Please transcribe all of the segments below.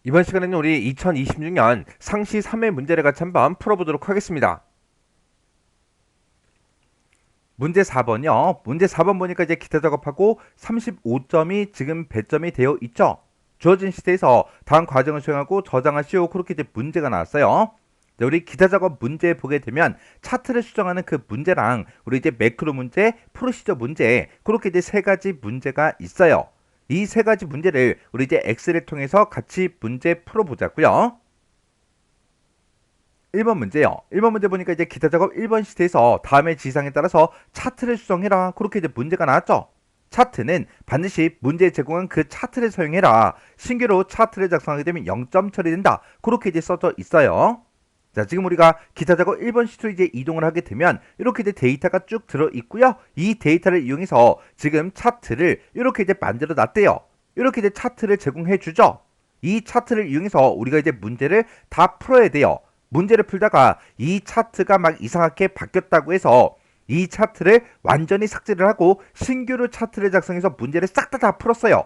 이번 시간에는 우리 2026년 상시 3회 문제를 같이 한번 풀어보도록 하겠습니다. 문제 4번이요. 문제 4번 보니까 이제 기타 작업하고 35점이 지금 배점이 되어 있죠. 주어진 시대에서 다음 과정을 수행하고 저장하시오. 그렇게 이제 문제가 나왔어요. 네, 우리 기타 작업 문제 보게 되면 차트를 수정하는 그 문제랑 우리 이제 매크로 문제, 프로시저 문제 그렇게 이제 세 가지 문제가 있어요. 이 세 가지 문제를 우리 이제 엑셀을 통해서 같이 문제 풀어보자고요. 1번 문제요. 1번 문제 보니까 이제 기타 작업 1번 시트에서 다음의 지상에 따라서 차트를 수정해라. 그렇게 이제 문제가 나왔죠. 차트는 반드시 문제에 제공한 그 차트를 사용해라. 신규로 차트를 작성하게 되면 0점 처리된다. 그렇게 이제 써져 있어요. 자, 지금 우리가 기타 작업 1번 시트로 이제 이동을 하게 되면 이렇게 이제 데이터가 쭉 들어 있고요. 이 데이터를 이용해서 지금 차트를 이렇게 이제 만들어 놨대요. 이렇게 이제 차트를 제공해 주죠. 이 차트를 이용해서 우리가 이제 문제를 다 풀어야 돼요. 문제를 풀다가 이 차트가 막 이상하게 바뀌었다고 해서 이 차트를 완전히 삭제를 하고 신규로 차트를 작성해서 문제를 싹 다 풀었어요.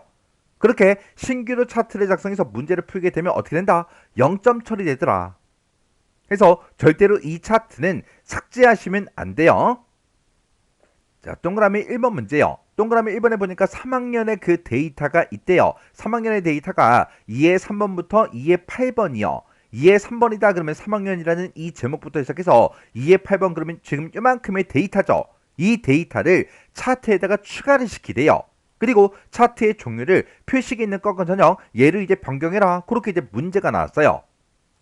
그렇게 신규로 차트를 작성해서 문제를 풀게 되면 어떻게 된다? 0점 처리되더라. 그래서 절대로 이 차트는 삭제하시면 안 돼요. 자, 동그라미 1번 문제요. 동그라미 1번에 보니까 3학년의 그 데이터가 있대요. 3학년의 데이터가 2의 3번부터 2의 8번이요. 2의 3번이다 그러면 3학년이라는 이 제목부터 시작해서 2의 8번 그러면 지금 이만큼의 데이터죠. 이 데이터를 차트에다가 추가를 시키대요. 그리고 차트의 종류를 표식이 있는 것건 전형 얘를 이제 변경해라. 그렇게 이제 문제가 나왔어요.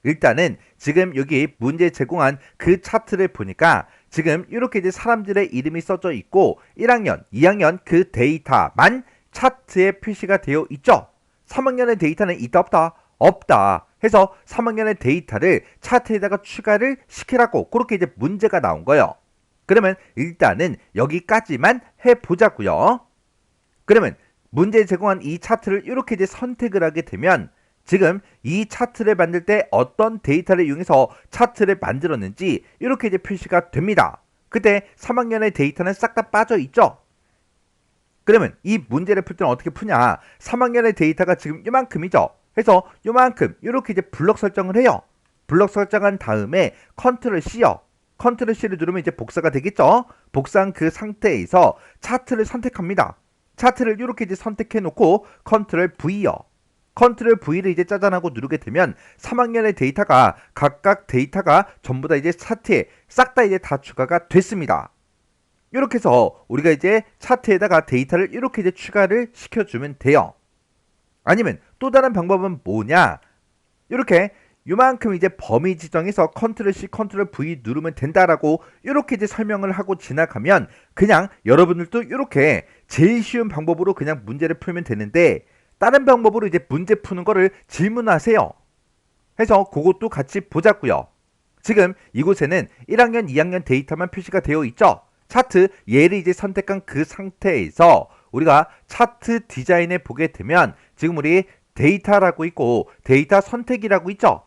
일단은 지금 여기 문제 제공한 그 차트를 보니까 지금 이렇게 이제 사람들의 이름이 써져 있고 1학년, 2학년 그 데이터만 차트에 표시가 되어 있죠. 3학년의 데이터는 있다 없다? 없다. 해서 3학년의 데이터를 차트에다가 추가를 시키라고 그렇게 이제 문제가 나온 거예요. 그러면 일단은 여기까지만 해보자고요. 그러면 문제 제공한 이 차트를 이렇게 이제 선택을 하게 되면 지금 이 차트를 만들 때 어떤 데이터를 이용해서 차트를 만들었는지 이렇게 이제 표시가 됩니다. 그때 3학년의 데이터는 싹 다 빠져 있죠. 그러면 이 문제를 풀 때는 어떻게 푸냐? 3학년의 데이터가 지금 이만큼이죠. 해서 이만큼 이렇게 이제 블럭 설정을 해요. 블럭 설정한 다음에 컨트롤 C요. 컨트롤 C를 누르면 이제 복사가 되겠죠. 복사한 그 상태에서 차트를 선택합니다. 차트를 이렇게 이제 선택해 놓고 컨트롤 V요. 컨트롤 V를 이제 짜잔하고 누르게 되면 3학년의 데이터가 각각 데이터가 전부 다 이제 차트에 싹 다 이제 다 추가가 됐습니다. 이렇게 해서 우리가 이제 차트에다가 데이터를 이렇게 이제 추가를 시켜주면 돼요. 아니면 또 다른 방법은 뭐냐? 이렇게 요만큼 이제 범위 지정해서 컨트롤 C, 컨트롤 V 누르면 된다라고 이렇게 이제 설명을 하고 지나가면 그냥 여러분들도 이렇게 제일 쉬운 방법으로 그냥 문제를 풀면 되는데 다른 방법으로 이제 문제 푸는 거를 질문하세요. 해서 그것도 같이 보자고요. 지금 이곳에는 1학년, 2학년 데이터만 표시가 되어 있죠. 차트 얘를 이제 선택한 그 상태에서 우리가 차트 디자인에 보게 되면 지금 우리 데이터라고 있고 데이터 선택이라고 있죠.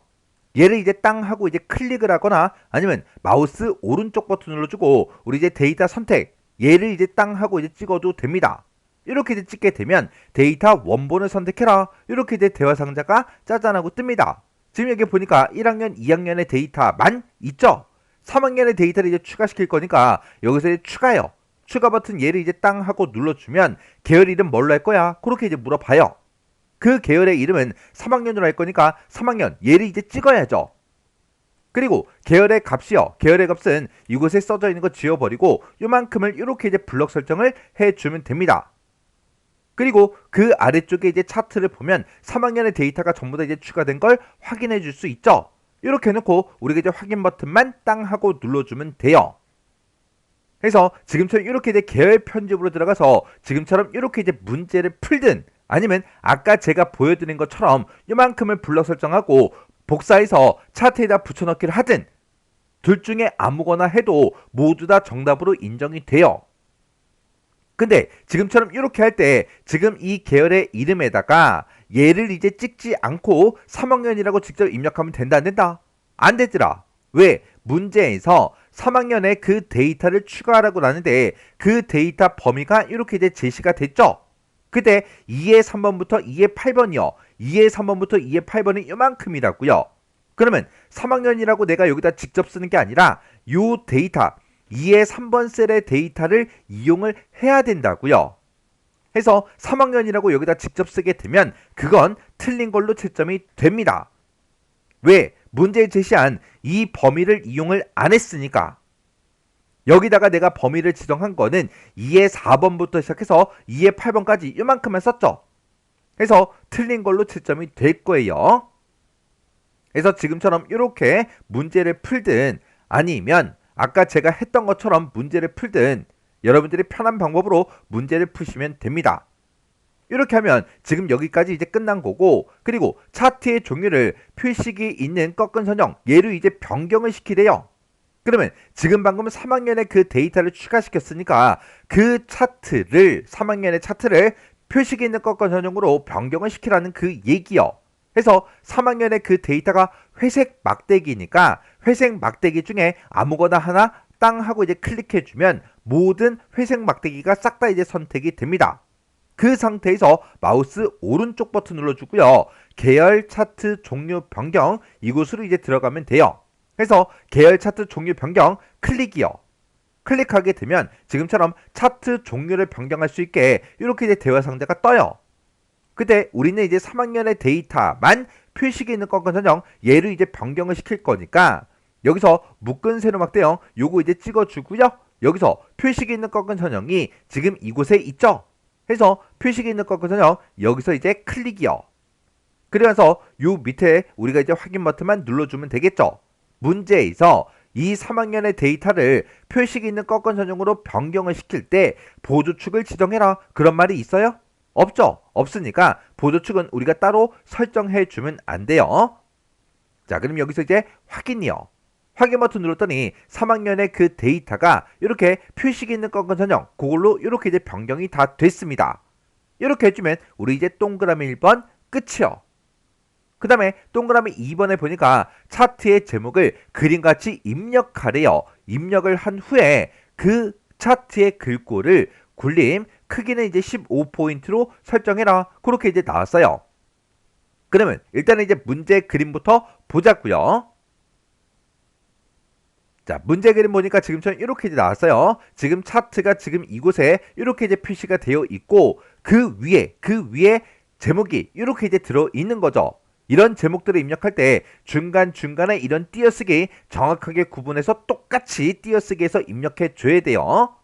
얘를 이제 땅 하고 이제 클릭을 하거나 아니면 마우스 오른쪽 버튼 눌러주고 우리 이제 데이터 선택 얘를 이제 땅 하고 이제 찍어도 됩니다. 이렇게 이제 찍게 되면 데이터 원본을 선택해라. 이렇게 이제 대화 상자가 짜잔하고 뜹니다. 지금 여기 보니까 1학년, 2학년의 데이터만 있죠. 3학년의 데이터를 이제 추가시킬 거니까 여기서 이제 추가요. 추가 버튼 얘를 이제 땅 하고 눌러주면 계열 이름 뭘로 할 거야? 그렇게 이제 물어봐요. 그 계열의 이름은 3학년으로 할 거니까 3학년 얘를 이제 찍어야죠. 그리고 계열의 값이요. 계열의 값은 이곳에 써져 있는 거 지워버리고 요만큼을 이렇게 이제 블럭 설정을 해주면 됩니다. 그리고 그 아래쪽에 이제 차트를 보면 3학년의 데이터가 전부 다 이제 추가된 걸 확인해 줄 수 있죠. 이렇게 해놓고 우리가 이제 확인 버튼만 땅 하고 눌러주면 돼요. 그래서 지금처럼 이렇게 이제 계열 편집으로 들어가서 지금처럼 이렇게 이제 문제를 풀든 아니면 아까 제가 보여드린 것처럼 이만큼을 블럭 설정하고 복사해서 차트에다 붙여넣기를 하든 둘 중에 아무거나 해도 모두 다 정답으로 인정이 돼요. 근데 지금처럼 이렇게 할 때 지금 이 계열의 이름에다가 얘를 이제 찍지 않고 3학년이라고 직접 입력하면 된다 안 된다? 안 되더라. 왜? 문제에서 3학년에 그 데이터를 추가하라고 하는데 그 데이터 범위가 이렇게 이제 제시가 됐죠. 그때 2의 3번부터 2의 8번이요. 2의 3번부터 2의 8번이 요만큼이라고요. 그러면 3학년이라고 내가 여기다 직접 쓰는 게 아니라 요 데이터 2의 3번 셀의 데이터를 이용을 해야 된다고요. 해서 3학년이라고 여기다 직접 쓰게 되면 그건 틀린 걸로 채점이 됩니다. 왜? 문제에 제시한 이 범위를 이용을 안 했으니까. 여기다가 내가 범위를 지정한 거는 2의 4번부터 시작해서 2의 8번까지 이만큼만 썼죠. 그래서 틀린 걸로 채점이 될 거예요. 그래서 지금처럼 이렇게 문제를 풀든 아니면 아까 제가 했던 것처럼 문제를 풀든 여러분들이 편한 방법으로 문제를 푸시면 됩니다. 이렇게 하면 지금 여기까지 이제 끝난 거고, 그리고 차트의 종류를 표식이 있는 꺾은 선형 얘로 이제 변경을 시키래요. 그러면 지금 방금 3학년에 그 데이터를 추가시켰으니까 그 차트를 3학년의 차트를 표식이 있는 꺾은 선형으로 변경을 시키라는 그 얘기요. 그래서 3학년의 그 데이터가 회색 막대기니까 회색 막대기 중에 아무거나 하나 땅 하고 이제 클릭해주면 모든 회색 막대기가 싹 다 이제 선택이 됩니다. 그 상태에서 마우스 오른쪽 버튼 눌러주고요. 계열 차트 종류 변경 이곳으로 이제 들어가면 돼요. 그래서 계열 차트 종류 변경 클릭이요. 클릭하게 되면 지금처럼 차트 종류를 변경할 수 있게 이렇게 이제 대화 상자가 떠요. 그때 우리는 이제 3학년의 데이터만 표식이 있는 꺾은 선형 얘를 이제 변경을 시킬 거니까 여기서 묶은 세로막대형 요거 이제 찍어주고요. 여기서 표식이 있는 꺾은 선형이 지금 이곳에 있죠. 해서 표식이 있는 꺾은 선형 여기서 이제 클릭이요. 그러면서 요 밑에 우리가 이제 확인 버튼만 눌러주면 되겠죠. 문제에서 이 3학년의 데이터를 표식이 있는 꺾은 선형으로 변경을 시킬 때 보조축을 지정해라 그런 말이 있어요? 없죠. 없으니까 보조축은 우리가 따로 설정해 주면 안 돼요. 자, 그럼 여기서 이제 확인이요. 확인 버튼 눌렀더니 3학년의 그 데이터가 이렇게 표식이 있는 꺾은 선형 그걸로 이렇게 이제 변경이 다 됐습니다. 이렇게 해주면 우리 이제 동그라미 1번 끝이요. 그 다음에 동그라미 2번에 보니까 차트의 제목을 그림같이 입력하래요. 입력을 한 후에 그 차트의 글꼴을 굴림 크기는 이제 15포인트로 설정해라. 그렇게 이제 나왔어요. 그러면 일단은 이제 문제 그림부터 보자고요. 자, 문제 그림 보니까 지금처럼 이렇게 이제 나왔어요. 지금 차트가 지금 이곳에 이렇게 이제 표시가 되어 있고 그 위에 제목이 이렇게 이제 들어 있는 거죠. 이런 제목들을 입력할 때 중간중간에 이런 띄어쓰기 정확하게 구분해서 똑같이 띄어쓰기해서 입력해 줘야 돼요.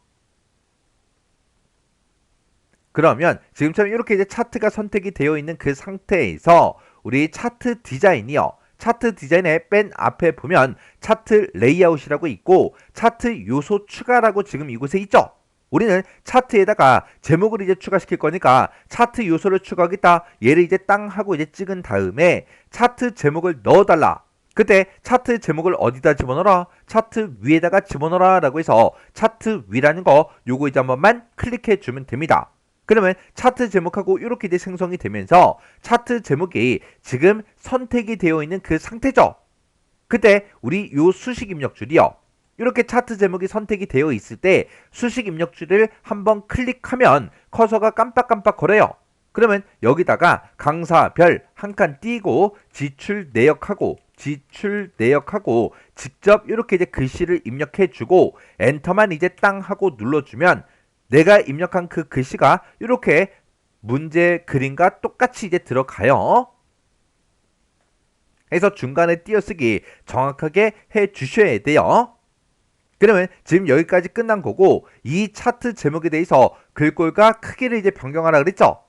그러면 지금처럼 이렇게 이제 차트가 선택이 되어 있는 그 상태에서 우리 차트 디자인이요. 차트 디자인의 맨 앞에 보면 차트 레이아웃이라고 있고 차트 요소 추가라고 지금 이곳에 있죠. 우리는 차트에다가 제목을 이제 추가시킬 거니까 차트 요소를 추가하겠다. 얘를 이제 땅 하고 이제 찍은 다음에 차트 제목을 넣어달라. 그때 차트 제목을 어디다 집어넣어라? 차트 위에다가 집어넣어라 라고 해서 차트 위라는 거 요거 이제 한 번만 클릭해 주면 됩니다. 그러면 차트 제목하고 이렇게 이제 생성이 되면서 차트 제목이 지금 선택이 되어 있는 그 상태죠. 그때 우리 요 수식 입력줄이요. 이렇게 차트 제목이 선택이 되어 있을 때 수식 입력줄을 한번 클릭하면 커서가 깜빡깜빡 거려요. 그러면 여기다가 강사별 한 칸 띄고 지출 내역하고 직접 이렇게 이제 글씨를 입력해 주고 엔터만 이제 땅 하고 눌러주면 내가 입력한 그 글씨가 이렇게 문제 그림과 똑같이 이제 들어가요. 그래서 중간에 띄어쓰기 정확하게 해 주셔야 돼요. 그러면 지금 여기까지 끝난 거고 이 차트 제목에 대해서 글꼴과 크기를 이제 변경하라 그랬죠.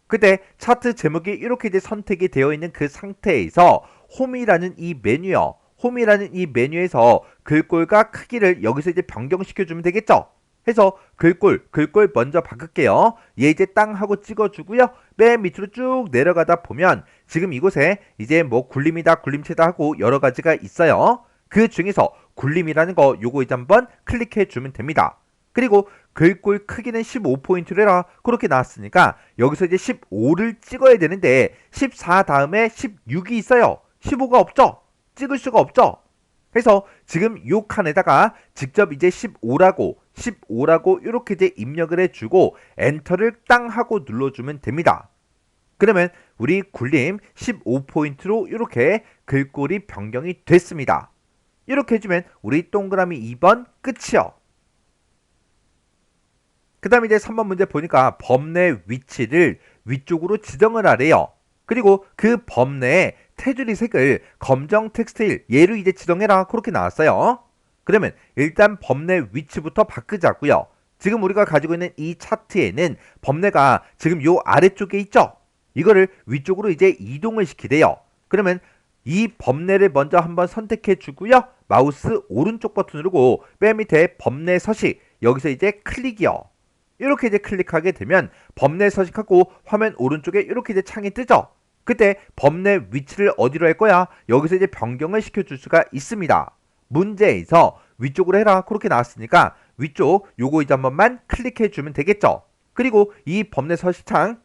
그때 차트 제목이 이렇게 이제 선택이 되어 있는 그 상태에서 홈이라는 이 메뉴요. 홈이라는 이 메뉴에서 글꼴과 크기를 여기서 이제 변경시켜 주면 되겠죠. 해서 글꼴 먼저 바꿀게요. 얘 이제 땅 하고 찍어주고요. 맨 밑으로 쭉 내려가다 보면 지금 이곳에 이제 뭐 굴림이다 굴림체다 하고 여러 가지가 있어요. 그 중에서 굴림이라는 거 요거 이제 한번 클릭해 주면 됩니다. 그리고 글꼴 크기는 15포인트래라 그렇게 나왔으니까 여기서 이제 15를 찍어야 되는데 14 다음에 16이 있어요. 15가 없죠? 찍을 수가 없죠? 그래서 지금 요 칸에다가 직접 이제 15라고 15라고 이렇게 이제 입력을 해주고 엔터를 땅 하고 눌러주면 됩니다. 그러면 우리 굴림 15포인트로 이렇게 글꼴이 변경이 됐습니다. 이렇게 해주면 우리 동그라미 2번 끝이요. 그 다음에 이제 3번 문제 보니까 범 내 위치를 위쪽으로 지정을 하래요. 그리고 그 범 내에 테두리 색을 검정 텍스트일 얘로 이제 지정해라 그렇게 나왔어요. 그러면 일단 범 내 위치부터 바꾸자고요. 지금 우리가 가지고 있는 이 차트에는 범내가 지금 요 아래쪽에 있죠. 이거를 위쪽으로 이제 이동을 시키래요. 그러면 이 범내를 먼저 한번 선택해 주고요. 마우스 오른쪽 버튼 누르고 맨 밑에 범내 서식 여기서 이제 클릭이요. 이렇게 이제 클릭하게 되면 범내 서식하고 화면 오른쪽에 이렇게 이제 창이 뜨죠. 그때 범내 위치를 어디로 할 거야? 여기서 이제 변경을 시켜줄 수가 있습니다. 문제에서 위쪽으로 해라 그렇게 나왔으니까 위쪽 요거 이제 한 번만 클릭해 주면 되겠죠. 그리고 이 범내 서식창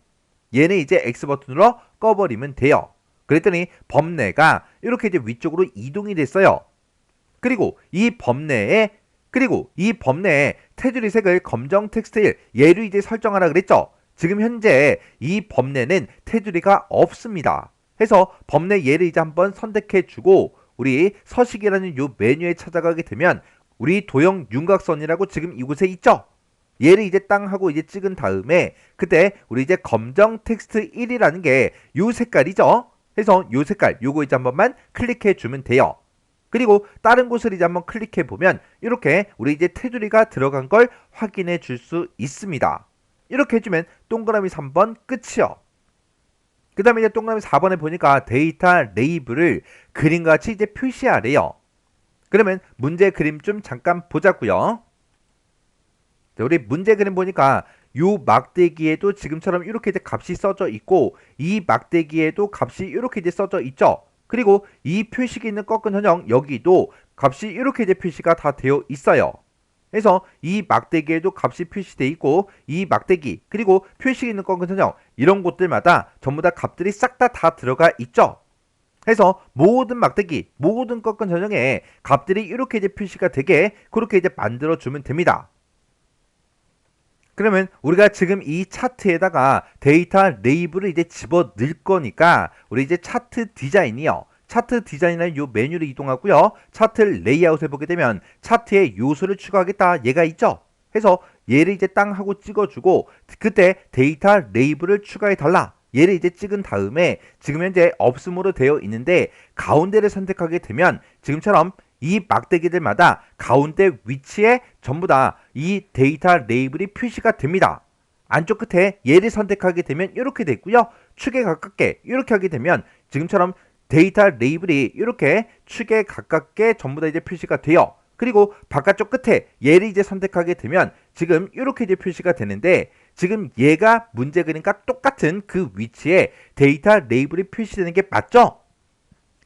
얘는 이제 X 버튼으로 꺼버리면 돼요. 그랬더니 범내가 이렇게 이제 위쪽으로 이동이 됐어요. 그리고 이 범내에 테두리 색을 검정 텍스트일 얘로 이제 설정하라 그랬죠. 지금 현재 이 범내는 테두리가 없습니다. 해서 범내 얘를 이제 한번 선택해 주고 우리 서식이라는 요 메뉴에 찾아가게 되면 우리 도형 윤곽선이라고 지금 이곳에 있죠. 얘를 이제 땅 하고 이제 찍은 다음에 그때 우리 이제 검정 텍스트 1이라는 게 요 색깔이죠. 해서 요 색깔 요거 이제 한 번만 클릭해 주면 돼요. 그리고 다른 곳을 이제 한번 클릭해 보면 이렇게 우리 이제 테두리가 들어간 걸 확인해 줄 수 있습니다. 이렇게 해주면 동그라미 3번 끝이요. 그 다음에 이제 동그라미 4번에 보니까 데이터 레이블을 그림같이 이제 표시하래요. 그러면 문제 그림 좀 잠깐 보자고요. 우리 문제 그림 보니까 요 막대기에도 지금처럼 이렇게 이제 값이 써져 있고 이 막대기에도 값이 이렇게 이제 써져 있죠. 그리고 이 표식이 있는 꺾은 현형 여기도 값이 이렇게 이제 표시가 다 되어 있어요. 그래서 이 막대기에도 값이 표시되어 있고 이 막대기 그리고 표식이 있는 꺾은 현형 이런 곳들마다 전부 다 값들이 싹 다 들어가 있죠. 해서 모든 막대기 모든 꺾은 현형에 값들이 이렇게 이제 표시가 되게 그렇게 이제 만들어 주면 됩니다. 그러면 우리가 지금 이 차트에다가 데이터 레이블을 이제 집어 넣을 거니까 우리 이제 차트 디자인이요. 차트 디자인이라는 요 메뉴를 이동하고요. 차트 레이아웃을 보게 되면 차트에 요소를 추가하겠다 얘가 있죠. 해서 얘를 이제 땅 하고 찍어주고 그때 데이터 레이블을 추가해 달라. 얘를 이제 찍은 다음에 지금 현재 없음으로 되어 있는데 가운데를 선택하게 되면 지금처럼 이 막대기들마다 가운데 위치에 전부 다 이 데이터 레이블이 표시가 됩니다. 안쪽 끝에 얘를 선택하게 되면 이렇게 됐고요. 축에 가깝게 이렇게 하게 되면 지금처럼 데이터 레이블이 이렇게 축에 가깝게 전부 다 이제 표시가 돼요. 그리고 바깥쪽 끝에 얘를 이제 선택하게 되면 지금 이렇게 이제 표시가 되는데 지금 얘가 문제 그림과 똑같은 그 위치에 데이터 레이블이 표시되는 게 맞죠?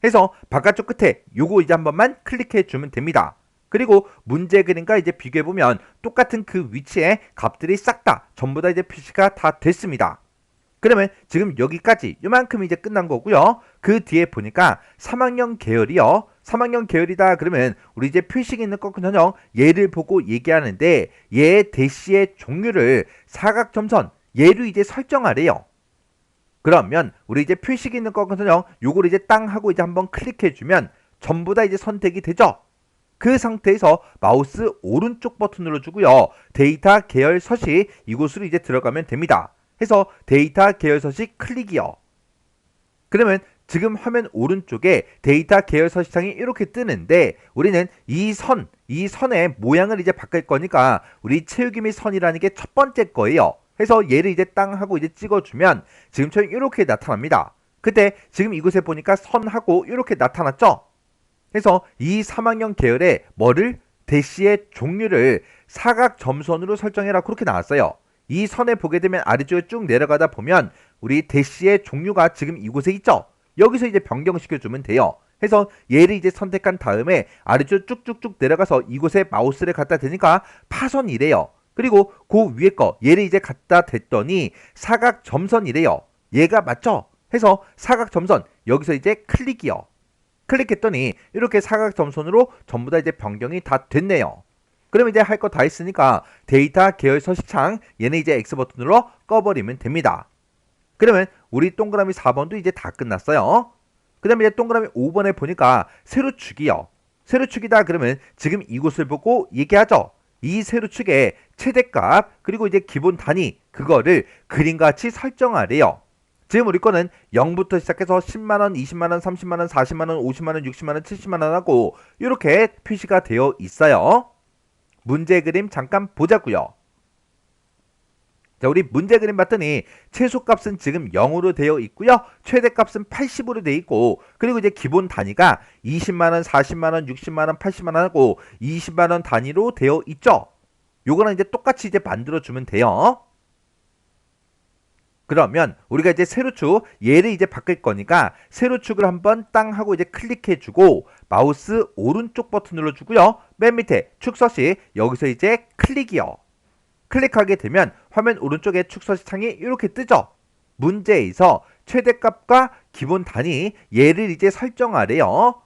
해서 바깥쪽 끝에 요거 이제 한 번만 클릭해 주면 됩니다. 그리고 문제 그림과 이제 비교해 보면 똑같은 그 위치에 값들이 싹 다 전부 다 이제 표시가 다 됐습니다. 그러면 지금 여기까지 요만큼 이제 끝난 거고요. 그 뒤에 보니까 3학년 계열이요. 3학년 계열이다 그러면 우리 이제 표식이 있는 꺾은 현형 얘를 보고 얘기하는데 얘 대시의 종류를 사각점선 얘로 이제 설정하래요. 그러면 우리 이제 표식이 있는 꺾은 선형 요거를 이제 땅 하고 이제 한번 클릭해 주면 전부 다 이제 선택이 되죠. 그 상태에서 마우스 오른쪽 버튼 눌러주고요. 데이터 계열 서식 이곳으로 이제 들어가면 됩니다. 해서 데이터 계열 서식 클릭이요. 그러면 지금 화면 오른쪽에 데이터 계열 서식창이 이렇게 뜨는데 우리는 이 선의 모양을 이제 바꿀 거니까 우리 채우기 및 선이라는 게 첫 번째 거예요. 해서 얘를 이제 땅 하고 이제 찍어주면 지금처럼 이렇게 나타납니다. 그때 지금 이곳에 보니까 선하고 이렇게 나타났죠? 해서 이 3학년 계열의 뭐를? 대시의 종류를 사각점선으로 설정해라 그렇게 나왔어요. 이 선에 보게 되면 아래쪽에 쭉 내려가다 보면 우리 대시의 종류가 지금 이곳에 있죠? 여기서 이제 변경시켜주면 돼요. 해서 얘를 이제 선택한 다음에 아래쪽 쭉쭉쭉 내려가서 이곳에 마우스를 갖다 대니까 파선이래요. 그리고 그 위에 거 얘를 이제 갖다 댔더니 사각점선이래요. 얘가 맞죠? 해서 사각점선 여기서 이제 클릭이요. 클릭했더니 이렇게 사각점선으로 전부 다 이제 변경이 다 됐네요. 그럼 이제 할 거 다 했으니까 데이터 계열 서식창 얘는 이제 X 버튼 눌러 꺼버리면 됩니다. 그러면 우리 동그라미 4번도 이제 다 끝났어요. 그 다음에 이제 동그라미 5번에 보니까 세로축이요. 세로축이다 그러면 지금 이곳을 보고 얘기하죠. 이 세로축의 최대값 그리고 이제 기본 단위 그거를 그림같이 설정하래요. 지금 우리 거는 0부터 시작해서 10만원, 20만원, 30만원, 40만원, 50만원, 60만원, 70만원 하고 이렇게 표시가 되어 있어요. 문제 그림 잠깐 보자고요. 자, 우리 문제 그림 봤더니 최소값은 지금 0으로 되어 있고요. 최대값은 80으로 되어 있고 그리고 이제 기본 단위가 20만원, 40만원, 60만원, 80만원 하고 20만원 단위로 되어 있죠. 요거는 이제 똑같이 이제 만들어주면 돼요. 그러면 우리가 이제 세로축 얘를 이제 바꿀 거니까 세로축을 한번 땅 하고 이제 클릭해주고 마우스 오른쪽 버튼 눌러주고요. 맨 밑에 축서식 여기서 이제 클릭이요. 클릭하게 되면 화면 오른쪽에 축서식 창이 이렇게 뜨죠. 문제에서 최대값과 기본 단위 얘를 이제 설정하래요.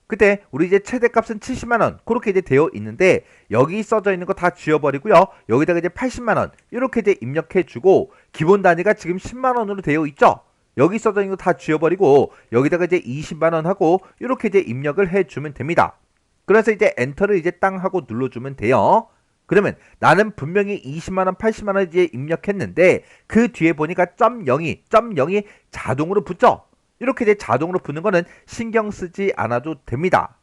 그때 우리 이제 최대값은 70만원 그렇게 이제 되어 있는데 여기 써져 있는 거 다 지워버리고요. 여기다가 이제 80만원 이렇게 이제 입력해주고 기본 단위가 지금 10만원으로 되어 있죠. 여기 써져 있는 거 다 지워버리고 여기다가 이제 20만원 하고 이렇게 이제 입력을 해주면 됩니다. 그래서 이제 엔터를 이제 땅 하고 눌러주면 돼요. 그러면 나는 분명히 20만원, 80만원 이제 입력했는데 그 뒤에 보니까 .02 자동으로 붙죠. 이렇게 이제 자동으로 붙는 거는 신경 쓰지 않아도 됩니다.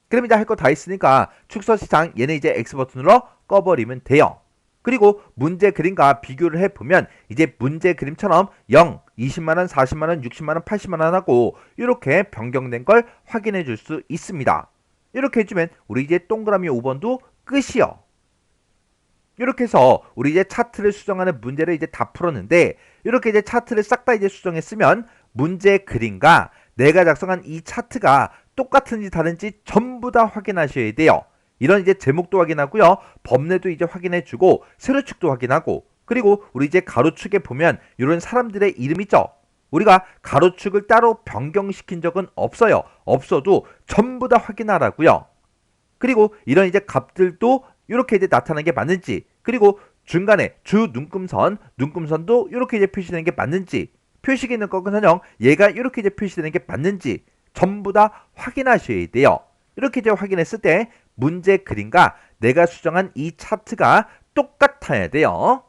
그럼 이제 할 거 다 했으니까 축서시장 얘는 이제 X 버튼으로 꺼버리면 돼요. 그리고 문제 그림과 비교를 해보면 이제 문제 그림처럼 0, 20만원, 40만원, 60만원, 80만원 하고 이렇게 변경된 걸 확인해 줄 수 있습니다. 이렇게 해주면 우리 이제 동그라미 5번도 끝이요. 이렇게 해서 우리 이제 차트를 수정하는 문제를 이제 다 풀었는데 이렇게 이제 차트를 싹 다 이제 수정했으면 문제 그림과 내가 작성한 이 차트가 똑같은지 다른지 전부 다 확인하셔야 돼요. 이런 이제 제목도 확인하고요. 범례도 이제 확인해주고 세로축도 확인하고 그리고 우리 이제 가로축에 보면 이런 사람들의 이름 있죠. 우리가 가로축을 따로 변경시킨 적은 없어요. 없어도 전부 다 확인하라고요. 그리고 이런 이제 값들도 이렇게 이제 나타나는 게 맞는지 그리고 중간에 주 눈금선도 이렇게 이제 표시되는 게 맞는지 표식이 있는 거는요 얘가 이렇게 이제 표시되는 게 맞는지 전부 다 확인하셔야 돼요. 이렇게 이제 확인했을 때 문제 그림과 내가 수정한 이 차트가 똑같아야 돼요.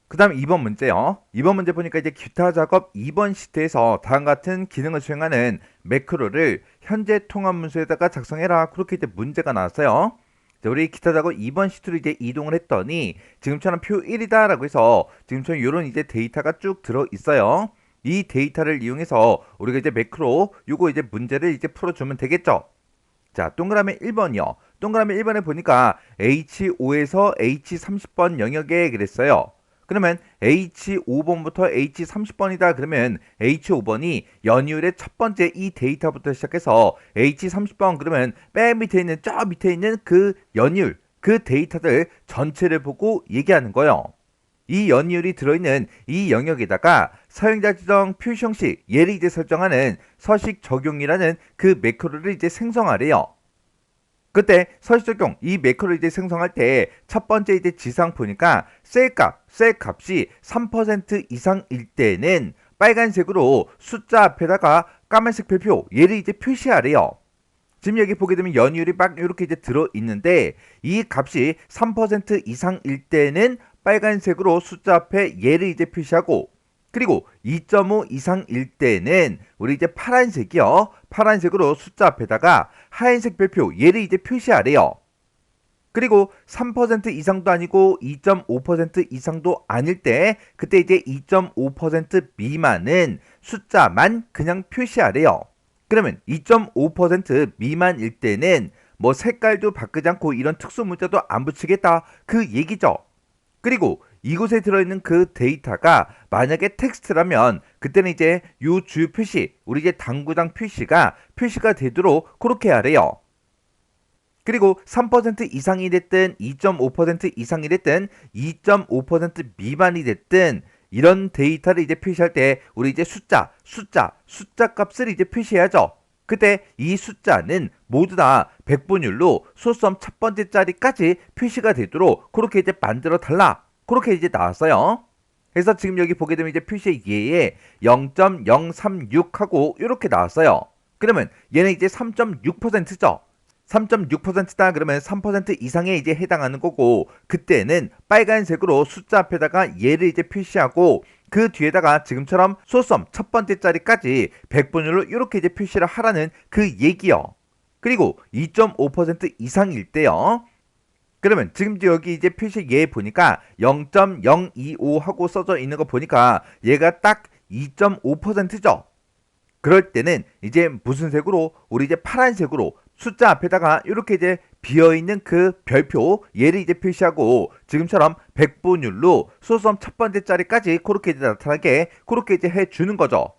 그 다음 2번 문제요. 2번 문제 보니까 이제 기타 작업 2번 시트에서 다음과 같은 기능을 수행하는 매크로를 현재 통합 문서에다가 작성해라. 그렇게 이제 문제가 나왔어요. 자, 우리 기타 작업 2번 시트로 이제 이동을 했더니 지금처럼 표 1이다 라고 해서 지금처럼 이런 이제 데이터가 쭉 들어 있어요. 이 데이터를 이용해서 우리가 이제 매크로 요거 이제 문제를 이제 풀어주면 되겠죠. 자, 동그라미 1번이요. 동그라미 1번에 보니까 H5에서 H30번 영역에 그랬어요. 그러면 H5번부터 H30번이다 그러면 H5번이 연이율의 첫 번째 이 데이터부터 시작해서 H30번 그러면 맨 밑에 있는 저 밑에 있는 그 연이율 그 데이터들 전체를 보고 얘기하는 거예요. 이 연이율이 들어있는 이 영역에다가 사용자 지정 표시 형식 얘를 이제 설정하는 서식 적용이라는 그 매크로를 이제 생성하래요. 그때 서식 적용 이 매크로를 이제 생성할 때 첫 번째 이제 지상 보니까 셀 값이 3% 이상일 때는 빨간색으로 숫자 앞에다가 까만색 별표 얘를 이제 표시하래요. 지금 여기 보게 되면 연이율이 막 이렇게 이제 들어 있는데 이 값이 3% 이상일 때는 빨간색으로 숫자 앞에 얘를 이제 표시하고 그리고 2.5 이상일 때는 우리 이제 파란색이요. 파란색으로 숫자 앞에다가 하얀색 별표 얘를 이제 표시하래요. 그리고 3% 이상도 아니고 2.5% 이상도 아닐 때 그때 이제 2.5% 미만은 숫자만 그냥 표시하래요. 그러면 2.5% 미만일 때는 뭐 색깔도 바꾸지 않고 이런 특수 문자도 안 붙이겠다 그 얘기죠. 그리고 이곳에 들어있는 그 데이터가 만약에 텍스트라면 그때는 이제 요 주요 표시 우리 이제 당구장 표시가 되도록 그렇게 하래요. 그리고 3% 이상이 됐든 2.5% 이상이 됐든 2.5% 미만이 됐든 이런 데이터를 이제 표시할 때 우리 이제 숫자 값을 이제 표시해야죠. 그때 이 숫자는 모두 다 백분율로 소수점 첫 번째 자리까지 표시가 되도록 그렇게 이제 만들어 달라. 그렇게 이제 나왔어요. 그래서 지금 여기 보게 되면 이제 표시 예에 0.036하고 이렇게 나왔어요. 그러면 얘는 이제 3.6%죠. 3.6%다 그러면 3% 이상에 이제 해당하는 거고, 그때는 빨간색으로 숫자 앞에다가 얘를 이제 표시하고 그 뒤에다가 지금처럼 소수점 첫 번째 자리까지 백분율로 이렇게 이제 표시를 하라는 그 얘기요. 그리고 2.5% 이상일 때요. 그러면 지금 여기 이제 표시 얘 보니까 0.025 하고 써져 있는 거 보니까 얘가 딱 2.5%죠. 그럴 때는 이제 무슨 색으로? 우리 이제 파란색으로 숫자 앞에다가 이렇게 이제 비어있는 그 별표 얘를 이제 표시하고 지금처럼 백분율로 소수점 첫 번째 자리까지 그렇게 이제 나타나게 그렇게 이제 해주는 거죠.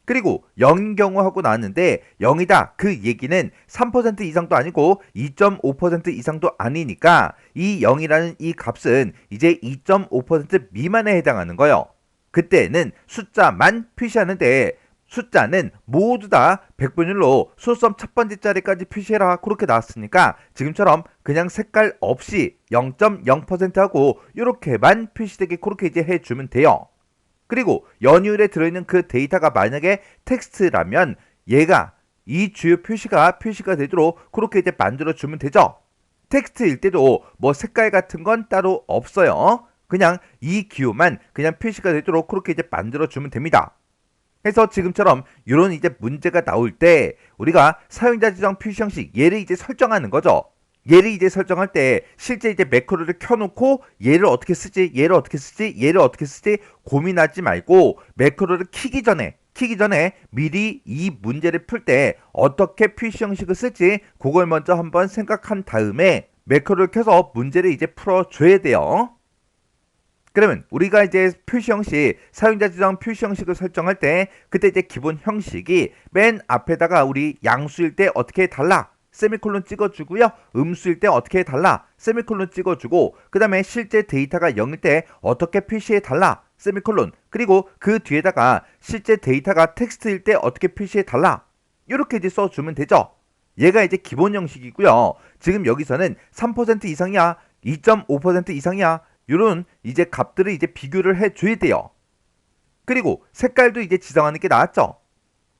그리고 0인 경우 하고 나왔는데 0이다 그 얘기는 3% 이상도 아니고 2.5% 이상도 아니니까 이 0이라는 이 값은 이제 2.5% 미만에 해당하는 거예요. 그때는 숫자만 표시하는데 숫자는 모두 다 백분율로 소수점 첫 번째 자리까지 표시해라 그렇게 나왔으니까 지금처럼 그냥 색깔 없이 0.0%하고 이렇게만 표시되게 그렇게 이제 해주면 돼요. 그리고 연율에 들어있는 그 데이터가 만약에 텍스트라면 얘가 이 주요 표시가 되도록 그렇게 이제 만들어주면 되죠. 텍스트일 때도 뭐 색깔 같은 건 따로 없어요. 그냥 이 기호만 그냥 표시가 되도록 그렇게 이제 만들어주면 됩니다. 그래서 지금처럼 이런 이제 문제가 나올 때 우리가 사용자 지정 표시 형식 얘를 이제 설정하는 거죠. 얘를 이제 설정할 때 실제 이제 매크로를 켜놓고 얘를 어떻게 쓰지 고민하지 말고 매크로를 키기 전에 미리 이 문제를 풀 때 어떻게 표시 형식을 쓸지 그걸 먼저 한번 생각한 다음에 매크로를 켜서 문제를 이제 풀어줘야 돼요. 그러면 우리가 이제 표시 형식, 사용자 지정 표시 형식을 설정할 때 그때 이제 기본 형식이 맨 앞에다가 우리 양수일 때 어떻게 해달라 세미콜론 찍어주고요. 음수일 때 어떻게 해달라 세미콜론 찍어주고 그 다음에 실제 데이터가 0일 때 어떻게 표시해달라 세미콜론 그리고 그 뒤에다가 실제 데이터가 텍스트일 때 어떻게 표시해달라 이렇게 이제 써주면 되죠. 얘가 이제 기본 형식이고요. 지금 여기서는 3% 이상이야 2.5% 이상이야 이런 이제 값들을 이제 비교를 해줘야 돼요. 그리고 색깔도 이제 지정하는 게 낫죠.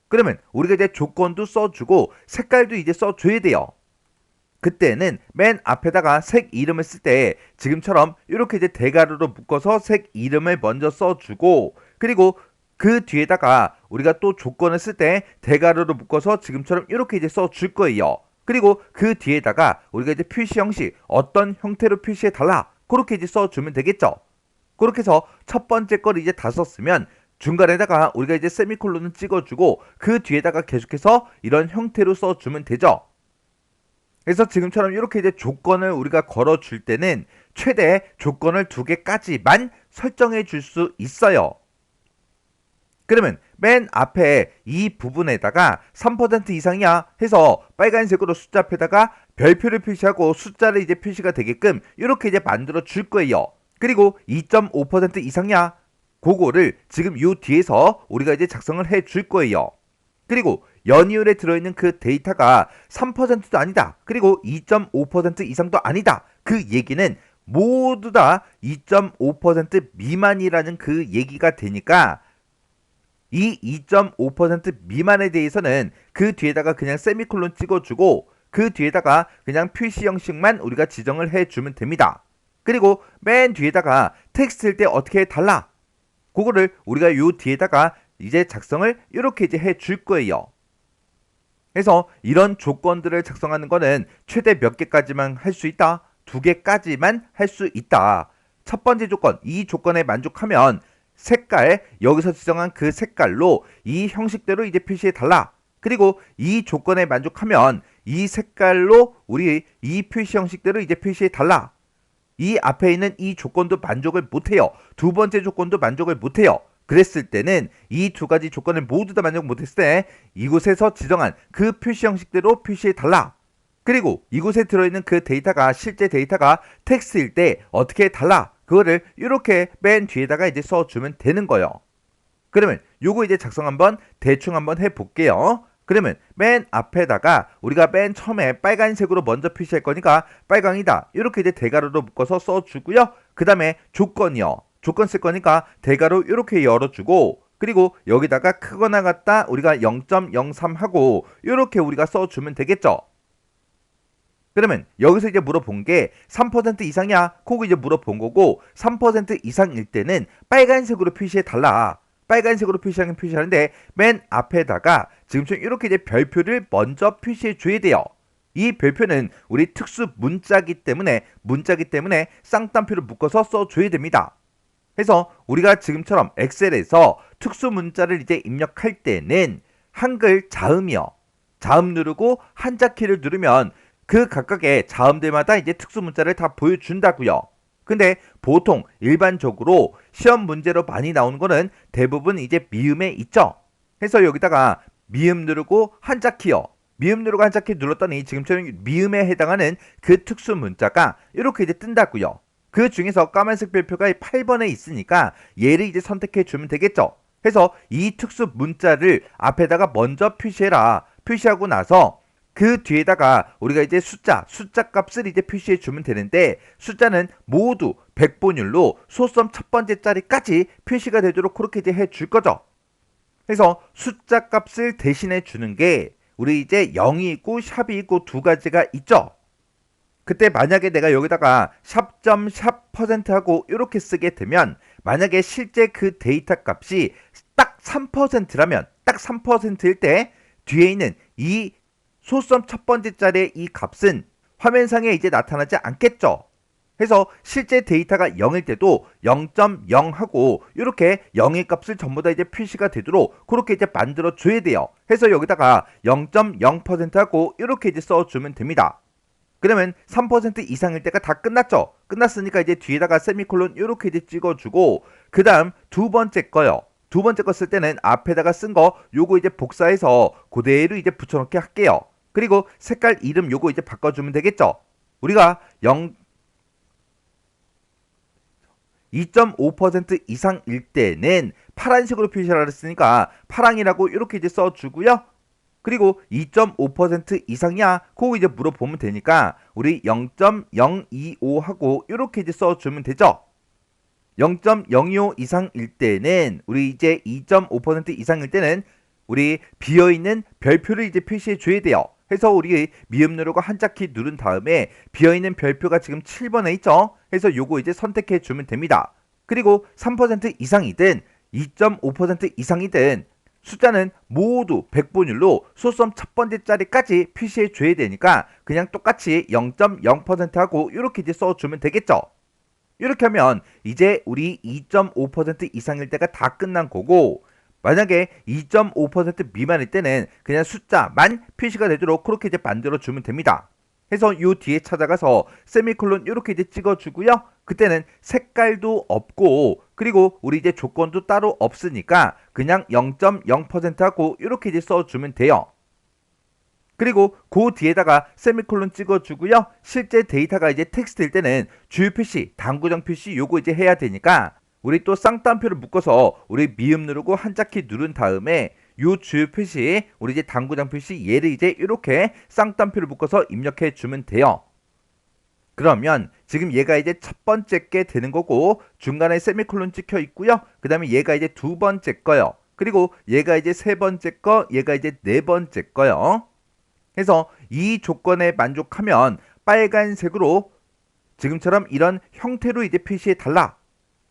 그러면 우리가 이제 조건도 써주고 색깔도 이제 써줘야 돼요. 그때는 맨 앞에다가 색 이름을 쓸 때 지금처럼 이렇게 이제 대괄호로 묶어서 색 이름을 먼저 써주고 그리고 그 뒤에다가 우리가 또 조건을 쓸 때 대괄호로 묶어서 지금처럼 이렇게 이제 써줄 거예요. 그리고 그 뒤에다가 우리가 이제 표시 형식 어떤 형태로 표시해 달라 그렇게 이제 써주면 되겠죠. 그렇게 해서 첫 번째 걸 이제 다 썼으면 중간에다가 우리가 이제 세미콜론을 찍어주고 그 뒤에다가 계속해서 이런 형태로 써주면 되죠. 그래서 지금처럼 이렇게 이제 조건을 우리가 걸어줄 때는 최대 조건을 2개까지만 설정해 줄 수 있어요. 그러면 맨 앞에 이 부분에다가 3% 이상이야 해서 빨간색으로 숫자 앞에다가 별표를 표시하고 숫자를 이제 표시가 되게끔 이렇게 이제 만들어 줄 거예요. 그리고 2.5% 이상이야 그거를 지금 요 뒤에서 우리가 이제 작성을 해 줄 거예요. 그리고 연이율에 들어있는 그 데이터가 3%도 아니다. 그리고 2.5% 이상도 아니다. 그 얘기는 모두 다 2.5% 미만이라는 그 얘기가 되니까 이 2.5% 미만에 대해서는 그 뒤에다가 그냥 세미콜론 찍어주고 그 뒤에다가 그냥 표시 형식만 우리가 지정을 해주면 됩니다. 그리고 맨 뒤에다가 텍스트일 때 어떻게 해달라 그거를 우리가 요 뒤에다가 이제 작성을 이렇게 이제 해줄 거예요. 그래서 이런 조건들을 작성하는 거는 최대 몇 개까지만 할 수 있다? 2개까지만 할 수 있다. 첫 번째 조건, 이 조건에 만족하면 색깔, 여기서 지정한 그 색깔로 이 형식대로 이제 표시해 달라. 그리고 이 조건에 만족하면 이 색깔로 우리 이 표시 형식대로 이제 표시해 달라. 이 앞에 있는 이 조건도 만족을 못해요. 두 번째 조건도 만족을 못해요. 그랬을 때는 이 두 가지 조건을 모두 다 만족 못했을 때 이곳에서 지정한 그 표시 형식대로 표시해 달라. 그리고 이곳에 들어있는 그 데이터가 실제 데이터가 텍스트일 때 어떻게 해 달라. 그거를 이렇게 맨 뒤에다가 이제 써주면 되는 거예요. 그러면 요거 이제 작성 한번 대충 한번 해볼게요. 그러면 맨 앞에다가 우리가 맨 처음에 빨간색으로 먼저 표시할 거니까 빨강이다. 이렇게 이제 대괄호로 묶어서 써주고요. 그 다음에 조건이요. 조건 쓸 거니까 대괄호 이렇게 열어주고 그리고 여기다가 크거나 같다 우리가 0.03 하고 이렇게 우리가 써주면 되겠죠. 그러면 여기서 이제 물어본 게 3% 이상이야? 그거 이제 물어본 거고 3% 이상일 때는 빨간색으로 표시해 달라. 빨간색으로 표시하는데 맨 앞에다가 지금처럼 이렇게 이제 별표를 먼저 표시해 줘야 돼요. 이 별표는 우리 특수 문자기 때문에 쌍따옴표를 묶어서 써줘야 됩니다. 그래서 우리가 지금처럼 엑셀에서 특수 문자를 이제 입력할 때는 한글 자음이요. 자음 누르고 한자키를 누르면 그 각각의 자음들마다 이제 특수 문자를 다 보여준다고요. 근데 보통 일반적으로 시험 문제로 많이 나오는 거는 대부분 이제 미음에 있죠. 그래서 여기다가 미음 누르고 한자키요. 미음 누르고 한자키 눌렀더니 지금처럼 미음에 해당하는 그 특수 문자가 이렇게 이제 뜬다고요. 그 중에서 까만색 별표가 8번에 있으니까 얘를 이제 선택해 주면 되겠죠. 그래서 이 특수 문자를 앞에다가 먼저 표시해라. 표시하고 나서 그 뒤에다가 우리가 이제 숫자 값을 이제 표시해 주면 되는데 숫자는 모두 100번율로 소수점 첫 번째 자리까지 표시가 되도록 그렇게 이제 해 줄 거죠. 그래서 숫자 값을 대신해 주는 게 우리 이제 0이 있고 샵이 있고 두 가지가 있죠. 그때 만약에 내가 여기다가 샵.샵% 하고 이렇게 쓰게 되면 만약에 실제 그 데이터 값이 딱 3%라면 딱 3%일 때 뒤에 있는 이 소수점 첫 번째 자리의 이 값은 화면상에 이제 나타나지 않겠죠. 그래서 실제 데이터가 0일 때도 0.0 하고 이렇게 0의 값을 전부 다 이제 표시가 되도록 그렇게 이제 만들어 줘야 돼요. 그래서 여기다가 0.0% 하고 이렇게 이제 써주면 됩니다. 그러면 3% 이상일 때가 다 끝났죠. 끝났으니까 이제 뒤에다가 세미콜론 이렇게 이제 찍어주고 그 다음 두 번째 거요. 두 번째 거 쓸 때는 앞에다가 쓴 거 요거 이제 복사해서 그대로 이제 붙여넣기 할게요. 그리고 색깔 이름 요거 이제 바꿔주면 되겠죠. 우리가 2.5% 이상일 때는 파란색으로 표시를 했으니까 파랑이라고 이렇게 이제 써주고요. 그리고 2.5% 이상이야? 그거 이제 물어보면 되니까 우리 0.025 하고 이렇게 이제 써주면 되죠. 0.025 이상일 때는 우리 이제 2.5% 이상일 때는 우리 비어있는 별표를 이제 표시해 줘야 돼요. 해서 우리 미음 누르고 한자키 누른 다음에 비어있는 별표가 지금 7번에 있죠. 해서 요거 이제 선택해 주면 됩니다. 그리고 3% 이상이든 2.5% 이상이든 숫자는 모두 100번율로 소수점 첫 번째 자리까지 표시해 줘야 되니까 그냥 똑같이 0.0% 하고 이렇게 이제 써주면 되겠죠. 이렇게 하면 이제 우리 2.5% 이상일 때가 다 끝난 거고 만약에 2.5% 미만일 때는 그냥 숫자만 표시가 되도록 그렇게 이제 만들어 주면 됩니다. 해서 요 뒤에 찾아가서 세미콜론 이렇게 이제 찍어주고요. 그때는 색깔도 없고 그리고 우리 이제 조건도 따로 없으니까 그냥 0.0% 하고 이렇게 이제 써주면 돼요. 그리고 그 뒤에다가 세미콜론 찍어주고요. 실제 데이터가 이제 텍스트일 때는 주요 표시, 당구정 표시 요거 이제 해야 되니까 우리 또 쌍따옴표를 묶어서 우리 미음 누르고 한자키 누른 다음에 요 주요 표시, 우리 이제 당구장 표시 얘를 이제 이렇게 쌍따옴표를 묶어서 입력해 주면 돼요. 그러면 지금 얘가 이제 첫 번째 게 되는 거고 중간에 세미콜론 찍혀 있고요. 그 다음에 얘가 이제 두 번째 거요. 그리고 얘가 이제 세 번째 거, 얘가 이제 네 번째 거요. 그래서 이 조건에 만족하면 빨간색으로 지금처럼 이런 형태로 이제 표시해 달라.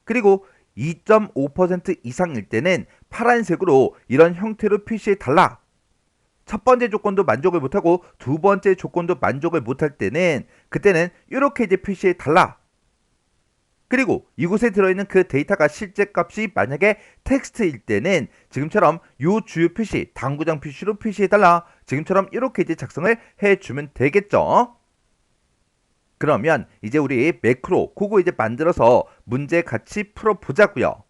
그리고 2.5% 이상일 때는 파란색으로 이런 형태로 표시해 달라. 첫 번째 조건도 만족을 못하고 두 번째 조건도 만족을 못할 때는 그때는 이렇게 이제 표시해 달라. 그리고 이곳에 들어있는 그 데이터가 실제 값이 만약에 텍스트일 때는 지금처럼 요 주요 표시, 당구장 표시로 표시해 달라. 지금처럼 이렇게 이제 작성을 해주면 되겠죠. 그러면 이제 우리 매크로 그거 이제 만들어서 문제 같이 풀어보자고요.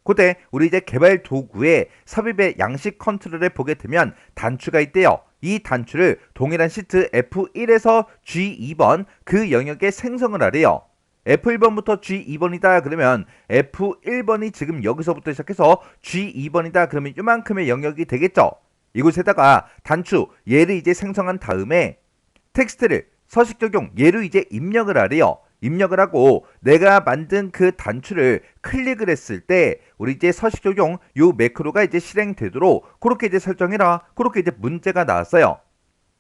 그때 우리 이제 개발 도구에 삽입의 양식 컨트롤에 보게 되면 단추가 있대요. 이 단추를 동일한 시트 F1에서 G2번 그 영역에 생성을 하래요. F1번부터 G2번이다 그러면 F1번이 지금 여기서부터 시작해서 G2번이다 그러면 이만큼의 영역이 되겠죠. 이곳에다가 단추 얘를 이제 생성한 다음에 텍스트를 서식 적용 얘로 이제 입력을 하래요. 입력을 하고 내가 만든 그 단추를 클릭을 했을 때 우리 이제 서식 적용 요 매크로가 이제 실행되도록 그렇게 이제 설정해라. 그렇게 이제 문제가 나왔어요.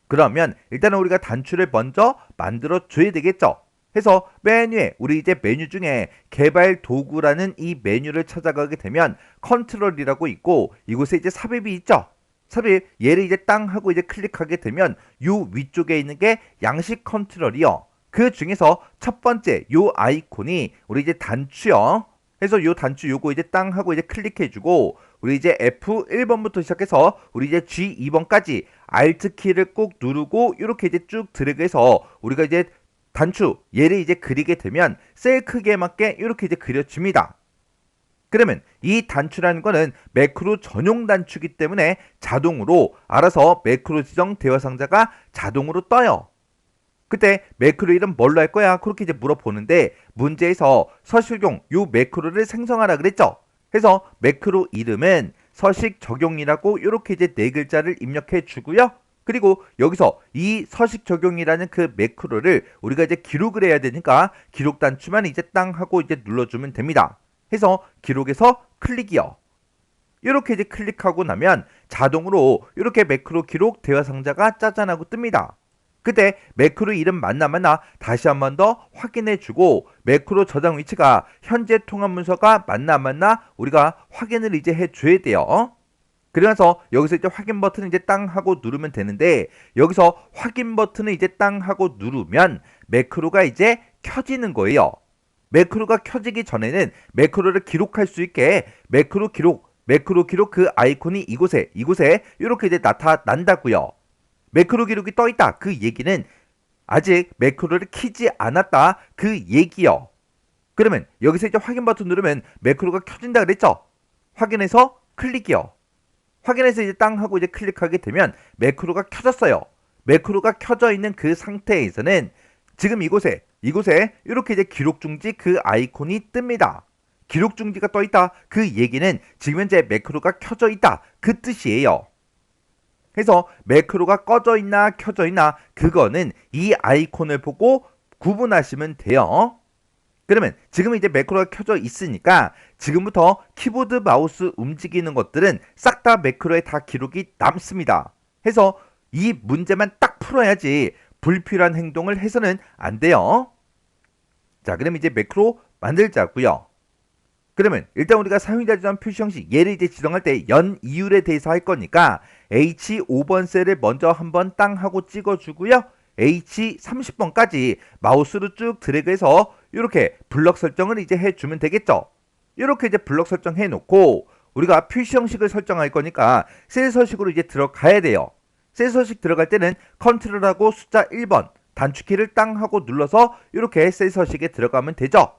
그러면 일단은 우리가 단추를 먼저 만들어 줘야 되겠죠. 해서 메뉴에 우리 이제 메뉴 중에 개발 도구라는 이 메뉴를 찾아가게 되면 컨트롤이라고 있고 이곳에 이제 삽입이 있죠. 삽입 얘를 이제 땅 하고 이제 클릭하게 되면 요 위쪽에 있는 게 양식 컨트롤이요. 그 중에서 첫 번째 요 아이콘이 우리 이제 단추요. 해서 요 단추 요거 이제 땅 하고 이제 클릭해주고 우리 이제 F1번부터 시작해서 우리 이제 G2번까지 Alt 키를 꼭 누르고 이렇게 이제 쭉 드래그해서 우리가 이제 단추 얘를 이제 그리게 되면 셀 크기에 맞게 이렇게 이제 그려집니다. 그러면 이 단추라는 거는 매크로 전용 단추이기 때문에 자동으로 알아서 매크로 지정 대화 상자가 자동으로 떠요. 그때 매크로 이름 뭘로 할 거야? 그렇게 이제 물어보는데 문제에서 서식용 요 매크로를 생성하라 그랬죠. 해서 매크로 이름은 서식 적용이라고 이렇게 이제 네 글자를 입력해 주고요. 그리고 여기서 이 서식 적용이라는 그 매크로를 우리가 이제 기록을 해야 되니까 기록 단추만 이제 땅 하고 이제 눌러주면 됩니다. 해서 기록에서 클릭이요. 이렇게 이제 클릭하고 나면 자동으로 이렇게 매크로 기록 대화 상자가 짜잔하고 뜹니다. 그때 매크로 이름 맞나 다시 한 번 더 확인해 주고 매크로 저장 위치가 현재 통합 문서가 맞나 우리가 확인을 이제 해 줘야 돼요. 그러면서 여기서 이제 확인 버튼을 이제 땅 하고 누르면 되는데 여기서 확인 버튼을 이제 땅 하고 누르면 매크로가 이제 켜지는 거예요. 매크로가 켜지기 전에는 매크로를 기록할 수 있게 매크로 기록 그 아이콘이 이곳에 이렇게 이제 나타난다고요. 매크로 기록이 떠 있다. 그 얘기는 아직 매크로를 키지 않았다. 그 얘기요. 그러면 여기서 이제 확인 버튼 누르면 매크로가 켜진다 그랬죠? 확인해서 클릭이요. 확인해서 이제 땅 하고 이제 클릭하게 되면 매크로가 켜졌어요. 매크로가 켜져 있는 그 상태에서는 지금 이곳에 이렇게 이제 기록 중지 그 아이콘이 뜹니다. 기록 중지가 떠 있다. 그 얘기는 지금 현재 매크로가 켜져 있다. 그 뜻이에요. 그래서 매크로가 꺼져 있나 켜져 있나 그거는 이 아이콘을 보고 구분하시면 돼요. 그러면 지금 이제 매크로가 켜져 있으니까 지금부터 키보드 마우스 움직이는 것들은 싹 다 매크로에 다 기록이 남습니다. 해서 이 문제만 딱 풀어야지 불필요한 행동을 해서는 안 돼요. 자, 그럼 이제 매크로 만들자고요. 그러면 일단 우리가 사용자 지정 표시 형식 얘를 이제 지정할 때 연 이율에 대해서 할 거니까 H5번 셀을 먼저 한번 땅 하고 찍어주고요. H30번까지 마우스로 쭉 드래그해서 이렇게 블럭 설정을 이제 해주면 되겠죠. 이렇게 이제 블럭 설정해 놓고 우리가 표시 형식을 설정할 거니까 셀 서식으로 이제 들어가야 돼요. 셀 서식 들어갈 때는 컨트롤하고 숫자 1번 단축키를 땅 하고 눌러서 이렇게 셀 서식에 들어가면 되죠.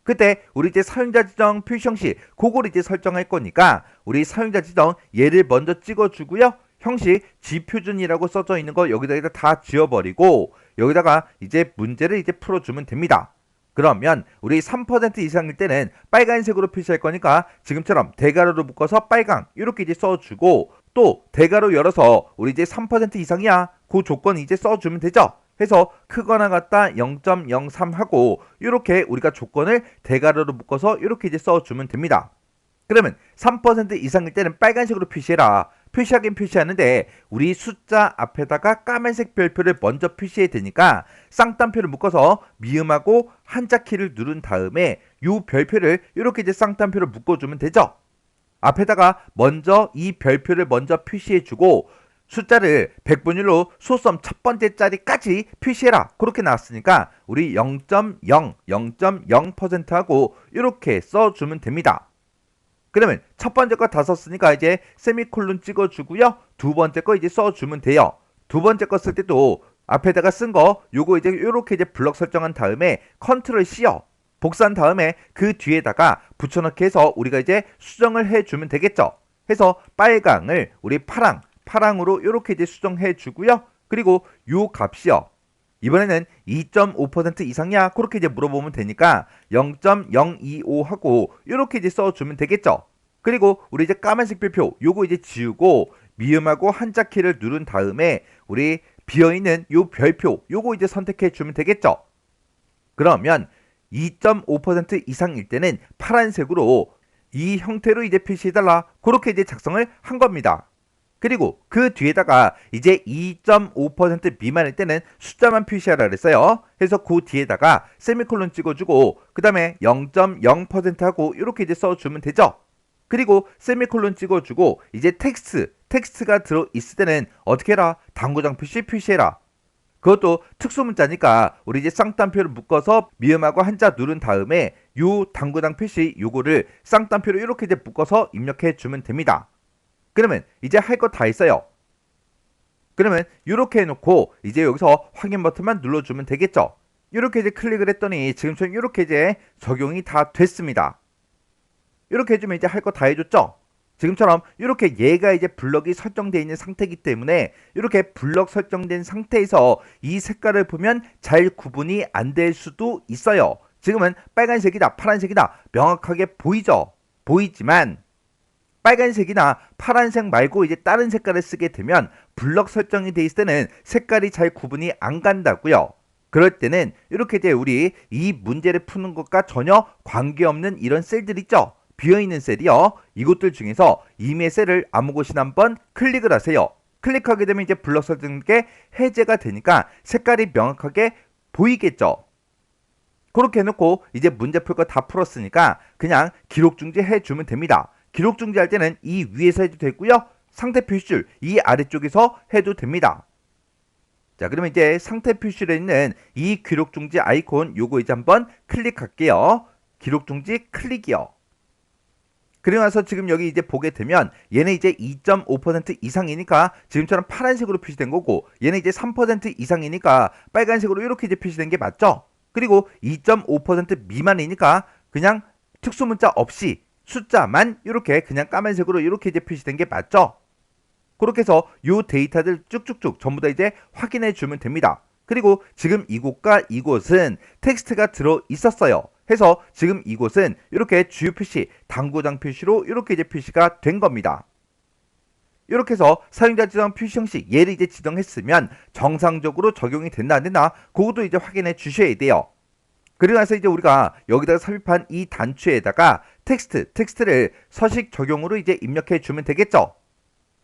그때 우리 이제 사용자 지정 표시 형식 그걸 이제 설정할 거니까 우리 사용자 지정 얘를 먼저 찍어주고요. 형식 지표준이라고 써져 있는 거 여기다가 다 지워버리고 여기다가 이제 문제를 이제 풀어주면 됩니다. 그러면 우리 3% 이상일 때는 빨간색으로 표시할 거니까 지금처럼 대괄호로 묶어서 빨강 이렇게 이제 써주고 또 대괄호 열어서 우리 이제 3% 이상이야 그 조건 이제 써주면 되죠. 해서 크거나 같다 0.03 하고 이렇게 우리가 조건을 대괄호로 묶어서 이렇게 이제 써주면 됩니다. 그러면 3% 이상일 때는 빨간색으로 표시해라. 표시하긴 표시하는데 우리 숫자 앞에다가 까만색 별표를 먼저 표시해야 되니까 쌍따옴표를 묶어서 미음하고 한자 키를 누른 다음에 이 별표를 이렇게 이제 쌍따옴표를 묶어주면 되죠. 앞에다가 먼저 이 별표를 먼저 표시해주고 숫자를 100분율로 소수점 첫 번째 자리까지 표시해라. 그렇게 나왔으니까 우리 0.0, 0.0% 하고 이렇게 써주면 됩니다. 그러면 첫 번째 거 다 썼으니까 이제 세미콜론 찍어주고요. 두 번째 거 이제 써주면 돼요. 두 번째 거 쓸 때도 앞에다가 쓴 거 요거 이제 이렇게 이제 블럭 설정한 다음에 컨트롤 C요. 복사한 다음에 그 뒤에다가 붙여넣기 해서 우리가 이제 수정을 해주면 되겠죠. 해서 빨강을 우리 파랑으로 이렇게 이제 수정해 주고요. 그리고 요 값이요. 이번에는 2.5% 이상이야? 그렇게 이제 물어보면 되니까 0.025 하고 이렇게 이제 써주면 되겠죠. 그리고 우리 이제 까만색 별표 요거 이제 지우고 미음하고 한자 키를 누른 다음에 우리 비어있는 요 별표 요거 이제 선택해 주면 되겠죠. 그러면 2.5% 이상일 때는 파란색으로 이 형태로 이제 표시해달라 그렇게 이제 작성을 한 겁니다. 그리고 그 뒤에다가 이제 2.5% 미만일 때는 숫자만 표시하라 그랬어요. 그래서 그 뒤에다가 세미콜론 찍어주고 그 다음에 0.0% 하고 이렇게 이제 써주면 되죠. 그리고 세미콜론 찍어주고 이제 텍스트가 들어있을 때는 어떻게 해라? 당구장 표시해라. 그것도 특수문자니까 우리 이제 쌍따옴표를 묶어서 미음하고 한자 누른 다음에 요 당구장 표시 요거를 쌍따옴표로 이렇게 이제 묶어서 입력해 주면 됩니다. 그러면 이제 할 거 다 했어요. 그러면 이렇게 해놓고 이제 여기서 확인 버튼만 눌러주면 되겠죠. 이렇게 이제 클릭을 했더니 지금처럼 이렇게 이제 적용이 다 됐습니다. 이렇게 해주면 이제 할 거 다 해줬죠. 지금처럼 이렇게 얘가 이제 블럭이 설정되어 있는 상태이기 때문에 이렇게 블럭 설정된 상태에서 이 색깔을 보면 잘 구분이 안 될 수도 있어요. 지금은 빨간색이다, 파란색이다 명확하게 보이죠. 보이지만 빨간색이나 파란색 말고 이제 다른 색깔을 쓰게 되면 블럭 설정이 돼 있을 때는 색깔이 잘 구분이 안 간다고요. 그럴 때는 이렇게 이제 우리 이 문제를 푸는 것과 전혀 관계없는 이런 셀들 있죠. 비어있는 셀이요. 이것들 중에서 임의 셀을 아무 곳이나 한번 클릭을 하세요. 클릭하게 되면 이제 블럭 설정게 해제가 되니까 색깔이 명확하게 보이겠죠. 그렇게 해놓고 이제 문제 풀 거 다 풀었으니까 그냥 기록 중지 해주면 됩니다. 기록 중지할 때는 이 위에서 해도 되고요. 상태 표시줄 이 아래쪽에서 해도 됩니다. 자, 그러면 이제 상태 표시줄에 있는 이 기록 중지 아이콘 요거 이제 한번 클릭할게요. 기록 중지 클릭이요. 그리고 나서 지금 여기 이제 보게 되면 얘는 이제 2.5% 이상이니까 지금처럼 파란색으로 표시된 거고 얘는 이제 3% 이상이니까 빨간색으로 이렇게 이제 표시된 게 맞죠? 그리고 2.5% 미만이니까 그냥 특수문자 없이 숫자만 이렇게 그냥 까만색으로 이렇게 이제 표시된 게 맞죠? 그렇게 해서 요 데이터들 쭉쭉쭉 전부 다 이제 확인해 주면 됩니다. 그리고 지금 이곳과 이곳은 텍스트가 들어 있었어요. 해서 지금 이곳은 이렇게 주요 표시, 당구장 표시로 이렇게 이제 표시가 된 겁니다. 이렇게 해서 사용자 지정 표시 형식 얘를 이제 지정했으면 정상적으로 적용이 됐나 안 됐나 그것도 이제 확인해 주셔야 돼요. 그리고 나서 이제 우리가 여기다가 삽입한 이 단추에다가 텍스트를 서식 적용으로 이제 입력해 주면 되겠죠.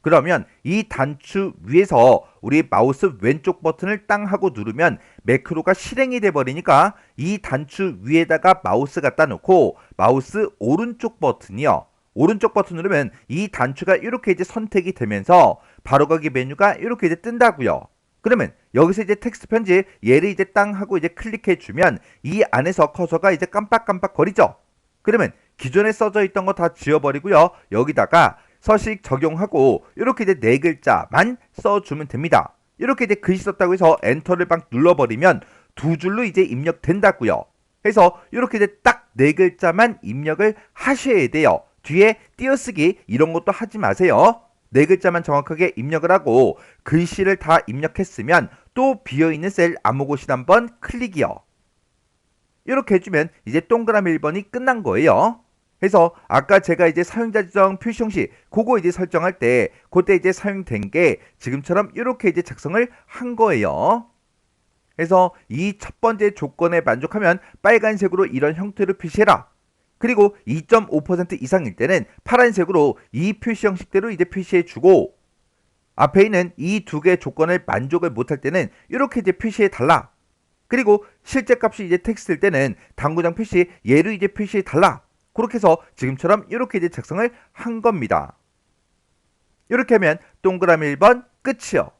그러면 이 단추 위에서 우리 마우스 왼쪽 버튼을 땅 하고 누르면 매크로가 실행이 돼 버리니까 이 단추 위에다가 마우스 갖다 놓고 마우스 오른쪽 버튼이요. 오른쪽 버튼 누르면 이 단추가 이렇게 이제 선택이 되면서 바로가기 메뉴가 이렇게 이제 뜬다고요. 그러면 여기서 이제 텍스트 편집 얘를 이제 땅 하고 이제 클릭해 주면 이 안에서 커서가 이제 깜빡깜빡 거리죠. 그러면 기존에 써져 있던 거 다 지워버리고요. 여기다가 서식 적용하고 이렇게 이제 네 글자만 써주면 됩니다. 이렇게 이제 글씨 썼다고 해서 엔터를 막 눌러버리면 두 줄로 이제 입력된다고요. 그래서 이렇게 이제 딱 네 글자만 입력을 하셔야 돼요. 뒤에 띄어쓰기 이런 것도 하지 마세요. 네 글자만 정확하게 입력을 하고 글씨를 다 입력했으면 또 비어있는 셀 아무 곳이나 한번 클릭이요. 이렇게 해주면 이제 동그라미 1번이 끝난 거예요. 그래서 아까 제가 이제 사용자 지정 표시 형식 그거 이제 설정할 때 그때 이제 사용된 게 지금처럼 이렇게 이제 작성을 한 거예요. 그래서 이 첫 번째 조건에 만족하면 빨간색으로 이런 형태로 표시해라. 그리고 2.5% 이상일 때는 파란색으로 이 표시 형식대로 이제 표시해 주고 앞에 있는 이 두 개의 조건을 만족을 못할 때는 이렇게 이제 표시해 달라. 그리고 실제 값이 이제 텍스트일 때는 당구장 표시 얘로 이제 표시해 달라. 그렇게 해서 지금처럼 이렇게 이제 작성을 한 겁니다. 이렇게 하면 동그라미 1번 끝이요.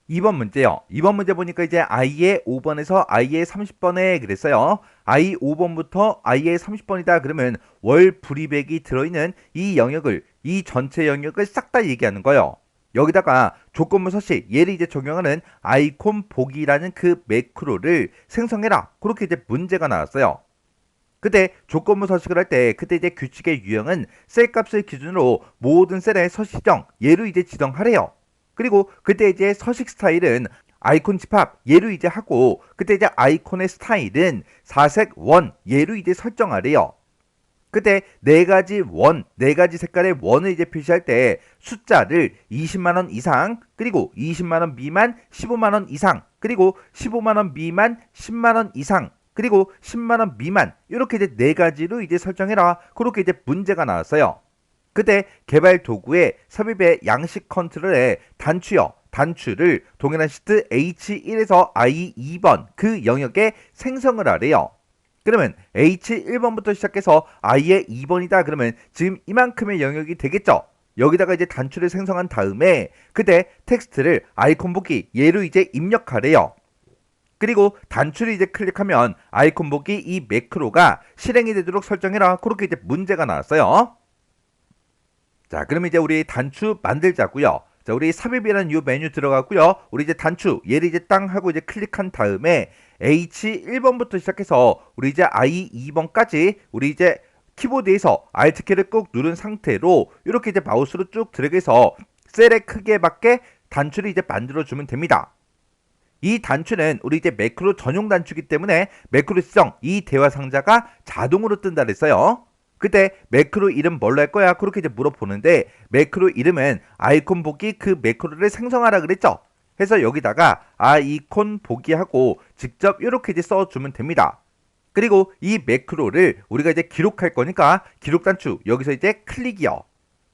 2번 문제요. 2번 문제 보니까 이제 i의 5번에서 i의 30번에 그랬어요. i 5번부터 i의 30번이다 그러면 월 불이백이 들어있는 이 영역을 이 전체 영역을 싹 다 얘기하는 거예요. 여기다가 조건부 서식 얘를 이제 적용하는 아이콘 보기라는 그 매크로를 생성해라. 그렇게 이제 문제가 나왔어요. 그때 조건부 서식을 할 때 그때 이제 규칙의 유형은 셀 값을 기준으로 모든 셀의 서식정 얘로 이제 지정하래요. 그리고 그때 이제 서식 스타일은 아이콘 집합 얘로 이제 하고 그때 이제 아이콘의 스타일은 사색 원 얘로 이제 설정하래요. 그때 네 가지 원, 네 가지 색깔의 원을 이제 표시할 때 숫자를 20만 원 이상, 그리고 20만 원 미만, 15만 원 이상, 그리고 15만 원 미만, 10만 원 이상, 그리고 10만 원 미만, 이렇게 이제 네 가지로 이제 설정해라. 그렇게 이제 문제가 나왔어요. 그때 개발 도구에 삽입의 양식 컨트롤에 단추요. 단추를 동일한 시트 H1에서 I2번 그 영역에 생성을 하래요. 그러면 H1번부터 시작해서 I의 2번이다. 그러면 지금 이만큼의 영역이 되겠죠. 여기다가 이제 단추를 생성한 다음에 그때 텍스트를 아이콘 보기 얘로 이제 입력하래요. 그리고 단추를 이제 클릭하면 아이콘 보기 이 매크로가 실행이 되도록 설정해라. 그렇게 이제 문제가 나왔어요. 자, 그럼 이제 우리 단추 만들자고요. 자, 우리 삽입이라는 이 메뉴 들어가고요. 우리 이제 단추 얘를 이제 땅 하고 이제 클릭한 다음에 H1번부터 시작해서 우리 이제 I2번까지 우리 이제 키보드에서 Alt키를 꾹 누른 상태로 이렇게 이제 마우스로 쭉 드래그해서 셀의 크기에 맞게 단추를 이제 만들어 주면 됩니다. 이 단추는 우리 이제 매크로 전용 단추이기 때문에 매크로 지정 이 대화 상자가 자동으로 뜬다 그랬어요. 그때 매크로 이름 뭘로 할 거야? 그렇게 이제 물어보는데 매크로 이름은 아이콘 보기 그 매크로를 생성하라 그랬죠. 해서 여기다가 아이콘 보기 하고 직접 이렇게 이제 써주면 됩니다. 그리고 이 매크로를 우리가 이제 기록할 거니까 기록 단추 여기서 이제 클릭이요.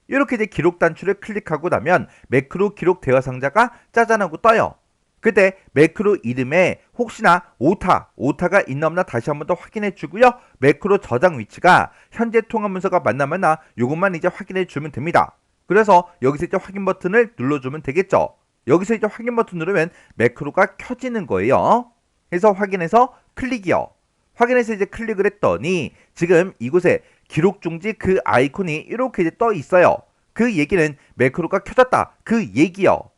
이렇게 이제 기록 단추를 클릭하고 나면 매크로 기록 대화 상자가 짜잔하고 떠요. 그때 매크로 이름에 혹시나 오타가 있나 없나 다시 한번 더 확인해 주고요. 매크로 저장 위치가 현재 통화 문서가 맞나 마나 요것만 이제 확인해 주면 됩니다. 그래서 여기서 이제 확인 버튼을 눌러주면 되겠죠. 여기서 이제 확인 버튼 누르면 매크로가 켜지는 거예요. 그래서 확인해서 클릭이요. 확인해서 이제 클릭을 했더니 지금 이곳에 기록 중지 그 아이콘이 이렇게 이제 떠 있어요. 그 얘기는 매크로가 켜졌다. 그 얘기요.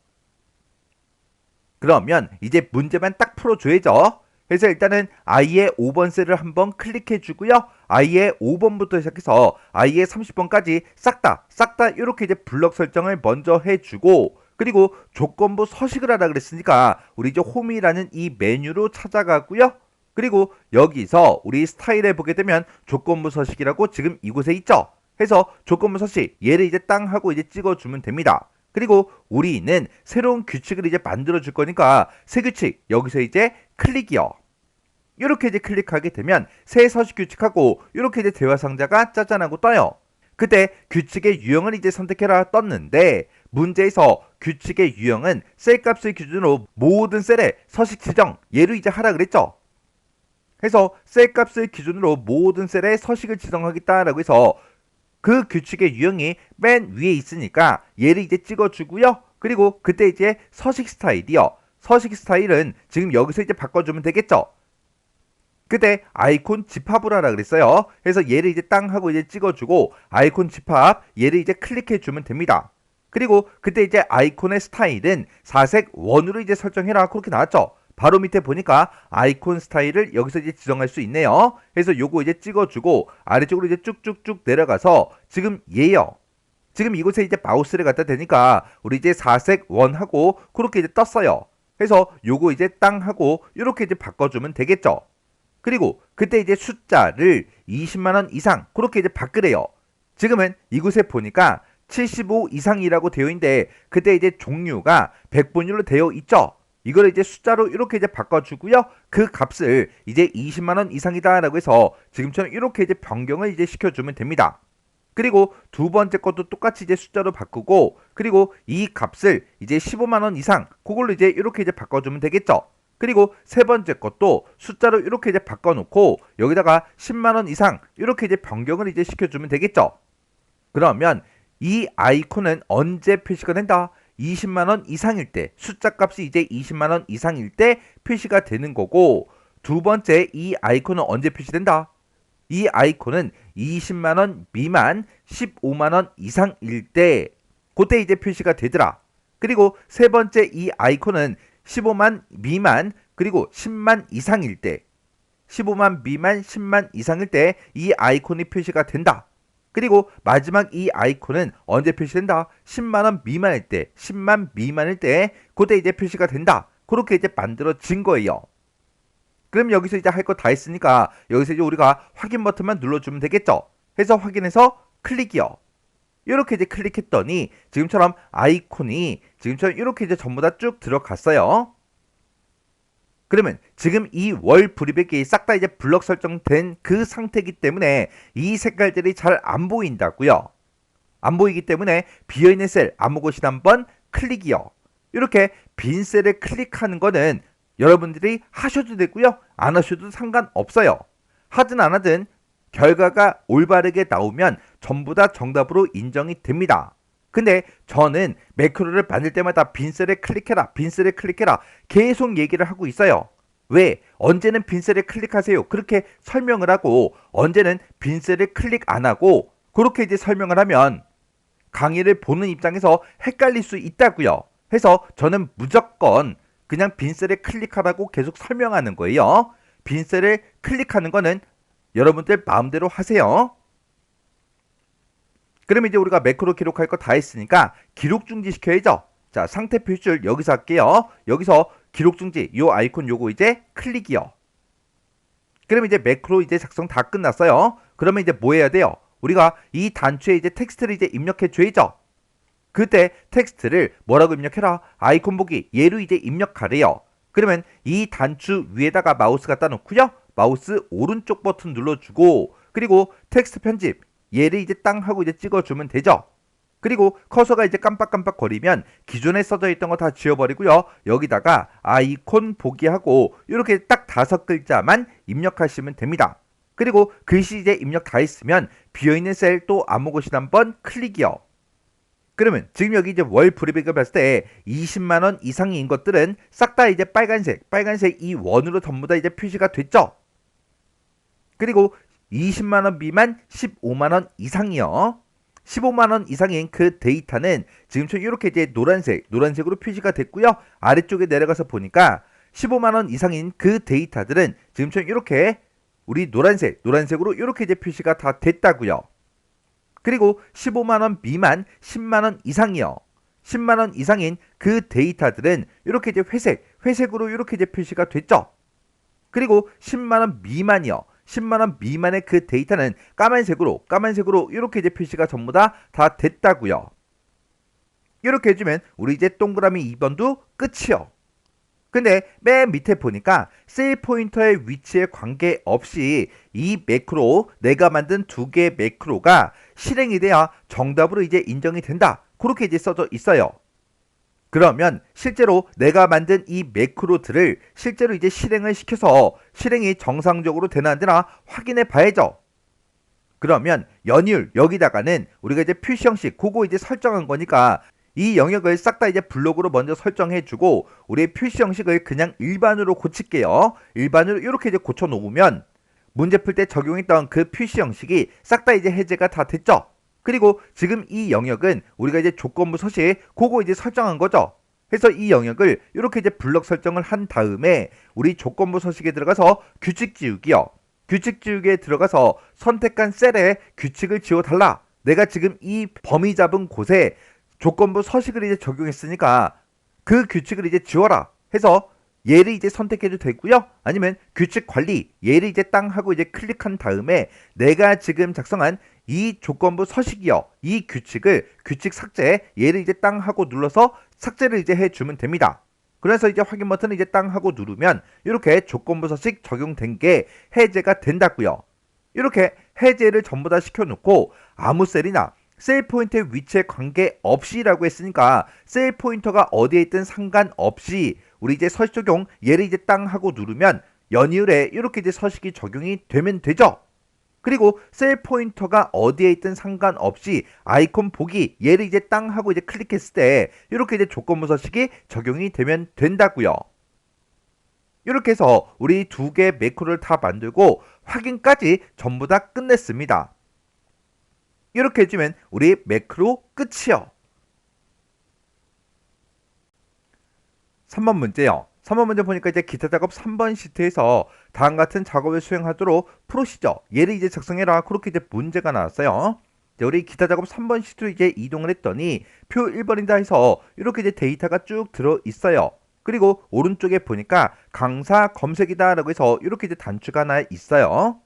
그러면 이제 문제만 딱 풀어줘야죠. 그래서 일단은 I의 5번 셀을 한번 클릭해 주고요. I의 5번부터 시작해서 I의 30번까지 싹 다 이렇게 이제 블럭 설정을 먼저 해주고 그리고 조건부 서식을 하라 그랬으니까 우리 이제 홈이라는 이 메뉴로 찾아가고요. 그리고 여기서 우리 스타일에 보게 되면 조건부 서식이라고 지금 이곳에 있죠. 해서 조건부 서식 얘를 이제 땅 하고 이제 찍어주면 됩니다. 그리고 우리는 새로운 규칙을 이제 만들어 줄 거니까 새 규칙 여기서 이제 클릭이요. 이렇게 이제 클릭하게 되면 새 서식 규칙하고 이렇게 이제 대화 상자가 짜잔하고 떠요. 그때 규칙의 유형을 이제 선택해라 떴는데 문제에서 규칙의 유형은 셀 값을 기준으로 모든 셀에 서식 지정 얘로 이제 하라 그랬죠. 해서 셀 값을 기준으로 모든 셀에 서식을 지정하겠다라고 해서 그 규칙의 유형이 맨 위에 있으니까 얘를 이제 찍어주고요. 그리고 그때 이제 서식 스타일이요. 서식 스타일은 지금 여기서 이제 바꿔주면 되겠죠. 그때 아이콘 집합을 하라 그랬어요. 그래서 얘를 이제 땅 하고 이제 찍어주고 아이콘 집합 얘를 이제 클릭해주면 됩니다. 그리고 그때 이제 아이콘의 스타일은 사색 원으로 이제 설정해라 그렇게 나왔죠. 바로 밑에 보니까 아이콘 스타일을 여기서 이제 지정할 수 있네요. 그래서 요거 이제 찍어주고 아래쪽으로 이제 쭉쭉쭉 내려가서 지금 얘요. 지금 이곳에 이제 마우스를 갖다 대니까 우리 이제 사색 원하고 그렇게 이제 떴어요. 그래서 요거 이제 땅 하고 이렇게 이제 바꿔주면 되겠죠. 그리고 그때 이제 숫자를 20만 원 이상 그렇게 이제 바꾸래요. 지금은 이곳에 보니까 75 이상이라고 되어 있는데 그때 이제 종류가 100번율로 되어 있죠. 이걸 이제 숫자로 이렇게 이제 바꿔주고요. 그 값을 이제 20만 원 이상이다라고 해서 지금처럼 이렇게 이제 변경을 이제 시켜주면 됩니다. 그리고 두 번째 것도 똑같이 이제 숫자로 바꾸고 그리고 이 값을 이제 15만 원 이상 그걸로 이제 이렇게 이제 바꿔주면 되겠죠. 그리고 세 번째 것도 숫자로 이렇게 이제 바꿔놓고 여기다가 10만 원 이상 이렇게 이제 변경을 이제 시켜주면 되겠죠. 그러면 이 아이콘은 언제 표시가 된다? 20만 원 이상일 때 숫자 값이 이제 20만 원 이상일 때 표시가 되는 거고 두 번째 이 아이콘은 언제 표시된다? 이 아이콘은 20만 원 미만 15만 원 이상일 때 그때 이제 표시가 되더라. 그리고 세 번째 이 아이콘은 15만 미만 그리고 10만 이상일 때 15만 미만 10만 이상일 때 이 아이콘이 표시가 된다. 그리고 마지막 이 아이콘은 언제 표시된다? 10만원 미만일 때 10만 미만일 때 그때 이제 표시가 된다. 그렇게 이제 만들어진 거예요. 그럼 여기서 이제 할 거 다 했으니까 여기서 이제 우리가 확인 버튼만 눌러주면 되겠죠. 해서 확인해서 클릭이요. 이렇게 이제 클릭했더니 지금처럼 아이콘이 지금처럼 이렇게 이제 전부 다 쭉 들어갔어요. 그러면 지금 이 월 불입액이 싹 다 이제 블럭 설정된 그 상태이기 때문에 이 색깔들이 잘 안 보인다고요. 안 보이기 때문에 비어있는 셀 아무 곳이나 한번 클릭이요. 이렇게 빈 셀을 클릭하는 거는 여러분들이 하셔도 되고요. 안 하셔도 상관없어요. 하든 안 하든 결과가 올바르게 나오면 전부 다 정답으로 인정이 됩니다. 근데 저는 매크로를 만들 때마다 빈셀에 클릭해라, 빈셀에 클릭해라 계속 얘기를 하고 있어요. 왜? 언제는 빈셀에 클릭하세요. 그렇게 설명을 하고 언제는 빈셀을 클릭 안 하고 그렇게 이제 설명을 하면 강의를 보는 입장에서 헷갈릴 수 있다고요. 해서 저는 무조건 그냥 빈셀에 클릭하라고 계속 설명하는 거예요. 빈셀을 클릭하는 거는 여러분들 마음대로 하세요. 그러면 이제 우리가 매크로 기록할 거 다 했으니까 기록 중지 시켜야죠. 자, 상태 표시를 여기서 할게요. 여기서 기록 중지 요 아이콘 요거 이제 클릭이요. 그러면 이제 매크로 이제 작성 다 끝났어요. 그러면 이제 뭐 해야 돼요? 우리가 이 단추에 이제 텍스트를 이제 입력해 줘야죠. 그때 텍스트를 뭐라고 입력해라? 아이콘 보기 얘로 이제 입력하래요. 그러면 이 단추 위에다가 마우스 갖다 놓고요. 마우스 오른쪽 버튼 눌러주고 그리고 텍스트 편집 얘를 이제 땅 하고 이제 찍어주면 되죠. 그리고 커서가 이제 깜빡깜빡 거리면 기존에 써져 있던 거 다 지워버리고요. 여기다가 아이콘 보기 하고 이렇게 딱 5글자만 입력하시면 됩니다. 그리고 글씨 이제 입력 다 했으면 비어있는 셀 또 아무 곳이나 한번 클릭이요. 그러면 지금 여기 이제 월 불입액을 봤을 때 20만원 이상인 것들은 싹 다 이제 빨간색 이 원으로 전부 다 이제 표시가 됐죠. 그리고 20만원 미만 15만원 이상이요. 15만원 이상인 그 데이터는 지금처럼 이렇게 이제 노란색으로 표시가 됐고요. 아래쪽에 내려가서 보니까 15만원 이상인 그 데이터들은 지금처럼 이렇게 우리 노란색으로 이렇게 이제 표시가 다 됐다고요. 그리고 15만원 미만 10만원 이상이요. 10만원 이상인 그 데이터들은 이렇게 이제 회색으로 이렇게 이제 표시가 됐죠. 그리고 10만원 미만이요. 10만원 미만의 그 데이터는 까만색으로 이렇게 이제 표시가 전부 다 됐다고요. 이렇게 해주면 우리 이제 동그라미 2번도 끝이요. 근데 맨 밑에 보니까 셀 포인터의 위치에 관계없이 이 매크로 내가 만든 2개의 매크로가 실행이 돼야 정답으로 이제 인정이 된다. 그렇게 이제 써져 있어요. 그러면 실제로 내가 만든 이 매크로들을 실제로 이제 실행을 시켜서 실행이 정상적으로 되나 안 되나 확인해 봐야죠. 그러면 연이율 여기다가는 우리가 이제 표시 형식 그거 이제 설정한 거니까 이 영역을 싹 다 이제 블록으로 먼저 설정해 주고 우리의 표시 형식을 그냥 일반으로 고칠게요. 일반으로 이렇게 이제 고쳐 놓으면 문제 풀 때 적용했던 그 표시 형식이 싹 다 이제 해제가 다 됐죠. 그리고 지금 이 영역은 우리가 이제 조건부 서식 그거 이제 설정한 거죠. 그래서 이 영역을 이렇게 이제 블록 설정을 한 다음에 우리 조건부 서식에 들어가서 규칙 지우기요. 규칙 지우기에 들어가서 선택한 셀에 규칙을 지워달라. 내가 지금 이 범위 잡은 곳에 조건부 서식을 이제 적용했으니까 그 규칙을 이제 지워라 해서 얘를 이제 선택해도 되고요. 아니면 규칙 관리 얘를 이제 땅 하고 이제 클릭한 다음에 내가 지금 작성한 이 조건부 서식이요. 이 규칙 삭제 얘를 이제 땅 하고 눌러서 삭제를 이제 해주면 됩니다. 그래서 이제 확인 버튼을 이제 땅 하고 누르면 이렇게 조건부 서식 적용된 게 해제가 된다고요. 이렇게 해제를 전부 다 시켜놓고 아무 셀이나 셀 포인터의 위치에 관계없이라고 했으니까 셀 포인터가 어디에 있든 상관없이 우리 이제 서식 적용 얘를 이제 땅 하고 누르면 연이율에 이렇게 이제 서식이 적용이 되면 되죠. 그리고 셀 포인터가 어디에 있든 상관없이 아이콘 보기 얘를 이제 땅 하고 이제 클릭했을 때 이렇게 이제 조건부 서식이 적용이 되면 된다고요. 이렇게 해서 우리 2개 매크로를 다 만들고 확인까지 전부 다 끝냈습니다. 이렇게 해주면 우리 매크로 끝이요. 3번 문제요. 3번 문제 보니까 이제 기타 작업 3번 시트에서 다음 같은 작업을 수행하도록 프로시저 얘를 이제 작성해라 그렇게 이제 문제가 나왔어요. 이제 우리 기타 작업 3번 시트로 이제 이동을 했더니 표 1번이다 해서 이렇게 이제 데이터가 쭉 들어 있어요. 그리고 오른쪽에 보니까 강사 검색이다 라고 해서 이렇게 이제 단추가 하나 있어요.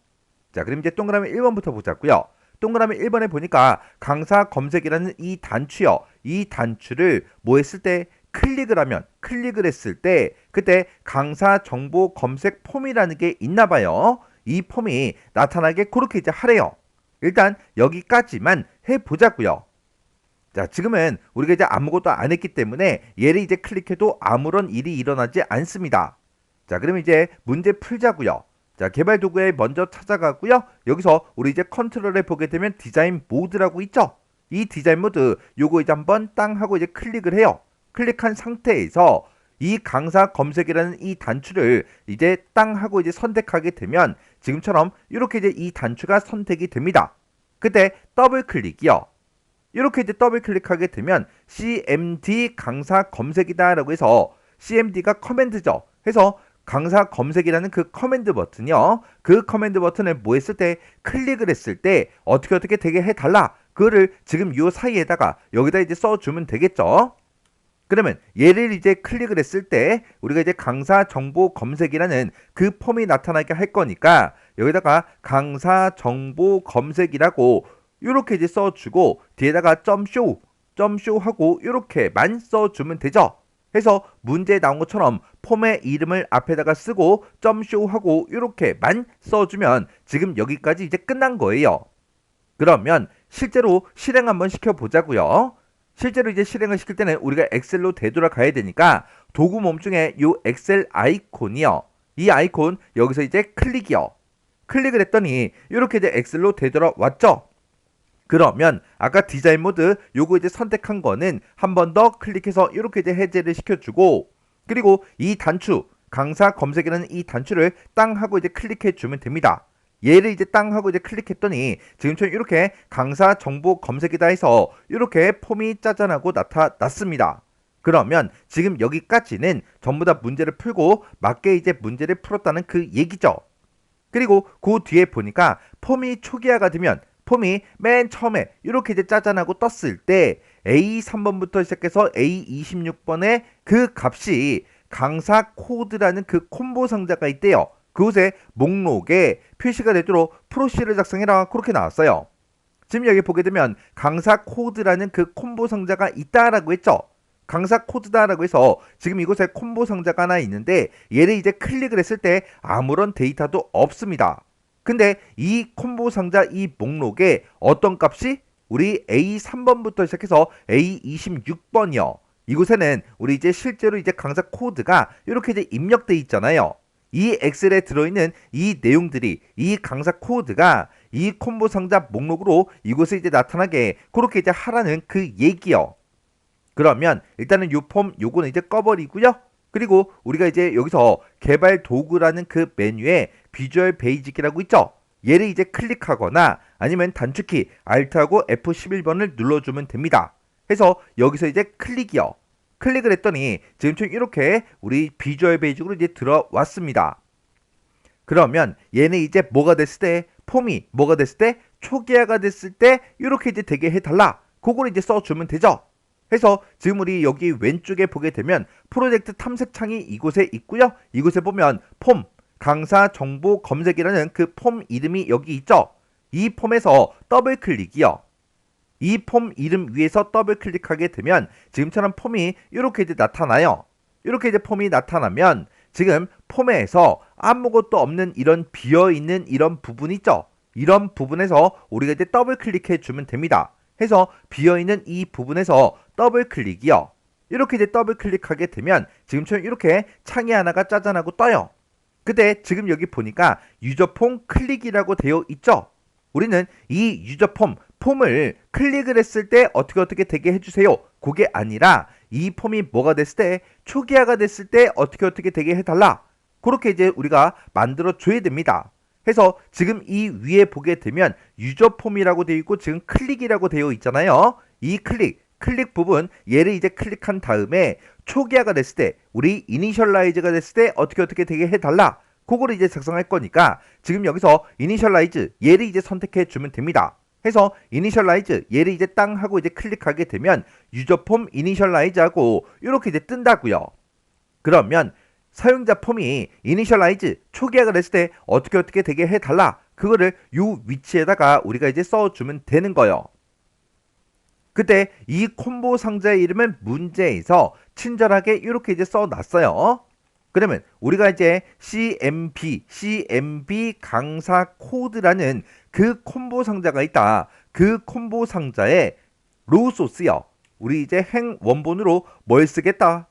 자, 그럼 이제 동그라미 1번부터 보자고요. 동그라미 1번에 보니까 강사 검색이라는 이 단추요. 이 단추를 뭐 했을 때 클릭을 했을 때 그때 강사 정보 검색 폼이라는 게 있나 봐요. 이 폼이 나타나게 그렇게 이제 하래요. 일단 여기까지만 해보자고요. 자, 지금은 우리가 이제 아무것도 안 했기 때문에 얘를 이제 클릭해도 아무런 일이 일어나지 않습니다. 자, 그럼 이제 문제 풀자고요. 자, 개발 도구에 먼저 찾아가고요. 여기서 우리 이제 컨트롤에 보게 되면 디자인 모드라고 있죠. 이 디자인 모드 요거 이제 한번 땅 하고 이제 클릭을 해요. 클릭한 상태에서 이 강사 검색이라는 이 단추를 이제 땅 하고 이제 선택하게 되면 지금처럼 이렇게 이제 이 단추가 선택이 됩니다. 그때 더블 클릭이요. 이렇게 이제 더블 클릭하게 되면 CMD 강사 검색이다 라고 해서 CMD가 커맨드죠. 해서 강사 검색이라는 그 커맨드 버튼이요. 그 커맨드 버튼을 뭐 했을 때 클릭을 했을 때 어떻게 되게 해달라. 그거를 지금 요 사이에다가 여기다 이제 써주면 되겠죠. 그러면 얘를 이제 클릭을 했을 때 우리가 이제 강사 정보 검색이라는 그 폼이 나타나게 할 거니까 여기다가 강사 정보 검색이라고 이렇게 이제 써주고 뒤에다가 점쇼 하고 이렇게만 써주면 되죠. 해서 문제에 나온 것처럼 폼의 이름을 앞에다가 쓰고 점쇼 하고 이렇게만 써주면 지금 여기까지 이제 끝난 거예요. 그러면 실제로 실행 한번 시켜보자고요. 실제로 이제 실행을 시킬 때는 우리가 엑셀로 되돌아가야 되니까 도구 몸 중에 이 엑셀 아이콘이요. 이 아이콘 여기서 이제 클릭이요. 클릭을 했더니 이렇게 이제 엑셀로 되돌아왔죠. 그러면 아까 디자인 모드 요거 이제 선택한 거는 한 번 더 클릭해서 이렇게 이제 해제를 시켜주고 그리고 이 단추 강사 검색이라는 이 단추를 땅 하고 이제 클릭해 주면 됩니다. 얘를 이제 땅 하고 이제 클릭했더니 지금처럼 이렇게 강사 정보 검색이다 해서 이렇게 폼이 짜잔하고 나타났습니다. 그러면 지금 여기까지는 전부 다 문제를 풀고 맞게 이제 문제를 풀었다는 그 얘기죠. 그리고 그 뒤에 보니까 폼이 초기화가 되면 폼이 맨 처음에 이렇게 이제 짜잔하고 떴을 때 A3번부터 시작해서 A26번의 그 값이 강사 코드라는 그 콤보 상자가 있대요. 그곳에 목록에 표시가 되도록 프로시를 작성해라 그렇게 나왔어요. 지금 여기 보게 되면 강사 코드라는 그 콤보 상자가 있다라고 했죠. 강사 코드다라고 해서 지금 이곳에 콤보 상자가 하나 있는데 얘를 이제 클릭을 했을 때 아무런 데이터도 없습니다. 근데 이 콤보 상자 이 목록에 어떤 값이 우리 A3번부터 시작해서 A26번이요. 이곳에는 우리 이제 실제로 이제 강사 코드가 이렇게 이제 입력돼 있잖아요. 이 엑셀에 들어있는 이 내용들이 이 강사 코드가 이 콤보 상자 목록으로 이곳에 이제 나타나게 그렇게 이제 하라는 그 얘기요. 그러면 일단은 요 폼 요거는 이제 꺼버리고요. 그리고 우리가 이제 여기서 개발 도구라는 그 메뉴에 비주얼 베이직이라고 있죠. 얘를 이제 클릭하거나 아니면 단축키 Alt하고 F11번을 눌러주면 됩니다. 해서 여기서 이제 클릭이요. 클릭을 했더니 지금처럼 이렇게 우리 비주얼 베이직으로 이제 들어왔습니다. 그러면 얘는 이제 뭐가 됐을 때 폼이 뭐가 됐을 때 초기화가 됐을 때 이렇게 이제 되게 해달라. 그걸 이제 써주면 되죠. 해서 지금 우리 여기 왼쪽에 보게 되면 프로젝트 탐색창이 이곳에 있고요. 이곳에 보면 폼 강사 정보 검색이라는 그 폼 이름이 여기 있죠. 이 폼에서 더블 클릭이요. 이 폼 이름 위에서 더블 클릭하게 되면 지금처럼 폼이 이렇게 이제 나타나요. 이렇게 이제 폼이 나타나면 지금 폼에서 아무것도 없는 이런 비어있는 이런 부분 있죠. 이런 부분에서 우리가 이제 더블 클릭해 주면 됩니다. 해서 비어있는 이 부분에서 더블 클릭이요. 이렇게 이제 더블 클릭하게 되면 지금처럼 이렇게 창이 하나가 짜잔하고 떠요. 근데 지금 여기 보니까 유저폼 클릭이라고 되어 있죠. 우리는 이 유저폼 폼을 클릭을 했을 때 어떻게 되게 해주세요. 그게 아니라 이 폼이 뭐가 됐을 때 초기화가 됐을 때 어떻게 되게 해달라. 그렇게 이제 우리가 만들어 줘야 됩니다. 해서 지금 이 위에 보게 되면 유저폼이라고 되어 있고 지금 클릭이라고 되어 있잖아요. 이 클릭 부분 얘를 이제 클릭한 다음에 초기화가 됐을 때 우리 이니셜라이즈가 됐을 때 어떻게 되게 해달라. 그거를 이제 작성할 거니까 지금 여기서 이니셜라이즈 얘를 이제 선택해 주면 됩니다. 해서 이니셜라이즈 얘를 이제 땅 하고 이제 클릭하게 되면 유저폼 이니셜라이즈 하고 이렇게 이제 뜬다고요. 그러면 사용자 폼이 이니셜라이즈 초기화가 됐을 때 어떻게 되게 해달라. 그거를 요 위치에다가 우리가 이제 써주면 되는 거예요. 그때 이 콤보 상자의 이름은 문제에서 친절하게 이렇게 이제 써놨어요. 그러면 우리가 이제 CMB 강사 코드라는 그 콤보 상자가 있다. 그 콤보 상자에 로우 소스요. 우리 이제 행 원본으로 뭘 쓰겠다?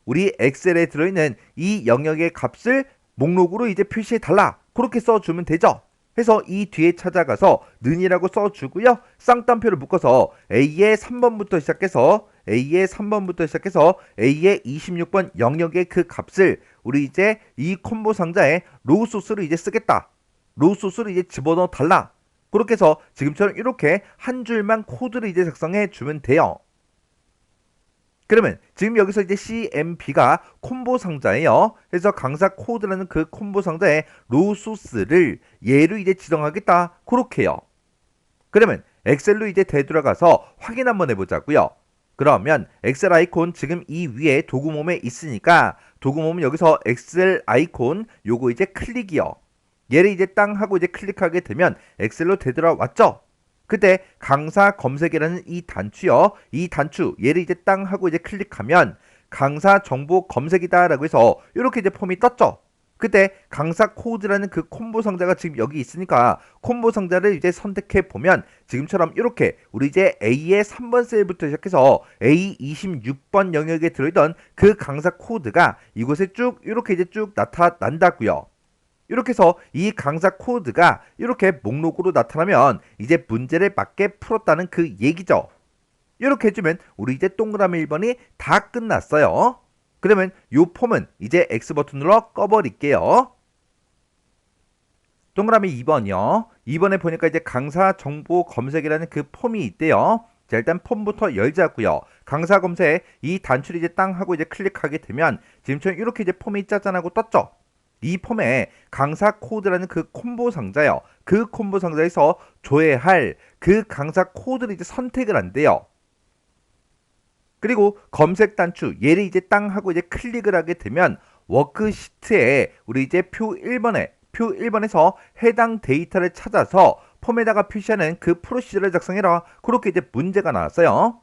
우리 엑셀에 들어있는 이 영역의 값을 목록으로 이제 표시해 달라. 그렇게 써주면 되죠. 해서 이 뒤에 찾아가서 는이라고 써주고요. 쌍따옴표를 묶어서 A의 3번부터 시작해서 A의 26번 영역의 그 값을 우리 이제 이 콤보 상자에 로우 소스로 이제 쓰겠다. 로우 소스를 이제 집어넣어 달라. 그렇게 해서 지금처럼 이렇게 한 줄만 코드를 이제 작성해 주면 돼요. 그러면 지금 여기서 이제 CMB가 콤보 상자예요. 그래서 강사 코드라는 그 콤보 상자에 로우 소스를 얘로 이제 지정하겠다. 그렇게 해요. 그러면 엑셀로 이제 되돌아가서 확인 한번 해보자고요. 그러면 엑셀 아이콘 지금 이 위에 도구몸에 있으니까 도구몸은 여기서 엑셀 아이콘 요거 이제 클릭이요. 얘를 이제 땅 하고 이제 클릭하게 되면 엑셀로 되돌아왔죠. 그때 강사 검색이라는 이 단추요. 이 단추 얘를 이제 땅 하고 이제 클릭하면 강사 정보 검색이다 라고 해서 이렇게 이제 폼이 떴죠. 그때 강사 코드라는 그 콤보 상자가 지금 여기 있으니까 콤보 상자를 이제 선택해 보면 지금처럼 이렇게 우리 이제 A의 3번 셀부터 시작해서 A 26번 영역에 들어있던 그 강사 코드가 이곳에 쭉 이렇게 이제 쭉 나타난다고요. 이렇게 해서 이 강사 코드가 이렇게 목록으로 나타나면 이제 문제를 맞게 풀었다는 그 얘기죠. 이렇게 해주면 우리 이제 동그라미 1번이 다 끝났어요. 그러면 이 폼은 이제 X버튼 눌러 꺼버릴게요. 동그라미 2번이요. 2번에 보니까 이제 강사 정보 검색이라는 그 폼이 있대요. 자, 일단 폼부터 열자고요. 강사 검색 이 단추를 이제 땅 하고 이제 클릭하게 되면 지금처럼 이렇게 이제 폼이 짜잔하고 떴죠. 이 폼에 강사 코드라는 그 콤보 상자요. 그 콤보 상자에서 줘야 할 그 강사 코드를 이제 선택을 한대요. 그리고 검색 단추 얘를 이제 땅 하고 이제 클릭을 하게 되면 워크시트에 우리 이제 표 1번에서 해당 데이터를 찾아서 폼에다가 표시하는 그 프로시저를 작성해라. 그렇게 이제 문제가 나왔어요.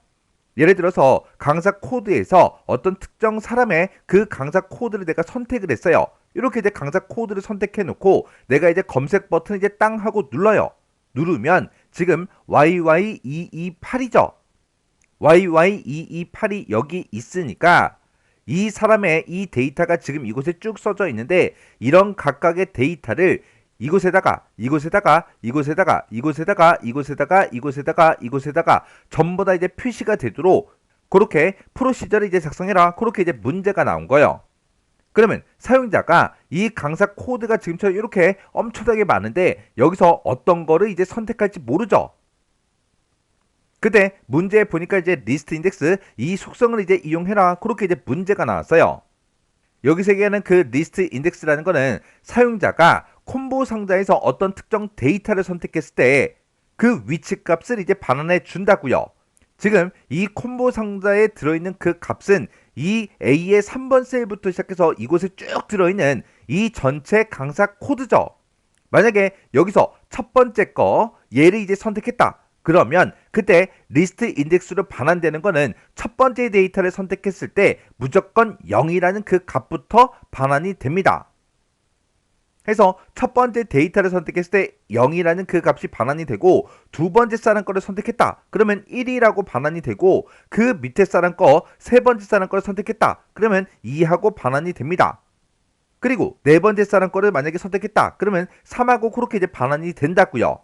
예를 들어서 강사 코드에서 어떤 특정 사람의 그 강사 코드를 내가 선택을 했어요. 이렇게 이제 강사 코드를 선택해 놓고 내가 이제 검색 버튼 이제 땅 하고 눌러요. 누르면 지금 YY228이죠. YY228이 여기 있으니까 이 사람의 이 데이터가 지금 이곳에 쭉 써져 있는데 이런 각각의 데이터를 이곳에다가 전부 다 이제 표시가 되도록 그렇게 프로시저를 이제 작성해라. 그렇게 이제 문제가 나온 거예요. 그러면 사용자가 이 강사 코드가 지금처럼 이렇게 엄청나게 많은데 여기서 어떤 거를 이제 선택할지 모르죠. 그때 문제에 보니까 이제 리스트 인덱스 이 속성을 이제 이용해라. 그렇게 이제 문제가 나왔어요. 여기서 얘기하는 그 리스트 인덱스라는 거는 사용자가 콤보 상자에서 어떤 특정 데이터를 선택했을 때 그 위치 값을 이제 반환해 준다고요. 지금 이 콤보 상자에 들어있는 그 값은 이 A의 3번 셀부터 시작해서 이곳에 쭉 들어있는 이 전체 강사 코드죠. 만약에 여기서 첫 번째 거 얘를 이제 선택했다. 그러면 그때 리스트 인덱스로 반환되는 거는 첫 번째 데이터를 선택했을 때 무조건 0이라는 그 값부터 반환이 됩니다. 해서 첫 번째 데이터를 선택했을 때 0이라는 그 값이 반환이 되고 두 번째 사람 거를 선택했다. 그러면 1이라고 반환이 되고 그 밑에 사람 거 세 번째 사람 거를 선택했다. 그러면 2하고 반환이 됩니다. 그리고 네 번째 사람 거를 만약에 선택했다. 그러면 3하고 그렇게 이제 반환이 된다고요.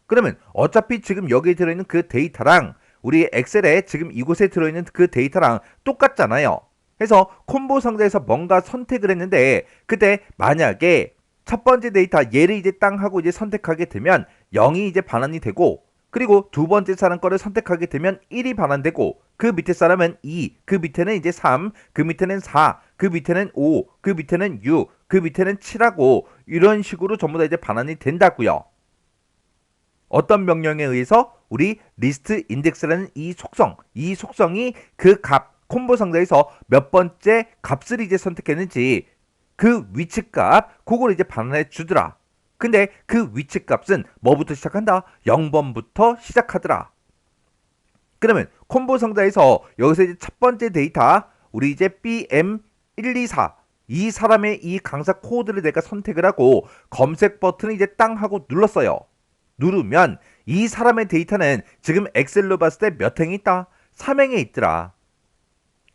그러면 어차피 지금 여기에 들어있는 그 데이터랑 우리 엑셀에 지금 이곳에 들어있는 그 데이터랑 똑같잖아요. 그래서 콤보 상자에서 뭔가 선택을 했는데 그때 만약에 첫 번째 데이터 얘를 이제 땅 하고 이제 선택하게 되면 0이 이제 반환이 되고 그리고 두 번째 사람 거를 선택하게 되면 1이 반환되고 그 밑에 사람은 2, 그 밑에는 이제 3, 그 밑에는 4, 그 밑에는 5, 그 밑에는 6, 그 밑에는 7하고 이런 식으로 전부 다 이제 반환이 된다고요. 어떤 명령에 의해서 우리 리스트 인덱스라는 이 속성이 그 값 콤보 상자에서 몇 번째 값을 이제 선택했는지 그 위치 값 그걸 이제 반환해 주더라. 근데 그 위치 값은 뭐부터 시작한다? 0번부터 시작하더라. 그러면 콤보 상자에서 여기서 이제 첫 번째 데이터 우리 이제 BM124 이 사람의 이 강사 코드를 내가 선택을 하고 검색 버튼을 이제 땅 하고 눌렀어요. 누르면 이 사람의 데이터는 지금 엑셀로 봤을 때 몇 행에 있다? 3행에 있더라.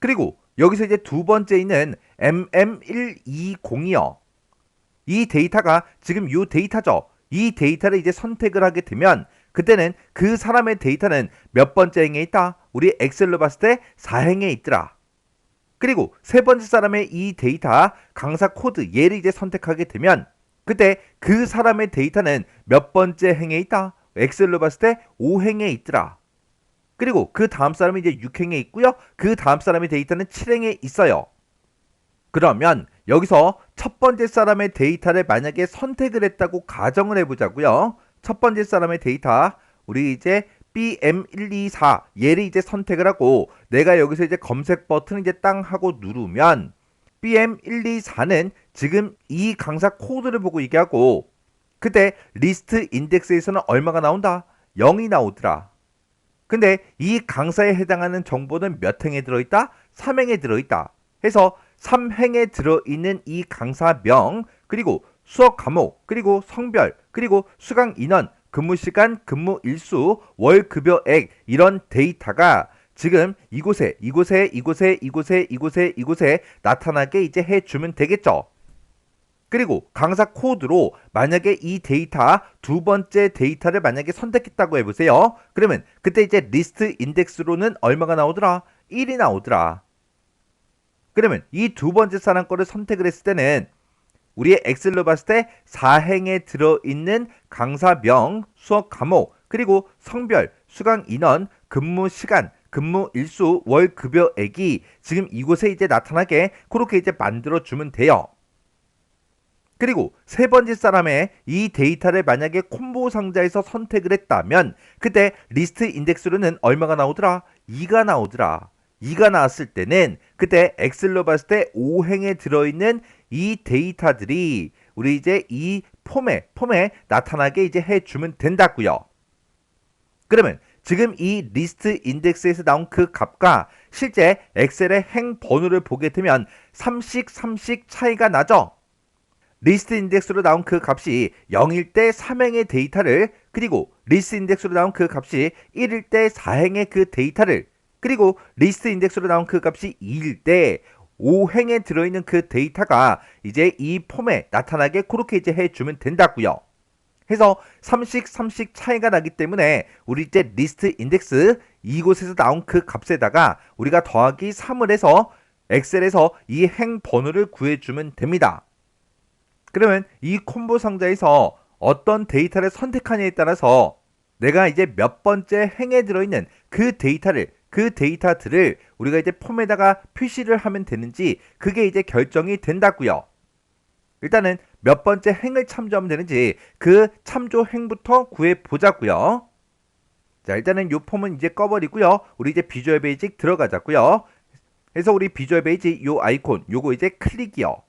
그리고 여기서 이제 두 번째 있는 MM120이요. 이 데이터가 지금 이 데이터죠. 이 데이터를 이제 선택을 하게 되면 그때는 그 사람의 데이터는 몇 번째 행에 있다? 우리 엑셀로 봤을 때 4행에 있더라. 그리고 세 번째 사람의 이 데이터 강사 코드 얘를 이제 선택하게 되면 그때 그 사람의 데이터는 몇 번째 행에 있다? 엑셀로 봤을 때 5행에 있더라. 그리고 그 다음 사람이 이제 6행에 있고요. 그 다음 사람의 데이터는 7행에 있어요. 그러면 여기서 첫 번째 사람의 데이터를 만약에 선택을 했다고 가정을 해보자고요. 첫 번째 사람의 데이터 우리 이제 BM124 얘를 이제 선택을 하고 내가 여기서 이제 검색 버튼을 이제 땅 하고 누르면 BM124는 지금 이 강사 코드를 보고 얘기하고 그때 리스트 인덱스에서는 얼마가 나온다? 0이 나오더라. 근데 이 강사에 해당하는 정보는 몇 행에 들어있다? 3행에 들어있다. 해서 3행에 들어있는 이 강사명 그리고 수업 과목 그리고 성별 그리고 수강 인원 근무시간 근무일수 월급여액 이런 데이터가 지금 이곳에 나타나게 이제 해주면 되겠죠. 그리고 강사 코드로 만약에 이 데이터 두 번째 데이터를 만약에 선택했다고 해보세요. 그러면 그때 이제 리스트 인덱스로는 얼마가 나오더라? 1이 나오더라. 그러면 이 두 번째 사람 거를 선택을 했을 때는 우리의 엑셀로 봤을 때 4행에 들어있는 강사명, 수업 과목, 그리고 성별, 수강 인원, 근무 시간, 근무 일수, 월 급여액이 지금 이곳에 이제 나타나게 그렇게 이제 만들어주면 돼요. 그리고 세 번째 사람의 이 데이터를 만약에 콤보 상자에서 선택을 했다면 그때 리스트 인덱스로는 얼마가 나오더라? 2가 나오더라. 2가 나왔을 때는 그때 엑셀로 봤을 때 5행에 들어있는 이 데이터들이 우리 이제 이 폼에 나타나게 이제 해주면 된다고요. 그러면 지금 이 리스트 인덱스에서 나온 그 값과 실제 엑셀의 행 번호를 보게 되면 3씩 차이가 나죠. 리스트 인덱스로 나온 그 값이 0일 때 3행의 데이터를 그리고 리스트 인덱스로 나온 그 값이 1일 때 4행의 그 데이터를 그리고 리스트 인덱스로 나온 그 값이 2일 때 5행에 들어있는 그 데이터가 이제 이 폼에 나타나게 그렇게 이제 해주면 된다고요. 해서 3씩 차이가 나기 때문에 우리 이제 리스트 인덱스 이곳에서 나온 그 값에다가 우리가 더하기 3을 해서 엑셀에서 이 행 번호를 구해주면 됩니다. 그러면 이 콤보 상자에서 어떤 데이터를 선택하냐에 따라서 내가 이제 몇 번째 행에 들어있는 그 데이터들을 우리가 이제 폼에다가 표시를 하면 되는지 그게 이제 결정이 된다고요. 일단은 몇 번째 행을 참조하면 되는지 그 참조 행부터 구해 보자고요. 자, 일단은 이 폼은 이제 꺼버리고요. 우리 이제 비주얼 베이직 들어가자고요. 그래서 우리 비주얼 베이직 요 아이콘 요거 이제 클릭이요.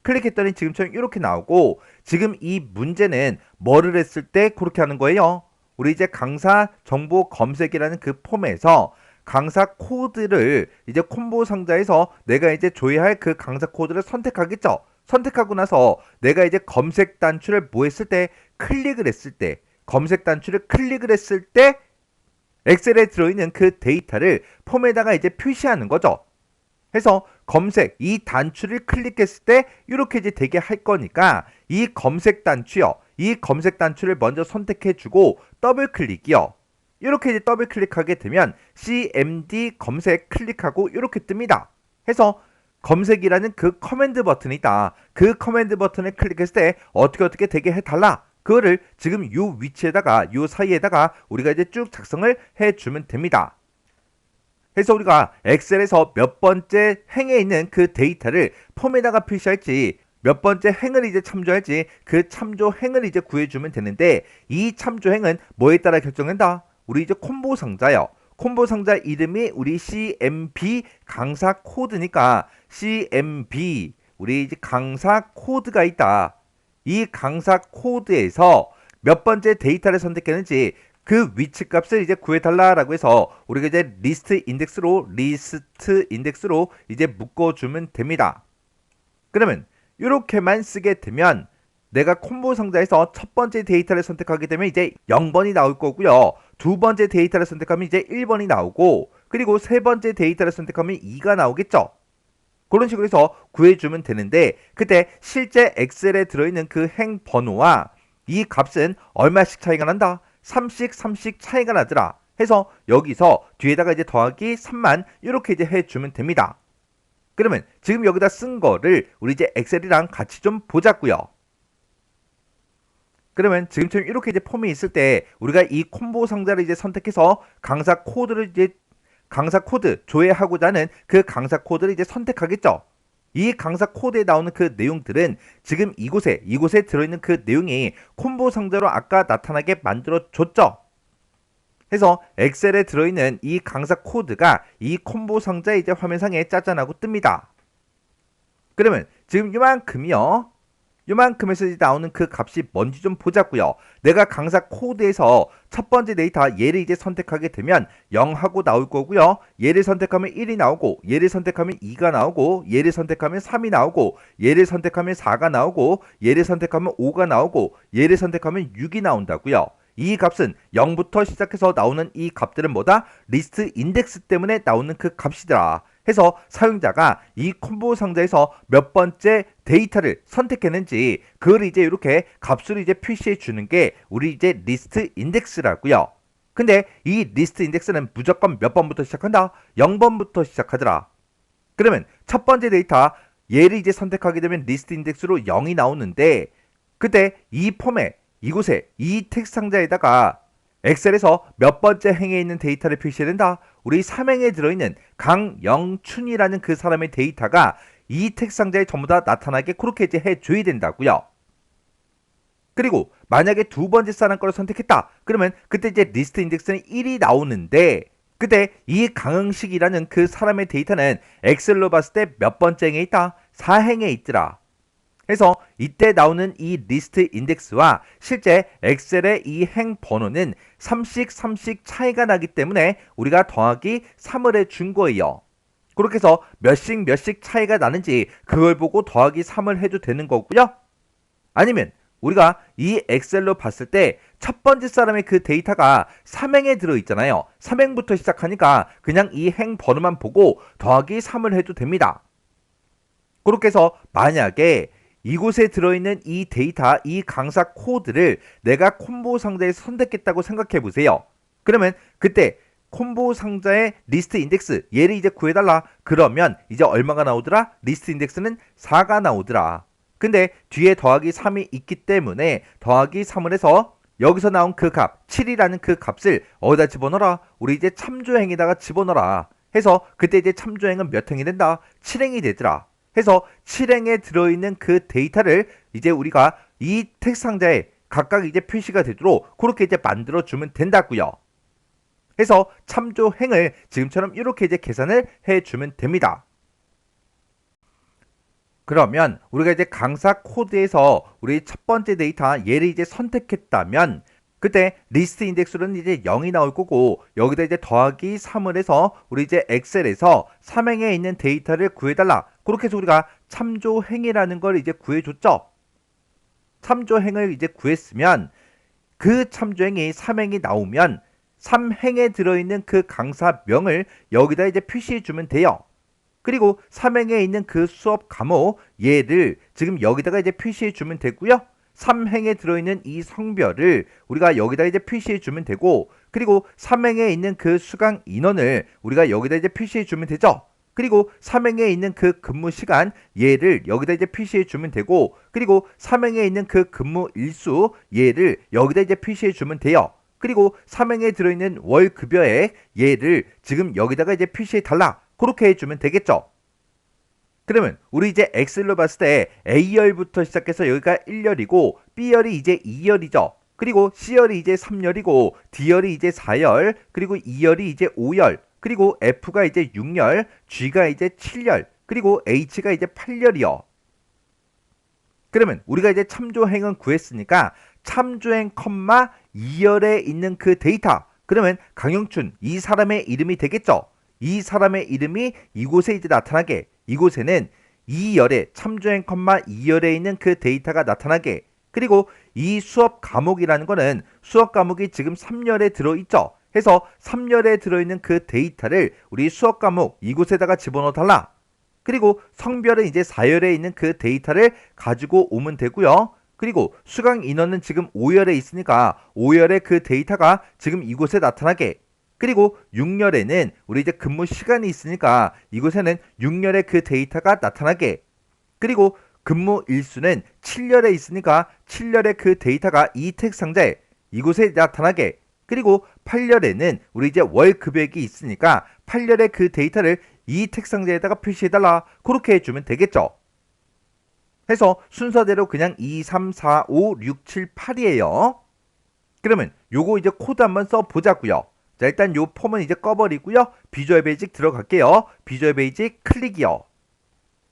클릭했더니 지금처럼 이렇게 나오고 지금 이 문제는 뭐를 했을 때 그렇게 하는 거예요. 우리 이제 강사 정보 검색이라는 그 폼에서 강사 코드를 이제 콤보 상자에서 내가 이제 줘야 할 그 강사 코드를 선택하겠죠. 선택하고 나서 내가 이제 검색 단추를 뭐 했을 때 클릭을 했을 때 검색 단추를 클릭을 했을 때 엑셀에 들어있는 그 데이터를 폼에다가 이제 표시하는 거죠. 해서 검색 이 단추를 클릭했을 때 이렇게 이제 되게 할 거니까 이 검색 단추요. 이 검색 단추를 먼저 선택해 주고 더블 클릭이요. 이렇게 이제 더블 클릭하게 되면 CMD 검색 클릭하고 이렇게 뜹니다. 해서 검색이라는 그 커맨드 버튼이 있다. 그 커맨드 버튼을 클릭했을 때 어떻게 되게 해달라. 그거를 지금 요 위치에다가 요 사이에다가 우리가 이제 쭉 작성을 해주면 됩니다. 그래서 우리가 엑셀에서 몇 번째 행에 있는 그 데이터를 폼에다가 표시할지 몇 번째 행을 이제 참조할지 그 참조 행을 이제 구해주면 되는데 이 참조 행은 뭐에 따라 결정된다? 우리 이제 콤보 상자요. 콤보 상자 이름이 우리 CMB 강사 코드니까 CMB 우리 이제 강사 코드가 있다. 이 강사 코드에서 몇 번째 데이터를 선택했는지 그 위치값을 이제 구해달라라고 해서 우리가 이제 리스트 인덱스로 이제 묶어주면 됩니다. 그러면 이렇게만 쓰게 되면 내가 콤보 상자에서 첫 번째 데이터를 선택하게 되면 이제 0번이 나올 거고요. 두 번째 데이터를 선택하면 이제 1번이 나오고, 그리고 세 번째 데이터를 선택하면 2가 나오겠죠. 그런 식으로 해서 구해주면 되는데, 그때 실제 엑셀에 들어있는 그 행 번호와 이 값은 얼마씩 차이가 난다? 3씩 차이가 나더라 해서 여기서 뒤에다가 이제 더하기 3만 이렇게 이제 해주면 됩니다. 그러면 지금 여기다 쓴 거를 우리 이제 엑셀이랑 같이 좀 보자고요. 그러면 지금처럼 이렇게 이제 폼이 있을 때 우리가 이 콤보 상자를 이제 선택해서 강사 코드 조회하고자 하는 그 강사 코드를 이제 선택하겠죠. 이 강사 코드에 나오는 그 내용들은 지금 이곳에 들어있는 그 내용이 콤보 상자로 아까 나타나게 만들어 줬죠. 해서 엑셀에 들어있는 이 강사 코드가 이 콤보 상자에 이제 화면상에 짜잔하고 뜹니다. 그러면 지금 요만큼에서 나오는 그 값이 뭔지 좀 보자고요. 내가 강사 코드에서 첫 번째 데이터 얘를 이제 선택하게 되면 0하고 나올 거고요. 얘를 선택하면 1이 나오고, 얘를 선택하면 2가 나오고, 얘를 선택하면 3이 나오고, 얘를 선택하면 4가 나오고, 얘를 선택하면 5가 나오고, 얘를 선택하면 6이 나온다고요. 이 값은 0부터 시작해서 나오는 이 값들은 뭐다? 리스트 인덱스 때문에 나오는 그 값이더라. 해서 사용자가 이 콤보 상자에서 몇 번째 데이터를 선택했는지 그걸 이제 이렇게 값으로 이제 표시해 주는 게 우리 이제 리스트 인덱스라고요. 근데 이 리스트 인덱스는 무조건 몇 번부터 시작한다? 0번부터 시작하더라. 그러면 첫 번째 데이터 얘를 이제 선택하게 되면 리스트 인덱스로 0이 나오는데, 그때 이 폼에 이곳에 이 텍스트 상자에다가 엑셀에서 몇 번째 행에 있는 데이터를 표시해야 된다? 우리 3행에 들어있는 강영춘이라는 그 사람의 데이터가 이 텍스트 상자에 전부 다 나타나게 그렇게 이제 해줘야 된다고요. 그리고 만약에 두 번째 사람 거를 선택했다. 그러면 그때 이제 리스트 인덱스는 1이 나오는데, 그때 이 강흥식이라는 그 사람의 데이터는 엑셀로 봤을 때 몇 번째 행에 있다? 4행에 있더라. 해서 이때 나오는 이 리스트 인덱스와 실제 엑셀의 이 행 번호는 3씩 차이가 나기 때문에 우리가 더하기 3을 해준 거예요. 그렇게 해서 몇씩 차이가 나는지 그걸 보고 더하기 3을 해도 되는 거고요. 아니면 우리가 이 엑셀로 봤을 때 첫 번째 사람의 그 데이터가 3행에 들어있잖아요. 3행부터 시작하니까 그냥 이 행 번호만 보고 더하기 3을 해도 됩니다. 그렇게 해서 만약에 이곳에 들어있는 이 데이터, 이 강사 코드를 내가 콤보 상자에 선택했다고 생각해 보세요. 그러면 그때 콤보 상자의 리스트 인덱스 얘를 이제 구해달라. 그러면 이제 얼마가 나오더라? 리스트 인덱스는 4가 나오더라. 근데 뒤에 더하기 3이 있기 때문에 더하기 3을 해서 여기서 나온 그 값 7이라는 그 값을 어디다 집어넣어라? 우리 이제 참조행에다가 집어넣어라. 해서 그때 이제 참조행은 몇 행이 된다? 7행이 되더라. 해서 7행에 들어있는 그 데이터를 이제 우리가 이 텍스트 상자에 각각 이제 표시가 되도록 그렇게 이제 만들어주면 된다고요. 해서 참조행을 지금처럼 이렇게 이제 계산을 해주면 됩니다. 그러면 우리가 이제 강사 코드에서 우리 첫 번째 데이터 얘를 이제 선택했다면 그때 리스트 인덱스로는 이제 0이 나올 거고, 여기다 이제 더하기 3을 해서 우리 이제 엑셀에서 3행에 있는 데이터를 구해달라. 그렇게 해서 우리가 참조행이라는 걸 이제 구해줬죠. 참조행을 이제 구했으면 그 참조행이 3행이 나오면 3행에 들어있는 그 강사명을 여기다 이제 표시해주면 돼요. 그리고 3행에 있는 그 수업 과목 얘를 지금 여기다가 이제 표시해주면 되고요. 3행에 들어있는 이 성별을 우리가 여기다 이제 표시해주면 되고, 그리고 3행에 있는 그 수강 인원을 우리가 여기다 이제 표시해주면 되죠. 그리고 3행에 있는 그 근무 시간 얘를 여기다 이제 표시해주면 되고, 그리고 3행에 있는 그 근무 일수 얘를 여기다 이제 표시해주면 돼요. 그리고 3행에 들어있는 월 급여액 얘를 지금 여기다가 이제 표시해달라. 그렇게 해주면 되겠죠. 그러면 우리 이제 엑셀로 봤을 때 A열부터 시작해서 여기가 1열이고 B열이 이제 2열이죠. 그리고 C열이 이제 3열이고 D열이 이제 4열, 그리고 E열이 이제 5열, 그리고 F가 이제 6열, G가 이제 7열, 그리고 H가 이제 8열이요. 그러면 우리가 이제 참조행은 구했으니까 참조행, 2열에 있는 그 데이터. 그러면 강영춘 이 사람의 이름이 되겠죠. 이 사람의 이름이 이곳에 이제 나타나게. 이곳에는 2열에 참조행, 2열에 있는 그 데이터가 나타나게. 그리고 이 수업 과목이라는 거는 수업 과목이 지금 3열에 들어있죠. 해서 3열에 들어있는 그 데이터를 우리 수업 과목 이곳에다가 집어넣어 달라. 그리고 성별은 이제 4열에 있는 그 데이터를 가지고 오면 되고요. 그리고 수강 인원은 지금 5열에 있으니까 5열의 그 데이터가 지금 이곳에 나타나게. 그리고 6열에는 우리 이제 근무 시간이 있으니까 이곳에는 6열의 그 데이터가 나타나게. 그리고 근무 일수는 7열에 있으니까 7열의 그 데이터가 이 책상자에 이곳에 나타나게. 그리고 8열에는 우리 이제 월 금액이 있으니까 8열의 그 데이터를 이 책상자에다가 표시해달라. 그렇게 해주면 되겠죠. 해서 순서대로 그냥 2, 3, 4, 5, 6, 7, 8이에요. 그러면 요거 이제 코드 한번 써보자고요. 자, 일단 요 폼은 이제 꺼버리고요. 비주얼 베이직 들어갈게요. 비주얼 베이직 클릭이요.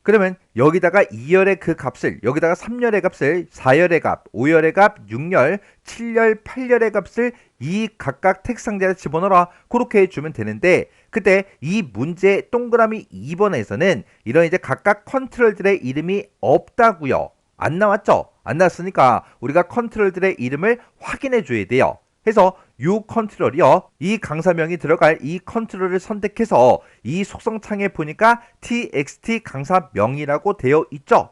그러면 여기다가 2열의 그 값을, 여기다가 3열의 값을, 4열의 값, 5열의 값, 6열, 7열, 8열의 값을 이 각각 텍상자에 집어넣어라. 그렇게 해주면 되는데, 그때 이 문제 동그라미 2번에서는 이런 이제 각각 컨트롤들의 이름이 없다고요. 안 나왔죠? 안 나왔으니까 우리가 컨트롤들의 이름을 확인해 줘야 돼요. 해서 요 컨트롤이요. 이 강사명이 들어갈 이 컨트롤을 선택해서 이 속성창에 보니까 txt 강사명이라고 되어 있죠.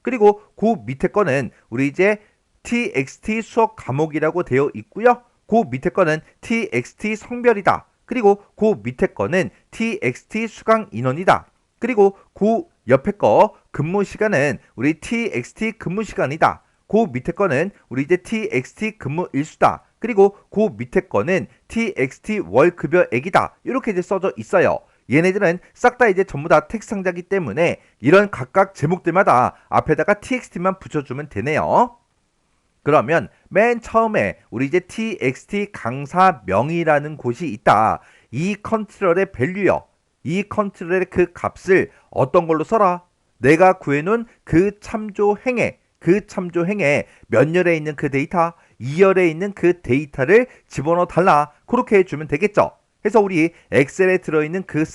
그리고 그 밑에 거는 우리 이제 txt 수업 과목이라고 되어 있고요. 그 밑에 거는 txt 성별이다. 그리고 그 밑에 거는 txt 수강 인원이다. 그리고 그 옆에 거 근무 시간은 우리 txt 근무 시간이다. 그 밑에 거는 우리 이제 txt 근무 일수다. 그리고 그 밑에 거는 txt 월급여액이다. 이렇게 이제 써져 있어요. 얘네들은 싹 다 이제 전부 다 텍스트 상자이기 때문에 이런 각각 제목들마다 앞에다가 txt만 붙여주면 되네요. 그러면 맨 처음에 우리 이제 txt 강사명이라는 곳이 있다. 이 컨트롤의 밸류요. 이 컨트롤의 그 값을 어떤 걸로 써라? 내가 구해놓은 그 참조행에 몇 열에 있는 그 데이터, 2열에 있는 그 데이터를 집어넣어 달라. 그렇게 해주면 되겠죠. 해서 우리 엑셀에 들어있는 그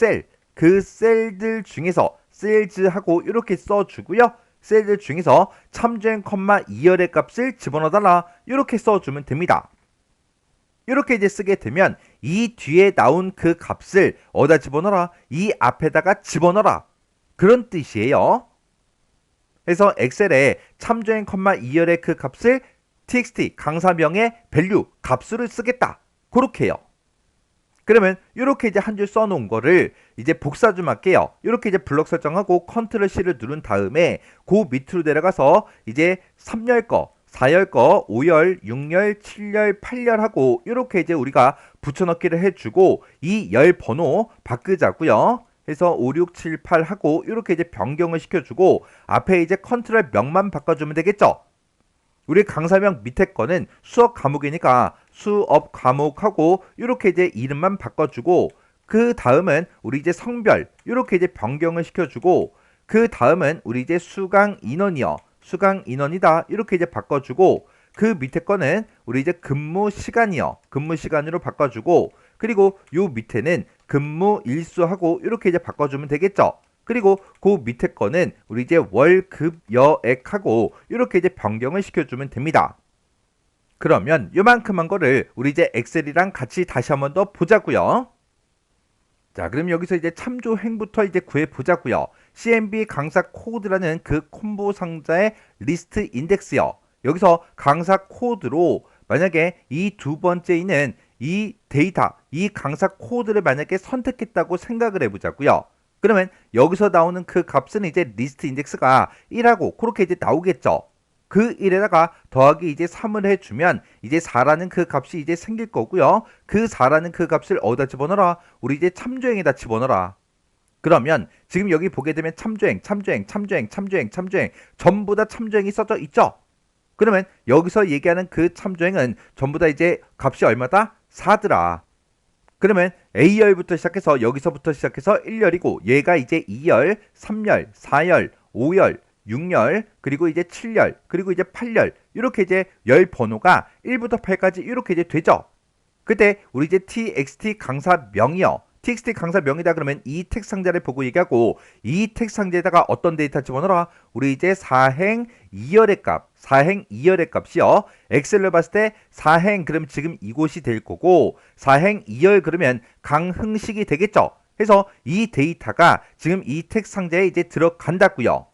셀들 중에서 셀즈하고 이렇게 써주고요. 셀들 중에서 참조행, 2열의 값을 집어넣어 달라. 이렇게 써주면 됩니다. 이렇게 이제 쓰게 되면 이 뒤에 나온 그 값을 어디다 집어넣어라? 이 앞에다가 집어넣어라. 그런 뜻이에요. 그래서 엑셀에 참조행, 2열의 그 값을 txt 강사명의 value 값으로 쓰겠다. 그렇게 해요. 그러면 이렇게 이제 한 줄 써놓은 거를 이제 복사 좀 할게요. 이렇게 이제 블록 설정하고 컨트롤 C를 누른 다음에 그 밑으로 내려가서 이제 3열 거, 4열 거, 5열, 6열, 7열, 8열 하고 이렇게 이제 우리가 붙여넣기를 해주고 이 열 번호 바꾸자고요. 해서 5, 6, 7, 8 하고 이렇게 이제 변경을 시켜주고 앞에 이제 컨트롤 명만 바꿔주면 되겠죠. 우리 강사명 밑에 거는 수업 과목이니까 수업 과목하고 이렇게 이제 이름만 바꿔주고 그 다음은 우리 이제 성별 이렇게 이제 변경을 시켜주고 그 다음은 우리 이제 수강 인원이요. 수강 인원이다. 이렇게 이제 바꿔주고 그 밑에 거는 우리 이제 근무 시간이요. 근무 시간으로 바꿔주고 그리고 요 밑에는 근무 일수하고 이렇게 이제 바꿔주면 되겠죠. 그리고 그 밑에 거는 우리 이제 월급여액하고 이렇게 이제 변경을 시켜주면 됩니다. 그러면 요만큼한 거를 우리 이제 엑셀이랑 같이 다시 한번 더 보자고요. 자, 그럼 여기서 이제 참조행부터 이제 구해 보자고요. CMB 강사 코드라는 그 콤보 상자의 리스트 인덱스요. 여기서 강사 코드로 만약에 이 두 번째 있는 이 데이터, 이 강사 코드를 만약에 선택했다고 생각을 해보자고요. 그러면 여기서 나오는 그 값은 이제 리스트 인덱스가 1하고 그렇게 이제 나오겠죠. 그 1에다가 더하기 이제 3을 해주면 이제 4라는 그 값이 이제 생길 거고요. 그 4라는 그 값을 어디다 집어넣어라? 우리 이제 참조행에다 집어넣어라. 그러면 지금 여기 보게 되면 참조행 전부 다 참조행이 써져 있죠. 그러면 여기서 얘기하는 그 참조행은 전부 다 이제 값이 얼마다? 4더라. 그러면 A열부터 시작해서 여기서부터 시작해서 1열이고 얘가 이제 2열, 3열, 4열, 5열, 6열, 그리고 이제 7열, 그리고 이제 8열, 이렇게 이제 열 번호가 1부터 8까지 이렇게 이제 되죠. 그때 우리 이제 txt 강사명이요. txt 강사명이다 그러면 이 텍스트 상자를 보고 얘기하고, 이 텍스트 상자에다가 어떤 데이터 집어넣어라? 우리 이제 사행 2열의 값, 사행 2열의 값이요. 엑셀로 봤을 때 사행 그러면 지금 이곳이 될 거고, 사행 2열 그러면 강흥식이 되겠죠. 해서 이 데이터가 지금 이 텍스트 상자에 이제 들어간다고요.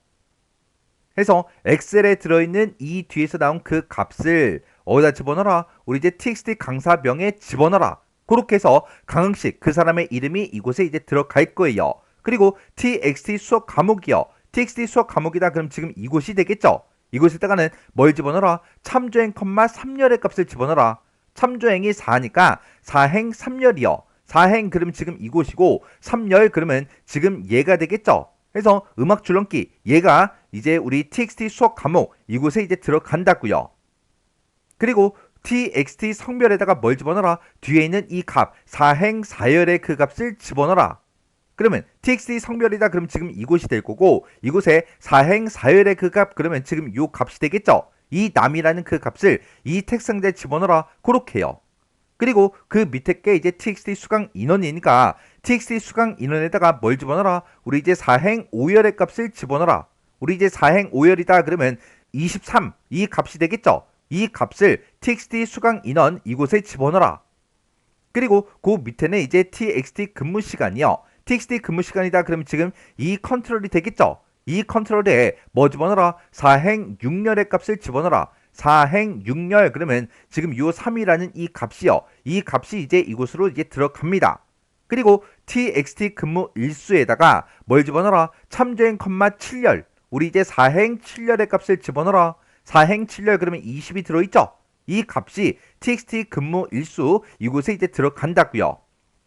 해서 엑셀에 들어있는 이 뒤에서 나온 그 값을 어디다 집어넣어라? 우리 이제 txt 강사명에 집어넣어라. 그렇게 해서 강흥식 그 사람의 이름이 이곳에 이제 들어갈 거예요. 그리고 txt 수업 과목이요. txt 수업 과목이다 그럼 지금 이곳이 되겠죠. 이곳에다가는 뭘 집어넣어라? 참조행, 3열의 값을 집어넣어라. 참조행이 4니까 4행 3열이요. 4행 그러면 지금 이곳이고, 3열 그러면 지금 얘가 되겠죠. 해서 음악 줄넘기 얘가 이제 우리 txt 수업 과목 이곳에 이제 들어간다고요. 그리고 txt 성별에다가 뭘 집어넣어라? 뒤에 있는 이 값 4행 4열의 그 값을 집어넣어라. 그러면 txt 성별이다 그럼 지금 이곳이 될 거고, 이곳에 4행 4열의 그 값 그러면 지금 요 값이 되겠죠. 이 남이라는 그 값을 이 텍스트 상자에 집어넣어라. 그렇게요. 그리고 그 밑에 게 이제 txt 수강 인원이니까 txt 수강 인원에다가 뭘 집어넣어라? 우리 이제 4행 5열의 값을 집어넣어라. 우리 이제 4행 5열이다 그러면 23 이 값이 되겠죠. 이 값을 txt 수강 인원 이곳에 집어넣어라. 그리고 그 밑에는 이제 txt 근무 시간이요. txt 근무 시간이다 그러면 지금 이 컨트롤이 되겠죠. 이 컨트롤에 뭐 집어넣어라? 4행 6열의 값을 집어넣어라. 4행 6열 그러면 지금 요 3이라는 이 값이요. 이 값이 이제 이곳으로 이제 들어갑니다. 그리고 txt 근무 일수에다가 뭘 집어넣어라? 참조행, 7열. 우리 이제 4행 7열의 값을 집어넣어라. 4행 7열 그러면 20이 들어있죠. 이 값이 txt 근무 일수 이곳에 이제 들어간다고요.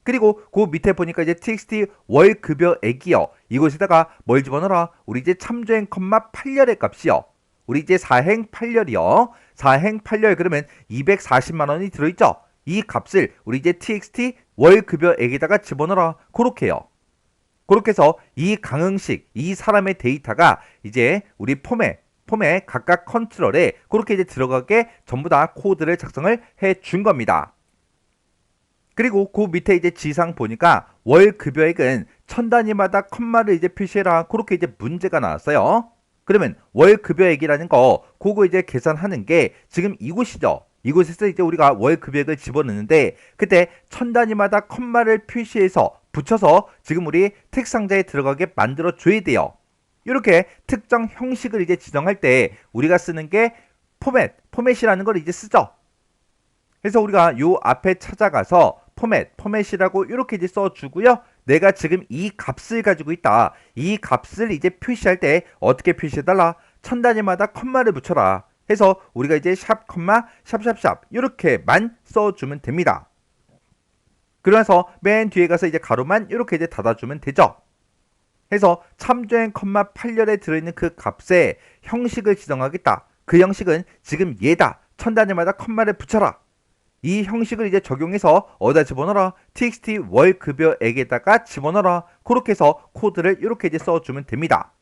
그리고 그 밑에 보니까 이제 txt 월 급여액이요. 이곳에다가 뭘 집어넣어라? 우리 이제 참조행, 8열의 값이요. 우리 이제 4행 8열이요. 4행 8열 그러면 240만 원이 들어있죠. 이 값을 우리 이제 txt 월 급여액에다가 집어넣어라. 그렇게요. 그렇게 해서 이 강흥식 이 사람의 데이터가 이제 우리 폼에 각각 컨트롤에 그렇게 이제 들어가게 전부 다 코드를 작성을 해 준 겁니다. 그리고 그 밑에 이제 지상 보니까 월 급여액은 천 단위마다 컴마를 이제 표시해라. 그렇게 이제 문제가 나왔어요. 그러면 월 급여액이라는 거 그거 이제 계산하는 게 지금 이곳이죠. 이곳에서 이제 우리가 월 급여액을 집어넣는데, 그때 천 단위마다 컴마를 표시해서 붙여서 지금 우리 텍스트 상자에 들어가게 만들어 줘야 돼요. 이렇게 특정 형식을 이제 지정할 때 우리가 쓰는 게 포맷이라는 걸 이제 쓰죠. 그래서 우리가 요 앞에 찾아가서 포맷이라고 이렇게 이제 써주고요. 내가 지금 이 값을 가지고 있다. 이 값을 이제 표시할 때 어떻게 표시해달라? 천 단위마다 컴마를 붙여라. 해서 우리가 이제 샵, 샵 이렇게만 써주면 됩니다. 그래서 맨 뒤에 가서 이제 가로만 이렇게 이제 닫아주면 되죠. 해서 참조행, 8열에 들어있는 그 값에 형식을 지정하겠다. 그 형식은 지금 얘다. 천 단위마다 컴마를 붙여라. 이 형식을 이제 적용해서 어디다 집어넣어라? txt 월 급여액에다가 집어넣어라. 그렇게 해서 코드를 이렇게 이제 써주면 됩니다.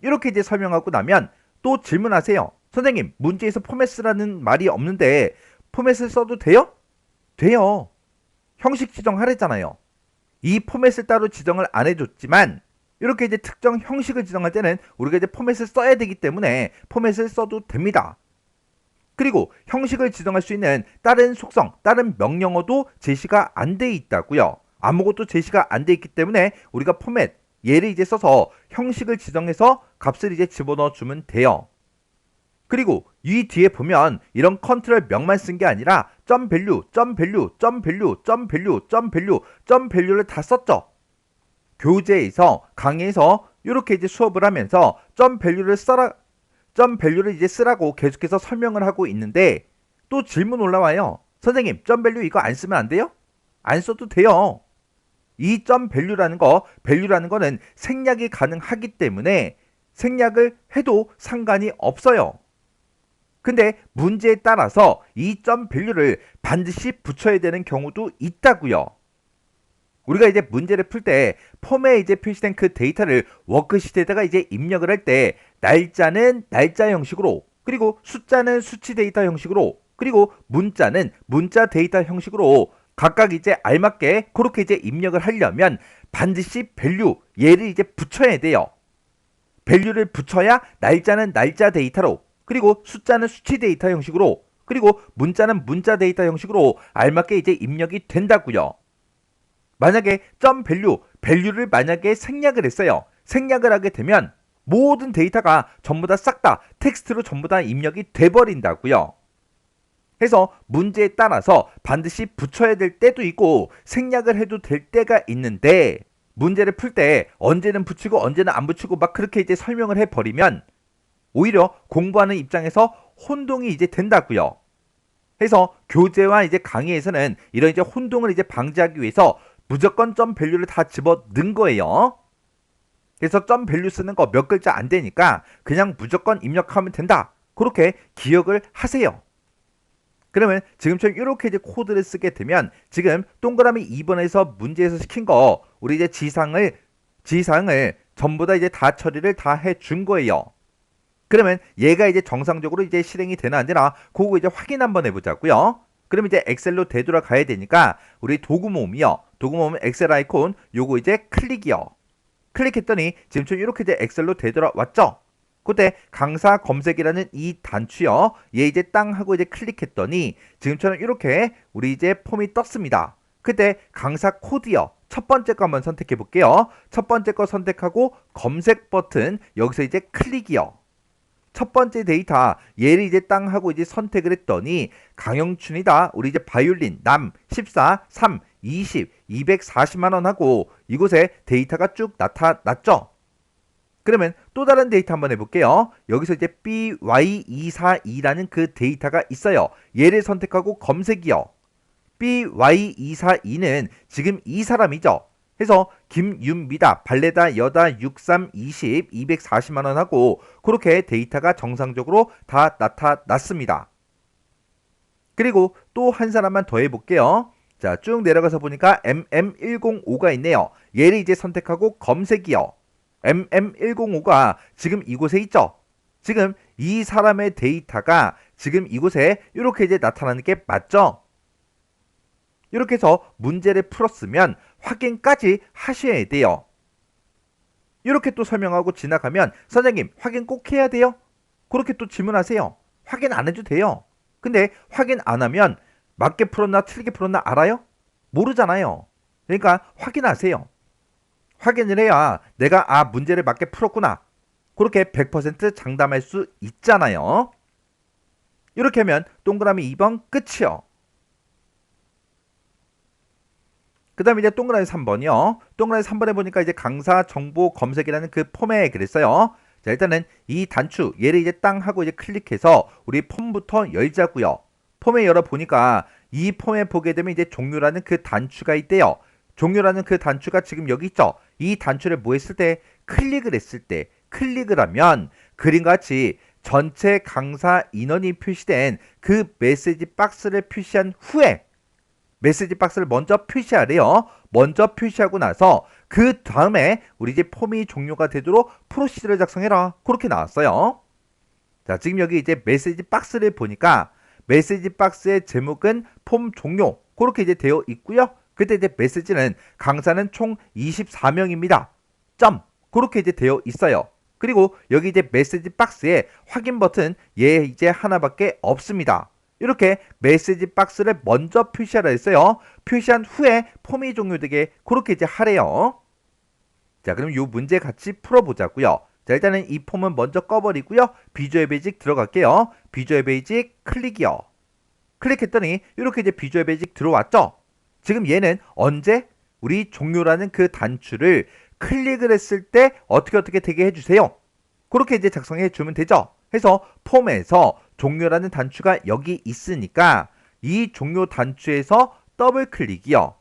이렇게 이제 설명하고 나면 또 질문하세요. 선생님, 문제에서 포맷이라는 말이 없는데 포맷을 써도 돼요? 돼요. 형식 지정하랬잖아요. 이 포맷을 따로 지정을 안 해줬지만 이렇게 이제 특정 형식을 지정할 때는 우리가 이제 포맷을 써야 되기 때문에 포맷을 써도 됩니다. 그리고 형식을 지정할 수 있는 다른 속성, 다른 명령어도 제시가 안 돼 있다고요. 아무것도 제시가 안 돼 있기 때문에 우리가 포맷 얘를 이제 써서 형식을 지정해서 값을 이제 집어넣어 주면 돼요. 그리고 이 뒤에 보면 이런 컨트롤 명만 쓴 게 아니라 점 밸류, 점 밸류, 점 밸류, 점 밸류, 점 밸류, 점 밸류를 다 썼죠. 교재에서 강의에서 이렇게 이제 수업을 하면서 점 밸류를 이제 쓰라고 계속해서 설명을 하고 있는데 또 질문 올라와요. 선생님, 점 밸류 이거 안 쓰면 안 돼요? 안 써도 돼요. 이 점 밸류라는 거는 생략이 가능하기 때문에 생략을 해도 상관이 없어요. 근데 문제에 따라서 이 점 밸류를 반드시 붙여야 되는 경우도 있다고요. 우리가 이제 문제를 풀 때 폼에 이제 표시된 그 데이터를 워크시트에다가 이제 입력을 할 때 날짜는 날짜 형식으로, 그리고 숫자는 수치 데이터 형식으로, 그리고 문자는 문자 데이터 형식으로 각각 이제 알맞게 그렇게 이제 입력을 하려면 반드시 밸류 얘를 이제 붙여야 돼요. 밸류를 붙여야 날짜는 날짜 데이터로, 그리고 숫자는 수치 데이터 형식으로, 그리고 문자는 문자 데이터 형식으로 알맞게 이제 입력이 된다고요. 만약에 점 밸류, 밸류를 만약에 생략을 했어요. 생략을 하게 되면 모든 데이터가 전부 다 싹 다 텍스트로 전부 다 입력이 돼버린다고요. 해서 문제에 따라서 반드시 붙여야 될 때도 있고 생략을 해도 될 때가 있는데, 문제를 풀 때 언제는 붙이고 언제는 안 붙이고 막 그렇게 이제 설명을 해버리면 오히려 공부하는 입장에서 혼동이 이제 된다고요. 해서 교재와 이제 강의에서는 이런 이제 혼동을 이제 방지하기 위해서 무조건 점 밸류를 다 집어 넣은 거예요. 그래서 점 밸류 쓰는 거 몇 글자 안 되니까 그냥 무조건 입력하면 된다. 그렇게 기억을 하세요. 그러면 지금처럼 이렇게 이제 코드를 쓰게 되면 지금 동그라미 2번에서 문제에서 시킨 거 우리 이제 지상을 전부 다 이제 다 처리를 다 해준 거예요. 그러면 얘가 이제 정상적으로 이제 실행이 되나 안 되나 그거 이제 확인 한번 해보자고요. 그럼 이제 엑셀로 되돌아가야 되니까 우리 도구 모음이요. 도구 모음 엑셀 아이콘 요거 이제 클릭이요. 클릭했더니 지금처럼 이렇게 이제 엑셀로 되돌아왔죠. 그때 강사 검색이라는 이 단추요. 얘 이제 땅 하고 이제 클릭했더니 지금처럼 이렇게 우리 이제 폼이 떴습니다. 그때 강사 코드요. 첫 번째 거 한번 선택해 볼게요. 첫 번째 거 선택하고 검색 버튼 여기서 이제 클릭이요. 첫 번째 데이터 얘를 이제 땅 하고 이제 선택을 했더니 강영춘이다. 우리 이제 바이올린 남 14, 3, 20, 240만 원 하고 이곳에 데이터가 쭉 나타났죠. 그러면 또 다른 데이터 한번 해볼게요. 여기서 이제 BY242라는 그 데이터가 있어요. 얘를 선택하고 검색이요. BY242는 지금 이 사람이죠. 해서 김윤미다, 발레다, 여다, 63, 20, 240만 원 하고 그렇게 데이터가 정상적으로 다 나타났습니다. 그리고 또 한 사람만 더 해볼게요. 자, 쭉 내려가서 보니까 MM105가 있네요. 얘를 이제 선택하고 검색이요. MM105가 지금 이곳에 있죠. 지금 이 사람의 데이터가 지금 이곳에 이렇게 이제 나타나는 게 맞죠? 이렇게 해서 문제를 풀었으면 확인까지 하셔야 돼요. 이렇게 또 설명하고 지나가면 선생님 확인 꼭 해야 돼요? 그렇게 또 질문하세요. 확인 안 해도 돼요. 근데 확인 안 하면 맞게 풀었나 틀리게 풀었나 알아요? 모르잖아요. 그러니까 확인하세요. 확인을 해야 내가 문제를 맞게 풀었구나. 그렇게 100% 장담할 수 있잖아요. 이렇게 하면 동그라미 2번 끝이요. 그 다음에 이제 동그라미 3번이요. 동그라미 3번에 보니까 이제 강사 정보 검색이라는 그 폼에 그랬어요. 자, 일단은 이 단추, 얘를 이제 땅 하고 이제 클릭해서 우리 폼부터 열자고요. 폼에 열어보니까 이 폼에 보게 되면 이제 종료라는 그 단추가 있대요. 종료라는 그 단추가 지금 여기 있죠. 이 단추를 뭐 했을 때? 클릭을 했을 때, 클릭을 하면 그림같이 전체 강사 인원이 표시된 그 메시지 박스를 표시한 후에 메시지 박스를 먼저 표시하래요. 먼저 표시하고 나서 그 다음에 우리 이제 폼이 종료가 되도록 프로시저를 작성해라. 그렇게 나왔어요. 자, 지금 여기 이제 메시지 박스를 보니까 메시지 박스의 제목은 폼 종료. 그렇게 이제 되어 있고요. 그때 이제 메시지는 강사는 총 24명입니다. 점. 그렇게 이제 되어 있어요. 그리고 여기 이제 메시지 박스에 확인 버튼 얘 이제 하나밖에 없습니다. 이렇게 메시지 박스를 먼저 표시하라 했어요. 표시한 후에 폼이 종료되게 그렇게 이제 하래요. 자, 그럼 이 문제 같이 풀어보자고요. 자, 일단은 이 폼은 먼저 꺼버리고요. 비주얼 베이직 들어갈게요. 비주얼 베이직 클릭이요. 클릭했더니 이렇게 이제 비주얼 베이직 들어왔죠. 지금 얘는 언제 우리 종료라는 그 단추를 클릭을 했을 때 어떻게 되게 해주세요. 그렇게 이제 작성해 주면 되죠. 해서 폼에서 종료라는 단추가 여기 있으니까 이 종료 단추에서 더블 클릭이요.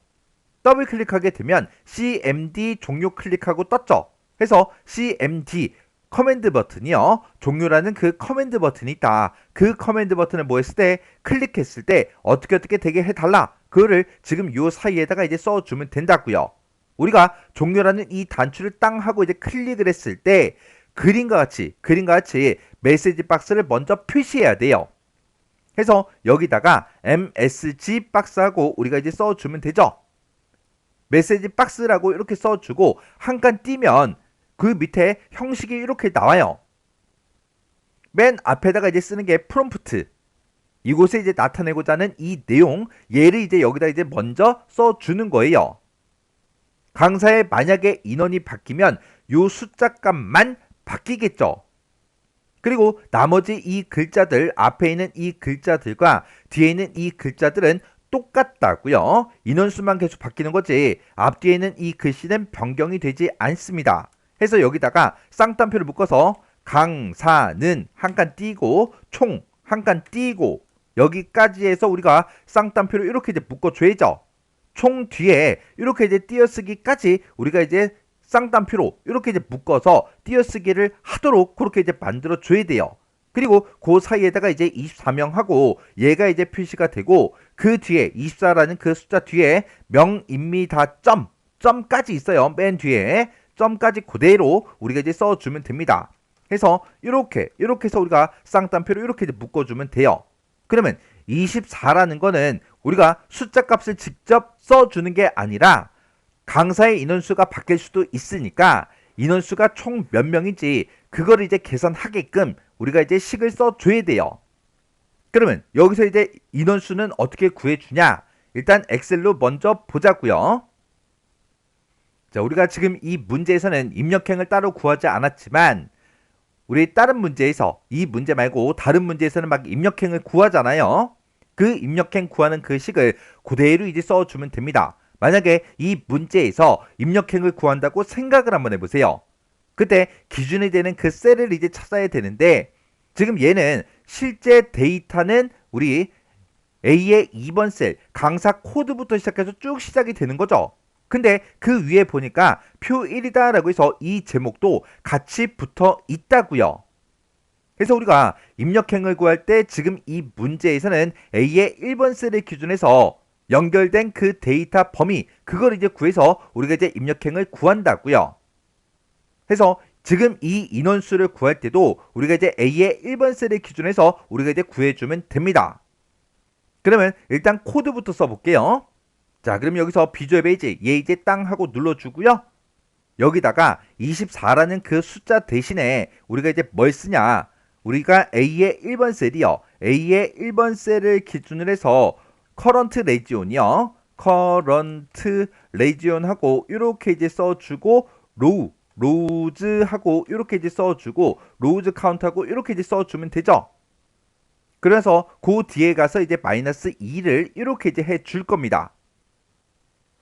더블 클릭하게 되면 CMD 종료 클릭하고 떴죠. 해서 CMD 커맨드 버튼이요. 종료라는 그 커맨드 버튼이 있다. 그 커맨드 버튼을 뭐 했을 때 클릭했을 때 어떻게 되게 해달라. 그거를 지금 요 사이에다가 이제 써주면 된다고요. 우리가 종료라는 이 단추를 땅 하고 이제 클릭을 했을 때 그림과 같이 메시지 박스를 먼저 표시해야 돼요. 그래서 여기다가 MSG 박스하고 우리가 이제 써주면 되죠. 메시지 박스라고 이렇게 써주고 한 칸 띄면 그 밑에 형식이 이렇게 나와요. 맨 앞에다가 이제 쓰는 게 프롬프트. 이곳에 이제 나타내고자 하는 이 내용, 얘를 이제 여기다 이제 먼저 써주는 거예요. 강사에 만약에 인원이 바뀌면 요 숫자 값만 바뀌겠죠. 그리고 나머지 이 글자들, 앞에 있는 이 글자들과 뒤에 있는 이 글자들은 똑같다고요. 인원수만 계속 바뀌는 거지 앞뒤에 있는 이 글씨는 변경이 되지 않습니다. 해서 여기다가 쌍따옴표를 묶어서 강사는 한 칸 띄고 총 한 칸 띄고 여기까지 해서 우리가 쌍따옴표를 이렇게 이제 묶어줘야죠. 총 뒤에 이렇게 이제 띄어쓰기까지 우리가 이제 쌍따옴표로 이렇게 이제 묶어서 띄어쓰기를 하도록 그렇게 이제 만들어 줘야 돼요. 그리고 그 사이에다가 이제 24명하고 얘가 이제 표시가 되고 그 뒤에 24라는 그 숫자 뒤에 명입니다 점까지 있어요. 맨 뒤에 점까지 그대로 우리가 이제 써주면 됩니다. 해서 이렇게 해서 우리가 쌍따옴표로 이렇게 이제 묶어주면 돼요. 그러면 24라는 거는 우리가 숫자 값을 직접 써주는 게 아니라 강사의 인원수가 바뀔 수도 있으니까 인원수가 총 몇 명인지 그걸 이제 계산하게끔 우리가 이제 식을 써줘야 돼요. 그러면 여기서 이제 인원수는 어떻게 구해주냐? 일단 엑셀로 먼저 보자고요. 자, 우리가 지금 이 문제에서는 입력행을 따로 구하지 않았지만 우리 다른 문제에서 이 문제 말고 다른 문제에서는 막 입력행을 구하잖아요. 그 입력행 구하는 그 식을 그대로 이제 써주면 됩니다. 만약에 이 문제에서 입력행을 구한다고 생각을 한번 해보세요. 그때 기준이 되는 그 셀을 이제 찾아야 되는데 지금 얘는 실제 데이터는 우리 A의 2번 셀 강사 코드부터 시작해서 쭉 시작이 되는 거죠. 근데 그 위에 보니까 표 1이다 라고 해서 이 제목도 같이 붙어 있다고요. 그래서 우리가 입력행을 구할 때 지금 이 문제에서는 A의 1번 셀을 기준해서 연결된 그 데이터 범위 그걸 이제 구해서 우리가 이제 입력행을 구한다고요. 그래서 지금 이 인원수를 구할 때도 우리가 이제 A의 1번 셀을 기준해서 우리가 이제 구해주면 됩니다. 그러면 일단 코드부터 써볼게요. 자, 그럼 여기서 비주얼 베이지 얘 이제 땅 하고 눌러주고요. 여기다가 24라는 그 숫자 대신에 우리가 이제 뭘 쓰냐? 우리가 A의 1번 셀이요. A의 1번 셀을 기준으로 해서 커런트 레지온이요. 커런트 레지온하고 이렇게 이제 써주고 로우즈하고 이렇게 이제 써주고 로우즈 카운트하고 이렇게 이제 써주면 되죠. 그래서 그 뒤에 가서 이제 마이너스 2를 이렇게 이제 해줄 겁니다.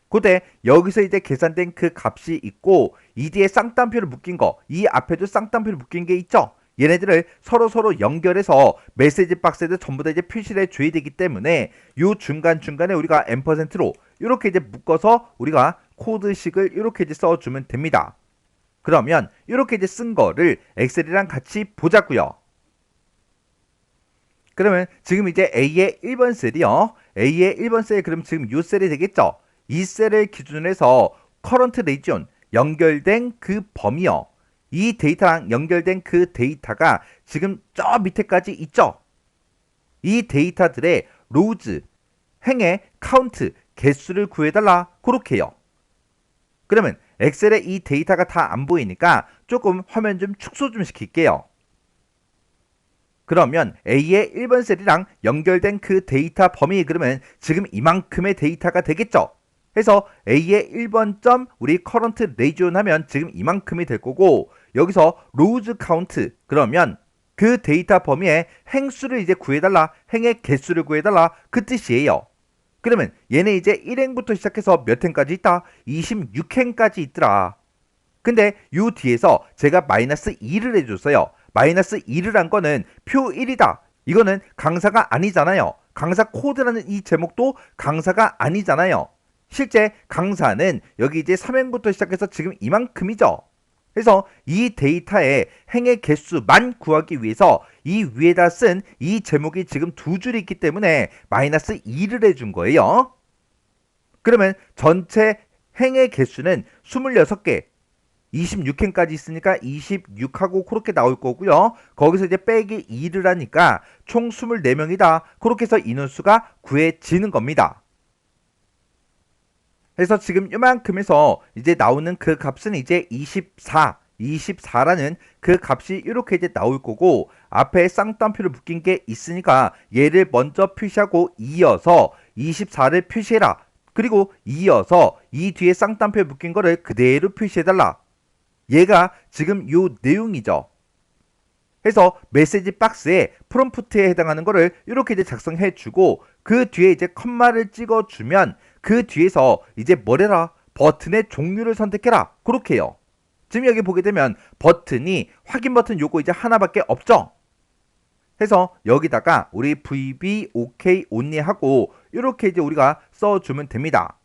그때 여기서 이제 계산된 그 값이 있고 이 뒤에 쌍따옴표를 묶인 거, 이 앞에도 쌍따옴표를 묶인 게 있죠. 얘네들을 서로 연결해서 메시지 박스에도 전부 다 이제 표시를 해줘야 되기 때문에 요 중간중간에 우리가 %로 이렇게 이제 묶어서 우리가 코드식을 이렇게 이제 써주면 됩니다. 그러면 이렇게 이제 쓴 거를 엑셀이랑 같이 보자고요. 그러면 지금 이제 A의 1번 셀이요. A의 1번 셀 그럼 지금 요 셀이 되겠죠. 이 셀을 기준으로 해서 커런트 레지온 연결된 그 범위요. 이 데이터랑 연결된 그 데이터가 지금 저 밑에까지 있죠. 이 데이터들의 로우즈, 행의 카운트, 개수를 구해달라 그렇게요. 그러면 엑셀에 이 데이터가 다 안 보이니까 조금 화면 좀 축소 좀 시킬게요. 그러면 A의 1번 셀이랑 연결된 그 데이터 범위 그러면 지금 이만큼의 데이터가 되겠죠. 해서 A의 1번 점 우리 커런트 레지온 하면 지금 이만큼이 될 거고 여기서 로우즈 카운트 그러면 그 데이터 범위의 행수를 이제 구해달라 행의 개수를 구해달라 그 뜻이에요. 그러면 얘네 이제 1행부터 시작해서 몇 행까지 있다? 26행까지 있더라. 근데 요 뒤에서 제가 마이너스 2를 해줬어요. 마이너스 2를 한 거는 표 1이다. 이거는 강사가 아니잖아요. 강사 코드라는 이 제목도 강사가 아니잖아요. 실제 강사는 여기 이제 3행부터 시작해서 지금 이만큼이죠. 그래서 이 데이터의 행의 개수만 구하기 위해서 이 위에다 쓴 이 제목이 지금 두 줄이 있기 때문에 마이너스 2를 해준 거예요. 그러면 전체 행의 개수는 26개, 26행까지 있으니까 26하고 그렇게 나올 거고요. 거기서 이제 빼기 2를 하니까 총 24명이다. 그렇게 해서 인원수가 구해지는 겁니다. 그래서 지금 이만큼에서 이제 나오는 그 값은 이제 24라는 그 값이 이렇게 이제 나올 거고, 앞에 쌍따옴표를 묶인 게 있으니까 얘를 먼저 표시하고 이어서 24를 표시해라. 그리고 이어서 이 뒤에 쌍따옴표에 묶인 거를 그대로 표시해달라. 얘가 지금 요 내용이죠. 해서 메시지 박스에 프롬프트에 해당하는 거를 이렇게 이제 작성해 주고, 그 뒤에 이제 컴마를 찍어 주면 그 뒤에서 이제 뭐래라? 버튼의 종류를 선택해라. 그렇게 해요. 지금 여기 보게 되면 버튼이 확인 버튼 요거 이제 하나밖에 없죠. 해서 여기다가 우리 VB OK only 하고 이렇게 이제 우리가 써주면 됩니다.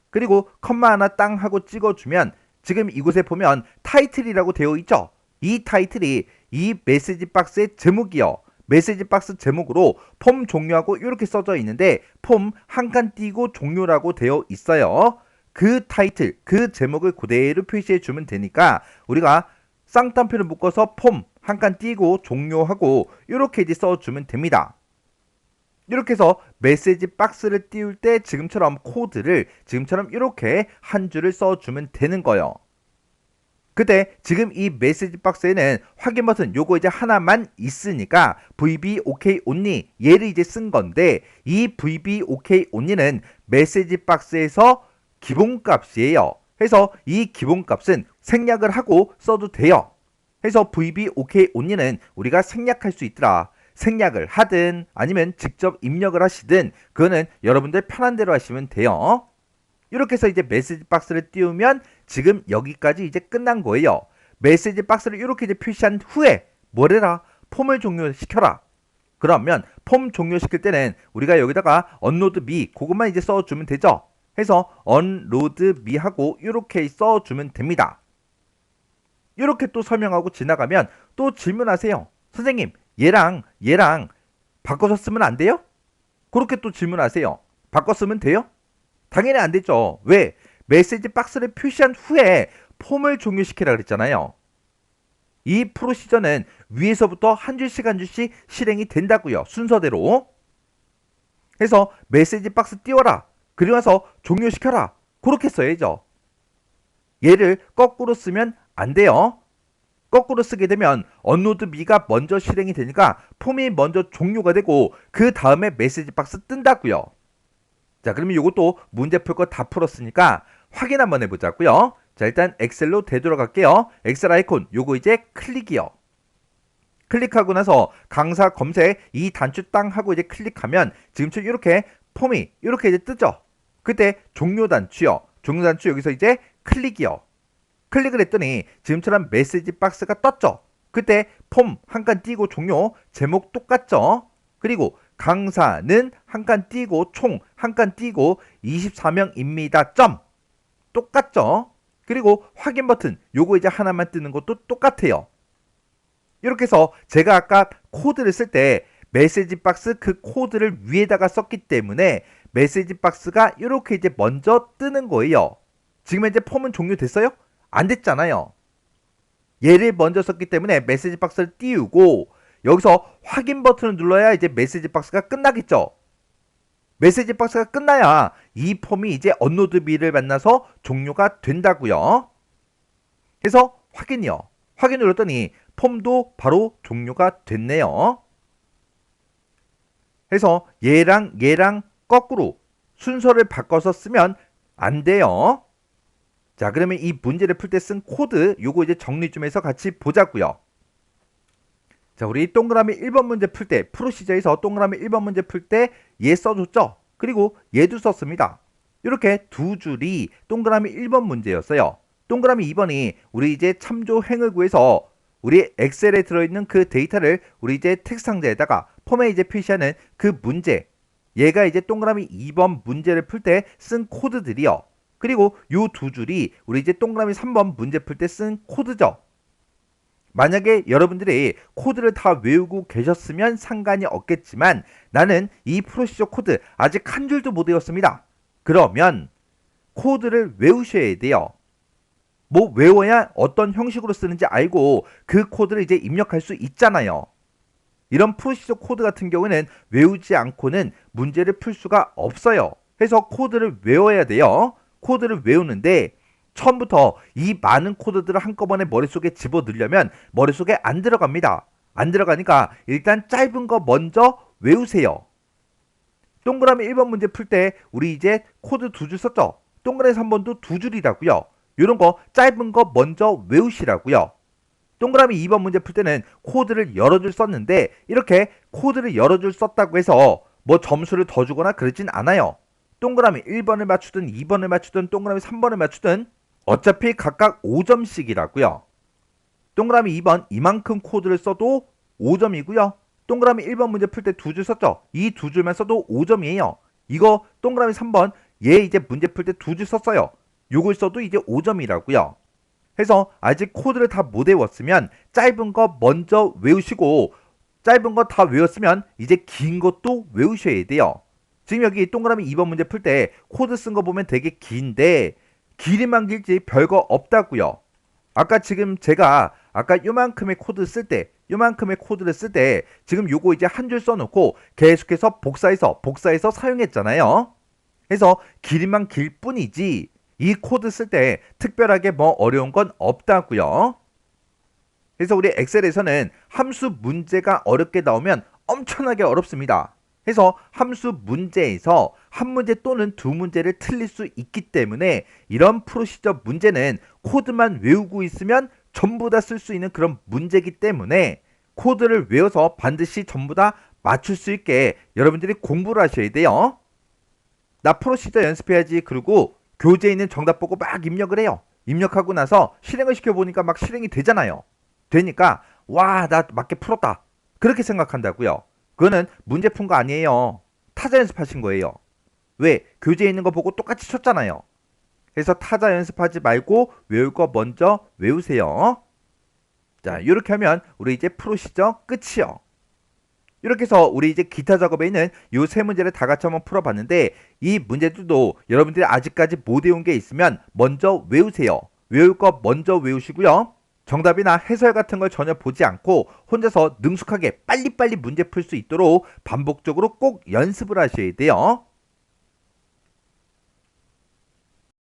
그리고 컴마 하나 땅 하고 찍어주면 지금 이곳에 보면 타이틀이라고 되어 있죠. 이 타이틀이 이 메시지 박스의 제목이요. 메시지 박스 제목으로 폼 종료하고 이렇게 써져 있는데 폼 한 칸 띄고 종료라고 되어 있어요. 그 타이틀, 그 제목을 그대로 표시해 주면 되니까 우리가 쌍따옴표를 묶어서 폼 한 칸 띄고 종료하고 이렇게 이제 써주면 됩니다. 이렇게 해서 메시지 박스를 띄울 때 지금처럼 코드를 지금처럼 이렇게 한 줄을 써주면 되는 거예요. 근데 지금 이 메시지 박스에는 확인 버튼 요거 이제 하나만 있으니까 VB OK only 얘를 이제 쓴 건데, 이 VB OK only는 메시지 박스에서 기본값이에요. 해서 이 기본값은 생략을 하고 써도 돼요. 해서 VB OK only는 우리가 생략할 수 있더라. 생략을 하든 아니면 직접 입력을 하시든 그거는 여러분들 편한 대로 하시면 돼요. 이렇게 해서 이제 메시지 박스를 띄우면 지금 여기까지 이제 끝난 거예요. 메시지 박스를 이렇게 이제 표시한 후에 뭐래라? 폼을 종료시켜라. 그러면 폼 종료시킬 때는 우리가 여기다가 unload me 그것만 이제 써주면 되죠. 해서 unload me 하고 이렇게 써주면 됩니다. 이렇게 또 설명하고 지나가면 또 질문하세요. 선생님, 얘랑 바꿔서 쓰면 안 돼요? 그렇게 또 질문하세요. 바꿔 쓰면 돼요? 당연히 안 되죠. 왜? 메시지 박스를 표시한 후에 폼을 종료시키라 그랬잖아요. 이 프로시저는 위에서부터 한 줄씩 한 줄씩 실행이 된다고요. 순서대로. 해서 메시지 박스 띄워라. 그리고 나서 종료시켜라. 그렇게 써야죠. 얘를 거꾸로 쓰면 안 돼요. 거꾸로 쓰게 되면 unload me가 먼저 실행이 되니까 폼이 먼저 종료가 되고 그 다음에 메시지 박스 뜬다고요. 자, 그러면 이것도 문제 풀 거 다 풀었으니까 확인 한번 해보자고요. 자, 일단 엑셀로 되돌아갈게요. 엑셀 아이콘 요거 이제 클릭이요. 클릭하고 나서 강사 검색 이 단추 땅 하고 이제 클릭하면 지금처럼 이렇게 폼이 이렇게 이제 뜨죠. 그때 종료 단추요. 종료 단추 여기서 이제 클릭이요. 클릭을 했더니 지금처럼 메시지 박스가 떴죠. 그때 폼 한 칸 띄고 종료, 제목 똑같죠. 그리고 강사는 한 칸 띄고 총 한 칸 띄고 24명입니다. 점 똑같죠. 그리고 확인 버튼 요거 이제 하나만 뜨는 것도 똑같아요. 이렇게 해서 제가 아까 코드를 쓸 때 메시지 박스 그 코드를 위에다가 썼기 때문에 메시지 박스가 이렇게 이제 먼저 뜨는 거예요. 지금 이제 폼은 종료됐어요? 안 됐잖아요. 얘를 먼저 썼기 때문에 메시지 박스를 띄우고 여기서 확인 버튼을 눌러야 이제 메시지 박스가 끝나겠죠. 메시지 박스가 끝나야 이 폼이 이제 unload me를 만나서 종료가 된다고요. 그래서 확인이요. 확인 눌렀더니 폼도 바로 종료가 됐네요. 그래서 얘랑 거꾸로 순서를 바꿔서 쓰면 안 돼요. 자, 그러면 이 문제를 풀 때 쓴 코드 요거 이제 정리 좀 해서 같이 보자고요. 자, 우리 동그라미 1번 문제 풀 때 프로시저에서 동그라미 1번 문제 풀 때 얘 써줬죠. 그리고 얘도 썼습니다. 이렇게 두 줄이 동그라미 1번 문제였어요. 동그라미 2번이 우리 이제 참조 행을 구해서 우리 엑셀에 들어있는 그 데이터를 우리 이제 텍스트 상자에다가 폼에 이제 표시하는 그 문제, 얘가 이제 동그라미 2번 문제를 풀 때 쓴 코드들이요. 그리고 요 두 줄이 우리 이제 동그라미 3번 문제 풀 때 쓴 코드죠. 만약에 여러분들이 코드를 다 외우고 계셨으면 상관이 없겠지만 나는 이 프로시저 코드 아직 한 줄도 못 외웠습니다. 그러면 코드를 외우셔야 돼요. 뭐 외워야 어떤 형식으로 쓰는지 알고 그 코드를 이제 입력할 수 있잖아요. 이런 프로시저 코드 같은 경우에는 외우지 않고는 문제를 풀 수가 없어요. 그래서 코드를 외워야 돼요. 코드를 외우는데 처음부터 이 많은 코드들을 한꺼번에 머릿속에 집어넣으려면 머릿속에 안 들어갑니다. 안 들어가니까 일단 짧은 거 먼저 외우세요. 동그라미 1번 문제 풀 때 우리 이제 코드 2줄 썼죠? 동그라미 3번도 2줄이라고요. 이런 거 짧은 거 먼저 외우시라고요. 동그라미 2번 문제 풀 때는 코드를 여러 줄 썼는데 이렇게 코드를 여러 줄 썼다고 해서 뭐 점수를 더 주거나 그러진 않아요. 동그라미 1번을 맞추든 2번을 맞추든 동그라미 3번을 맞추든 어차피 각각 5점씩이라고요. 동그라미 2번 이만큼 코드를 써도 5점이고요. 동그라미 1번 문제 풀 때 2줄 썼죠? 이 2줄만 써도 5점이에요. 이거 동그라미 3번 얘 이제 문제 풀 때 2줄 썼어요. 요걸 써도 이제 5점이라고요. 해서 아직 코드를 다 못 외웠으면 짧은 거 먼저 외우시고 짧은 거 다 외웠으면 이제 긴 것도 외우셔야 돼요. 지금 여기 동그라미 2번 문제 풀 때 코드 쓴 거 보면 되게 긴데 길이만 길지 별거 없다고요. 아까 지금 제가 아까 요만큼의 코드 쓸 때 요만큼의 코드를 쓸 때 지금 요거 이제 한 줄 써놓고 계속해서 복사해서 사용했잖아요. 그래서 길이만 길 뿐이지 이 코드 쓸 때 특별하게 뭐 어려운 건 없다고요. 그래서 우리 엑셀에서는 함수 문제가 어렵게 나오면 엄청나게 어렵습니다. 그래서 함수 문제에서 한 문제 또는 두 문제를 틀릴 수 있기 때문에 이런 프로시저 문제는 코드만 외우고 있으면 전부 다 쓸 수 있는 그런 문제이기 때문에 코드를 외워서 반드시 전부 다 맞출 수 있게 여러분들이 공부를 하셔야 돼요. 나 프로시저 연습해야지. 그리고 교재에 있는 정답 보고 막 입력을 해요. 입력하고 나서 실행을 시켜보니까 막 실행이 되잖아요. 되니까 와, 나 맞게 풀었다. 그렇게 생각한다고요. 그거는 문제 푼 거 아니에요. 타자 연습하신 거예요. 왜? 교재에 있는 거 보고 똑같이 쳤잖아요. 그래서 타자 연습하지 말고 외울 거 먼저 외우세요. 자, 이렇게 하면 우리 이제 프로시저 끝이요. 이렇게 해서 우리 이제 기타 작업에 있는 이 세 문제를 다 같이 한번 풀어봤는데 이 문제들도 여러분들이 아직까지 못 외운 게 있으면 먼저 외우세요. 외울 거 먼저 외우시고요. 정답이나 해설 같은 걸 전혀 보지 않고 혼자서 능숙하게 빨리빨리 문제 풀 수 있도록 반복적으로 꼭 연습을 하셔야 돼요.